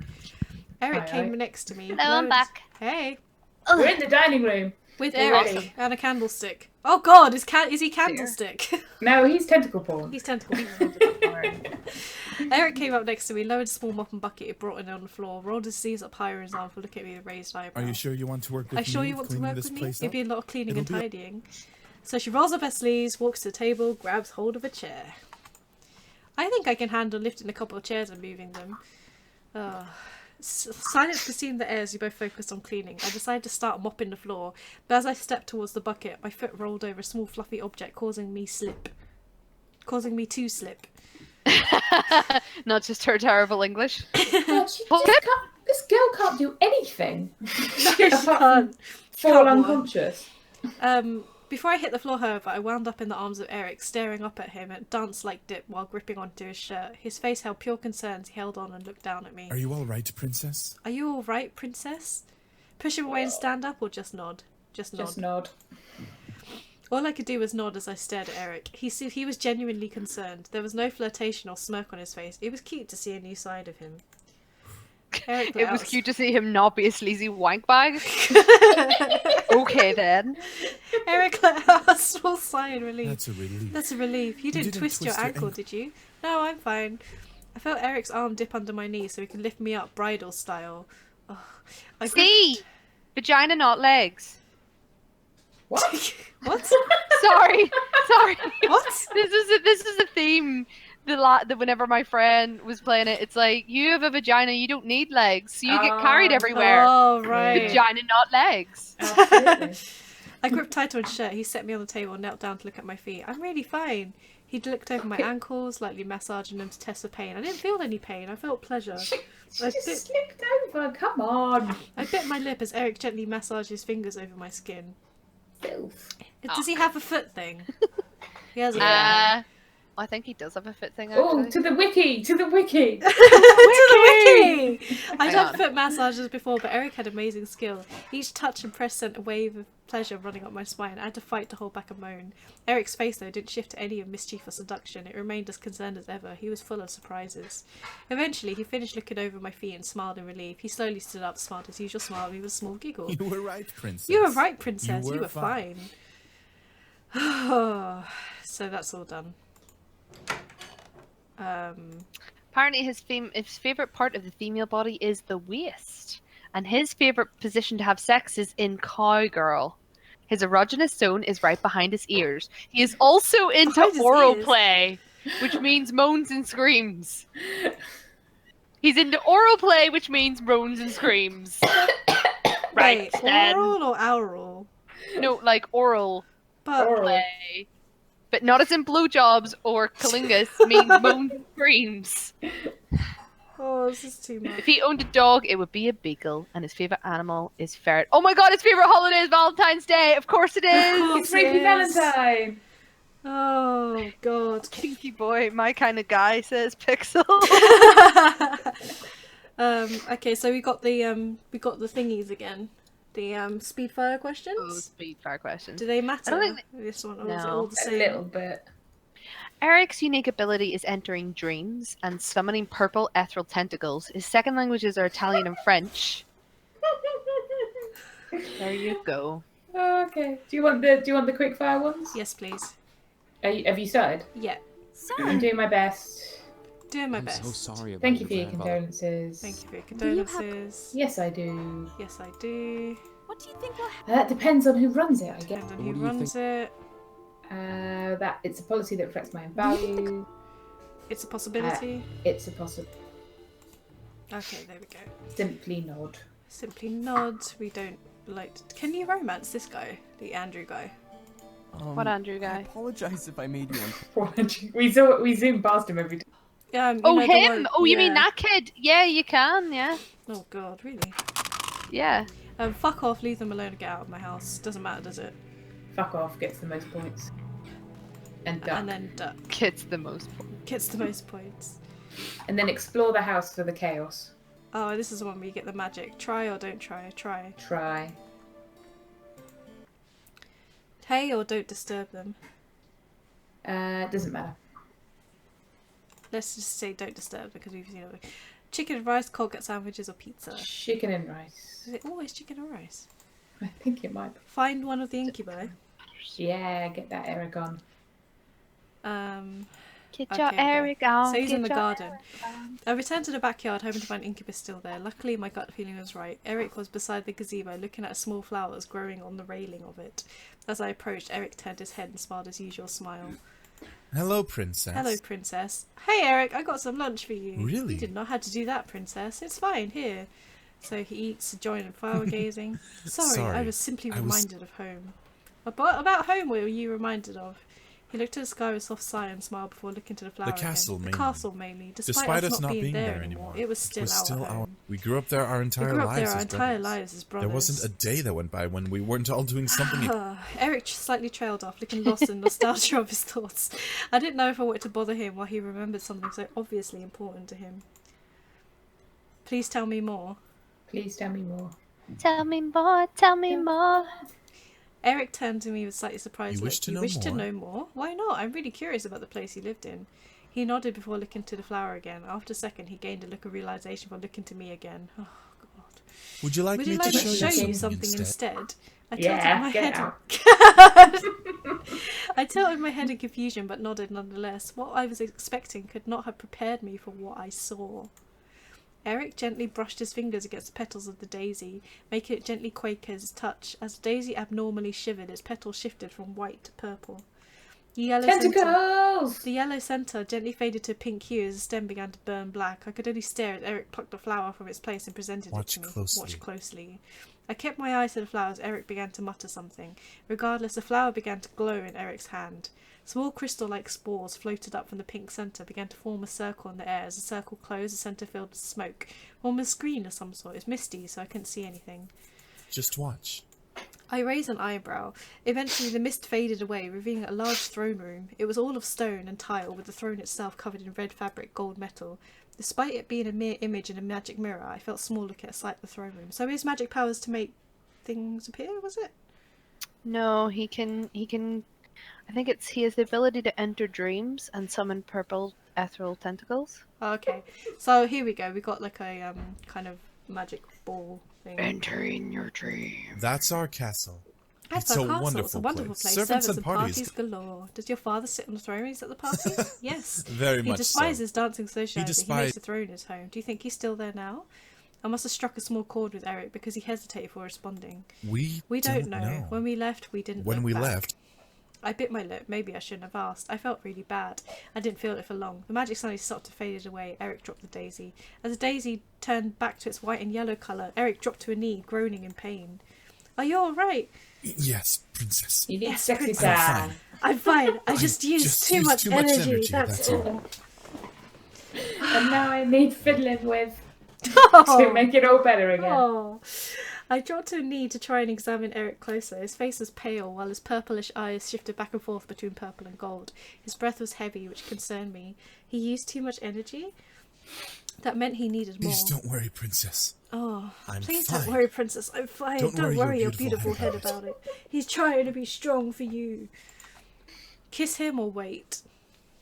Eric came next to me. Hello, I'm back. Hey. We're in the dining room. With Already. Eric and a candlestick. Oh God, is he candlestick? No, he's tentacle porn. He's tentacle porn. Eric came up next to me, lowered a small mop and bucket he brought in on the floor, rolled his sleeves up higher in his arm for looking at me with a raised eyebrow. Are you sure you want to work with me? You want to cleaning work this with me? place It'd up? be a lot of cleaning and It'll be- tidying. So she rolls up her sleeves, walks to the table, grabs hold of a chair. I think I can handle lifting a couple of chairs and moving them. Silence consumed the air as we both focused on cleaning. I decided to start mopping the floor, but as I stepped towards the bucket, my foot rolled over a small fluffy object, causing me to slip. Not just her terrible English. God, this girl can't do anything. She can't. Fall unconscious. Before I hit the floor, however, I wound up in the arms of Eric, staring up at him at dance-like dip while gripping onto his shirt. His face held pure concern as he held on and looked down at me. Are you all right, princess? Are you all right, princess? Push him away and stand up, or just nod? Just nod. All I could do was nod as I stared at Eric. He was genuinely concerned. There was no flirtation or smirk on his face. It was cute to see a new side of him. Eric It was cute to see him not be a sleazy wank bag. Okay then. Eric let out a small sigh in relief. That's a relief. That's a relief. You didn't twist your ankle, did you? No, I'm fine. I felt Eric's arm dip under my knee so he could lift me up bridal style. Oh, vagina, not legs. What? What? Sorry. What? This is a theme. Whenever my friend was playing it, it's like, you have a vagina, you don't need legs, so you get carried everywhere. Oh, right. Vagina, not legs. Absolutely. I gripped tight on his shirt. He set me on the table and knelt down to look at my feet. I'm really fine. He'd looked over my ankles, lightly massaging them to test for pain. I didn't feel any pain. I felt pleasure. She just slipped over. Come on. I bit my lip as Eric gently massaged his fingers over my skin. Filth. Does he have a foot thing? He has a I think he does have a foot thing, Oh, actually. to the wiki! To the wiki! I'd had foot massages before, but Eric had amazing skill. Each touch and press sent a wave of pleasure running up my spine. I had to fight to hold back a moan. Eric's face, though, didn't shift to any of mischief or seduction. It remained as concerned as ever. He was full of surprises. Eventually, he finished looking over my feet and smiled in relief. He slowly stood up, smiled his usual smile, and with a small giggle. You were right, princess. You were right, princess. You were fine. So that's all done. Apparently his favourite part of the female body is the waist, and his favourite position to have sex is in cowgirl. His erogenous zone is right behind his ears. He is also into oral play, which means moans and screams. He's into oral play, which means moans and screams. Right, wait, then. Oral or oral? No, like oral play. But not as in blowjobs or cunnilingus, means moans and screams. Oh, this is too much. If he owned a dog, it would be a beagle, and his favourite animal is ferret. Oh my god, his favourite holiday is Valentine's Day! Of course it is! It's Creepy Valentine! Oh god. Kinky boy, my kind of guy, says Pixel. Okay, so we got the thingies again. The speed fire questions? Oh, speed fire questions. Do they matter? I don't think this one, or no. is it all the same? A little bit. Eric's unique ability is entering dreams and summoning purple ethereal tentacles. His second languages are Italian and French. There you go. Oh, okay. Do you want the quick fire ones? Yes, please. Have you started? Yeah. I'm doing my best. Doing my best. I'm so sorry about Thank you for your condolences. Thank you for your condolences. Yes, I do. Yes, I do. What do you think will happen? That depends on who runs it, I guess. Depends on who runs it. That it's a policy that reflects my own value. It's a possibility. It's a possibility. Okay, there we go. Simply nod. Simply nod. We don't like. Can you romance this guy, the Andrew guy? What Andrew guy? I apologize if I made you We zoom past him every day. Oh, him! Oh, you mean that kid? Yeah, you can, yeah. Oh god, really? Yeah. Fuck off, leave them alone and get out of my house. Doesn't matter, does it? Fuck off gets the most points. And duck. And then duck. Gets the most points. Gets the most points. And then explore the house for the chaos. Oh, this is the one where you get the magic. Try or don't try. Try. Try. Hey or don't disturb them. Doesn't matter. Let's just say don't disturb because we've seen it. Chicken and rice, cold cut sandwiches, or pizza? Chicken and rice. Is it always chicken or rice? I think it might be. Find one of the incubi. Yeah, get that Eric on. Get your Eric on. So he's in the garden. I returned to the backyard, hoping to find Incubus still there. Luckily, my gut feeling was right. Eric was beside the gazebo, looking at small flowers growing on the railing of it. As I approached, Eric turned his head and smiled his usual smile. Hello, Princess. Hello, Princess. Hey, Eric, I got some lunch for you. Really? You didn't know how to do that, Princess. It's fine, here. So he eats, joining flower gazing. Sorry, I was simply reminded of home. About home were you reminded of? He looked at the sky with a soft sigh and smiled before looking to the flower again. The castle mainly. Despite us not being there anymore, it was still our home. We grew up there our entire lives as brothers. There wasn't a day that went by when we weren't all doing something. Eric slightly trailed off, looking lost in nostalgia of his thoughts. I didn't know if I wanted to bother him while he remembered something so obviously important to him. Please tell me more. Please tell me more. Tell me more, tell me more. Eric turned to me with slightly surprised look. You wish to know more? Why not? I'm really curious about the place he lived in. He nodded before looking to the flower again. After a second, he gained a look of realization while looking to me again. Oh, God. Would you like me to show you something instead? I tilted my head in confusion, but nodded nonetheless. What I was expecting could not have prepared me for what I saw. Eric gently brushed his fingers against the petals of the daisy, making it gently quake at his touch. As the daisy abnormally shivered, its petals shifted from white to purple. The yellow centre gently faded to a pink hue as the stem began to burn black. I could only stare as Eric plucked the flower from its place and presented it to me. Watch closely. I kept my eyes to the flower as Eric began to mutter something. Regardless, the flower began to glow in Eric's hand. Small crystal-like spores floated up from the pink centre, began to form a circle in the air. As the circle closed, the centre filled with smoke. Formed a screen of some sort. It was misty, so I couldn't see anything. Just watch. I raised an eyebrow. Eventually the mist faded away, revealing a large throne room. It was all of stone and tile, with the throne itself covered in red fabric, gold metal. Despite it being a mere image in a magic mirror, I felt small looking at the sight of the throne room. So his magic powers to make things appear, was it? No, he can I think he has the ability to enter dreams and summon purple ethereal tentacles. Okay, so here we go. We got like a kind of magic ball thing. Entering your dream. That's our castle. It's a wonderful place. Servants and parties galore. Does your father sit on the throne when he's at the parties? Yes. Very much so. He despises dancing socializing. He makes the throne his home. Do you think he's still there now? I must have struck a small chord with Eric because he hesitated before responding. We don't know. When we left, we didn't When look we back. left... I bit my lip. Maybe I shouldn't have asked. I felt really bad. I didn't feel it for long. The magic suddenly stopped and faded away. Eric dropped the daisy. As the daisy turned back to its white and yellow colour, Eric dropped to a knee, groaning in pain. Are you alright? Yes, Princess. You need sexy time. I'm fine. I just used too much energy. That's all. And now I need fiddling with to make it all better again. Oh. I dropped to a knee to try and examine Eric closer. His face was pale, while his purplish eyes shifted back and forth between purple and gold. His breath was heavy, which concerned me. He used too much energy? That meant he needed more. Please don't worry, Princess. Oh, please fine. Don't worry, Princess. I'm fine. Don't worry your beautiful head about it. He's trying to be strong for you. Kiss him or wait?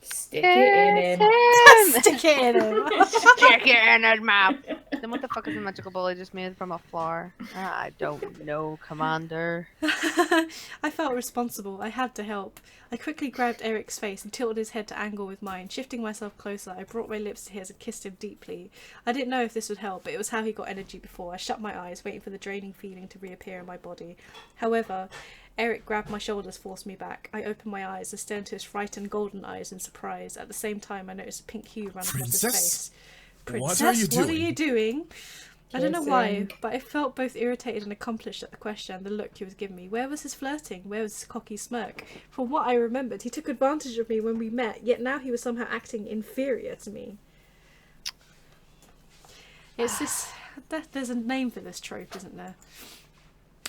Stick it in him. Stick it in him. Stick it in his mouth. Then what the fuck is a magical ball I just made from a flower? I don't know, Commander. I felt responsible. I had to help. I quickly grabbed Eric's face and tilted his head to angle with mine. Shifting myself closer, I brought my lips to his and kissed him deeply. I didn't know if this would help, but it was how he got energy before. I shut my eyes, waiting for the draining feeling to reappear in my body. However, Eric grabbed my shoulders, forced me back. I opened my eyes and stared into his frightened golden eyes in surprise. At the same time, I noticed a pink hue run across his face. Princess, what are you doing? I don't know why, but I felt both irritated and accomplished at the question and the look he was giving me. Where was his flirting? Where was his cocky smirk? From what I remembered, he took advantage of me when we met, yet now he was somehow acting inferior to me. It's this... There's a name for this trope, isn't there?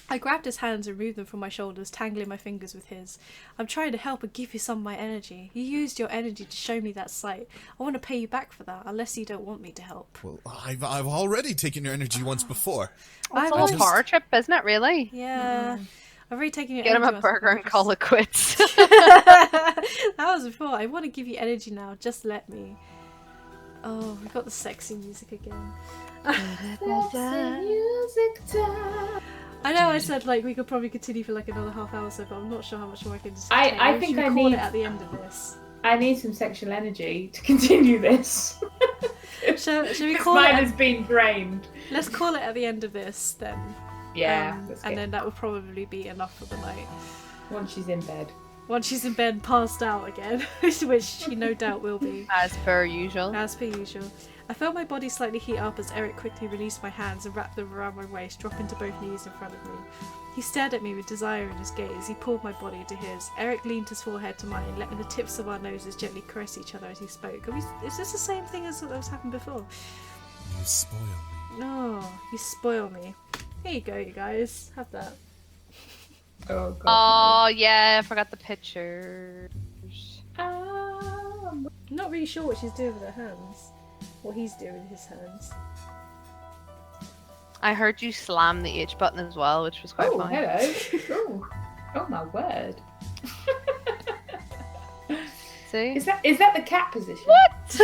I grabbed his hands and removed them from my shoulders, tangling my fingers with his. I'm trying to help and give you some of my energy. You used your energy to show me that sight. I want to pay you back for that, unless you don't want me to help. Well, I've already taken your energy once before. It's a little power trip, isn't it, really? Yeah. I've already taken your energy. Get him a burger and call it quits. That was before. I want to give you energy now. Just let me. Oh, we got the sexy music again. Sexy music time. I know I said like we could probably continue for like another half hour or so, but I'm not sure how much more I can just I think I need it at the end of this. I need some sexual energy to continue this. Shall we call mine it? Has been drained. Let's call it at the end of this then. Yeah. And then that will probably be enough for the night. Once she's in bed. Once she's in bed, passed out again, which she no doubt will be. As per usual. As per usual. I felt my body slightly heat up as Eric quickly released my hands and wrapped them around my waist, dropping to both knees in front of me. He stared at me with desire in his gaze. He pulled my body to his. Eric leaned his forehead to mine, letting the tips of our noses gently caress each other as he spoke. Is this the same thing as what was happened before? You spoil me. No, you spoil me. Here you go, you guys. Have that. Oh, God. Oh, yeah, I forgot the pictures. I'm not really sure what she's doing with her hands. What he's doing with his hands. I heard you slam the H button as well, which was quite funny. Hello. Oh my word. See? Is that the cat position? What?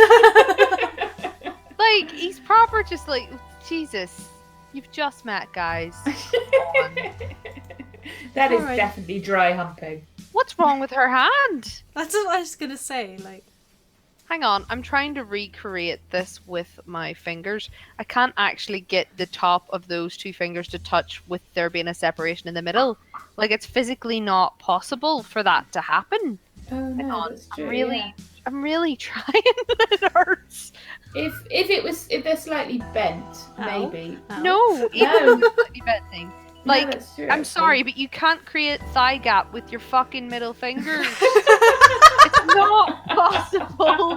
Like, he's proper just like, Jesus. You've just met, guys. That is definitely dry humping. What's wrong with her hand? That's what I was gonna say, like. Hang on, I'm trying to recreate this with my fingers. I can't actually get the top of those two fingers to touch with there being a separation in the middle. Like, it's physically not possible for that to happen. Oh no, that's true. I'm really trying. It hurts. If they're slightly bent, maybe. No, even the slightly bent thing. Like, that's true, I'm sorry, but you can't create thigh gap with your fucking middle fingers. It's not possible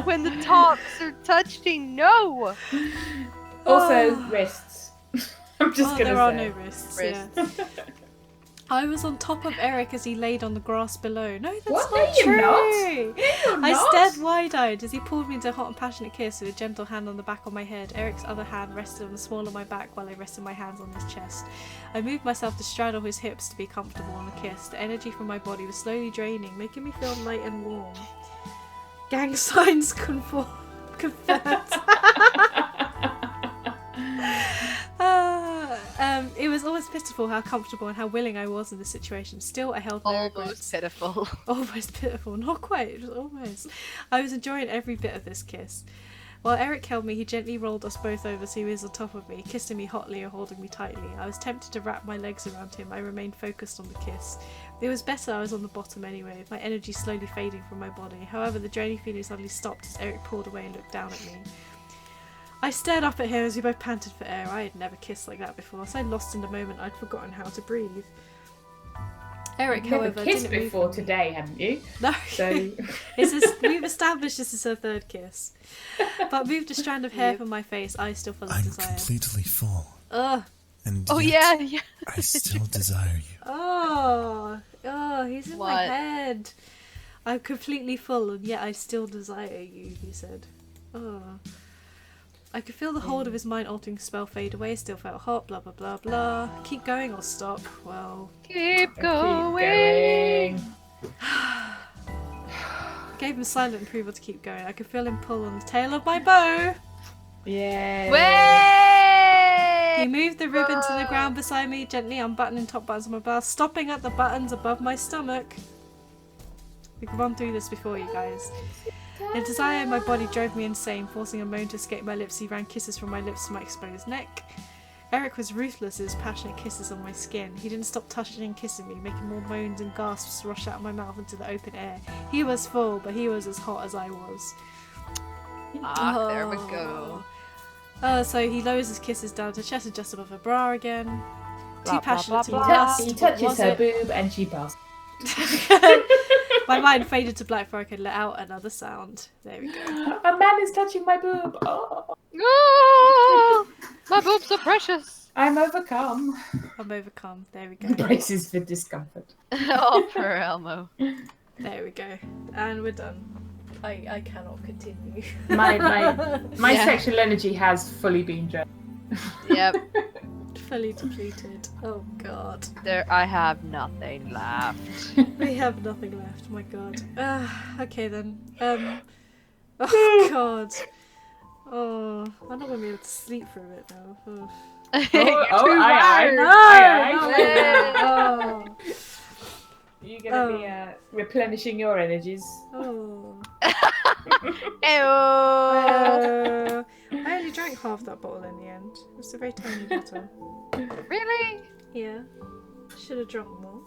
when the tops are touching. No. Also, wrists. I'm just gonna say. There are no wrists. Yeah. I was on top of Eric as he laid on the grass below. No, that's not true. I stared wide-eyed as he pulled me into a hot and passionate kiss with a gentle hand on the back of my head. Eric's other hand rested on the small of my back while I rested my hands on his chest. I moved myself to straddle his hips to be comfortable on the kiss. The energy from my body was slowly draining, making me feel light and warm. Gang signs confirmed. It was almost pitiful how comfortable and how willing I was in this situation. Still, I held no regrets. Pitiful. Almost pitiful. Not quite, just almost. I was enjoying every bit of this kiss. While Eric held me, he gently rolled us both over so he was on top of me, kissing me hotly or holding me tightly. I was tempted to wrap my legs around him. I remained focused on the kiss. It was better I was on the bottom anyway, my energy slowly fading from my body. However, the draining feeling suddenly stopped as Eric pulled away and looked down at me. I stared up at him as we both panted for air. I had never kissed like that before, so lost in the moment I'd forgotten how to breathe. Eric, You've never however, kissed didn't before today, haven't you? No. So we've established this is her third kiss. But moved a strand of hair from my face, I still full of desire. I'm completely full. Ugh. And yeah. I still desire you. Oh, he's in my head. I'm completely full and yet I still desire you, he said. Oh. I could feel the hold of his mind-altering spell fade away, still felt hot, blah blah blah blah. Keep going or stop? Well... Keep going! Gave him silent approval to keep going. I could feel him pull on the tail of my bow! Yeah. He moved the ribbon to the ground beside me, gently unbuttoning top buttons of my blouse, stopping at the buttons above my stomach. We can run through this before you guys. The desire in my body drove me insane, forcing a moan to escape my lips. He ran kisses from my lips to my exposed neck. Eric was ruthless in his passionate kisses on my skin. He didn't stop touching and kissing me, making more moans and gasps rush out of my mouth into the open air. He was full, but he was as hot as I was. There we go. So he lowers his kisses down to chest and just above her bra again. Blah, Too passionate to be He lust. touches her boob and she passes. My mind faded to black before I could let out another sound. There we go. A man is touching my boob. Oh. Oh, my boobs are precious. I'm overcome. I'm overcome. There we go. Braces for discomfort. Oh, poor Elmo. There we go. And we're done. I cannot continue. My sexual energy has fully been drained. Yep. Fully depleted. Oh god. I have nothing left. We have nothing left. My god. Okay then. Oh god. Oh, I'm not gonna be able to sleep for a bit now. Oh. Oh. You're gonna be replenishing your energies. Oh. Ew. I only drank half that bottle in the end. It was a very tiny bottle. Really? Yeah. Should have drunk more,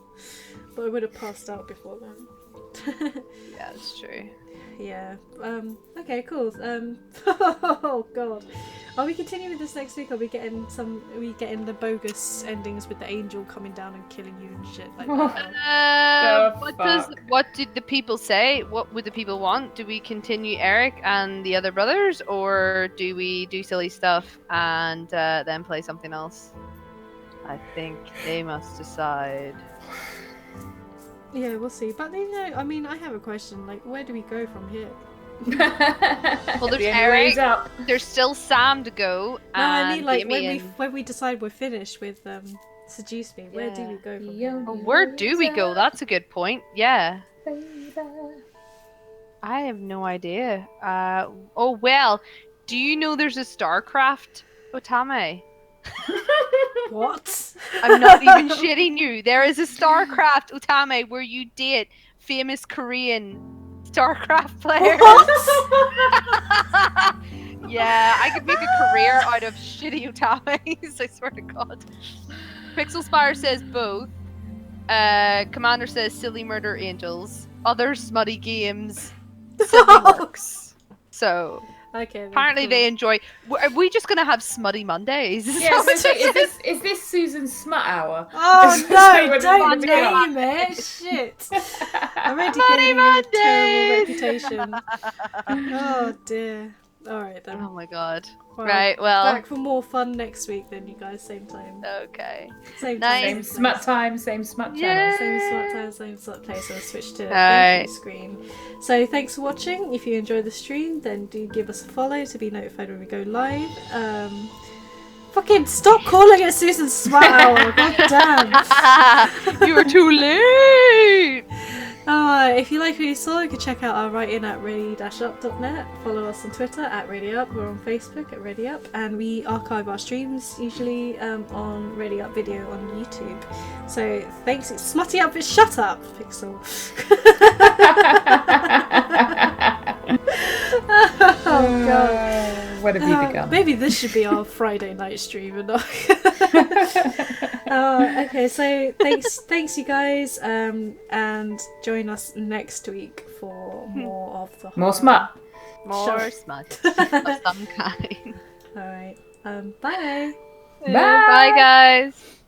but I would have passed out before then. Yeah, that's true. Yeah. Okay. Cool. Oh God. Are we continuing with this next week? Are we getting the bogus endings with the angel coming down and killing you and shit like that? What did the people say? What would the people want? Do we continue Eric and the other brothers, or do we do silly stuff and then play something else? I think they must decide. Yeah, we'll see. But I mean, I have a question. Like, where do we go from here? Well, there's Eric. There's still Sam to go. No, I mean, like, when we decide we're finished with Seduce Me, where do we go from here? Oh, where do we go? That's a good point. Yeah. I have no idea. Oh well. Do you know there's a StarCraft Otome? What? I'm not even shitting you. There is a StarCraft Otome where you date famous Korean StarCraft players. What? Yeah, I could make a career out of shitty Otames, I swear to God. Pixel Spire says both. Commander says silly murder angels. Other smutty games. Silly works. So... Okay. Apparently they enjoy. Are we just gonna have smutty Mondays? Yeah, so is this Susan's smut hour? Oh no! Don't name it. Shit. I'm already getting a terrible reputation. Oh dear. All right then. Oh my God. Right. Well. Back for more fun next week then, you guys. Same time. Okay. Same nice. time. Same smut time. Same smut channel. Same smut time. Same smut place. So I'll switch to the screen. So thanks for watching. If you enjoyed the stream, then do give us a follow to be notified when we go live. Fucking stop calling it Susan's Smut Hour. God damn. You were too late. If you like what you saw, you can check out our writing at ready-up.net. Follow us on Twitter at ReadyUp. We're on Facebook at ReadyUp, and we archive our streams usually on ReadyUp video on YouTube. So thanks. It's smutty up, but shut up, Pixel. Oh God. What have you become? Maybe this should be our Friday night stream and not. Okay, so thanks you guys, and join us next week for more of the smut. More smut of some kind. All right. Bye. Bye. Bye, guys.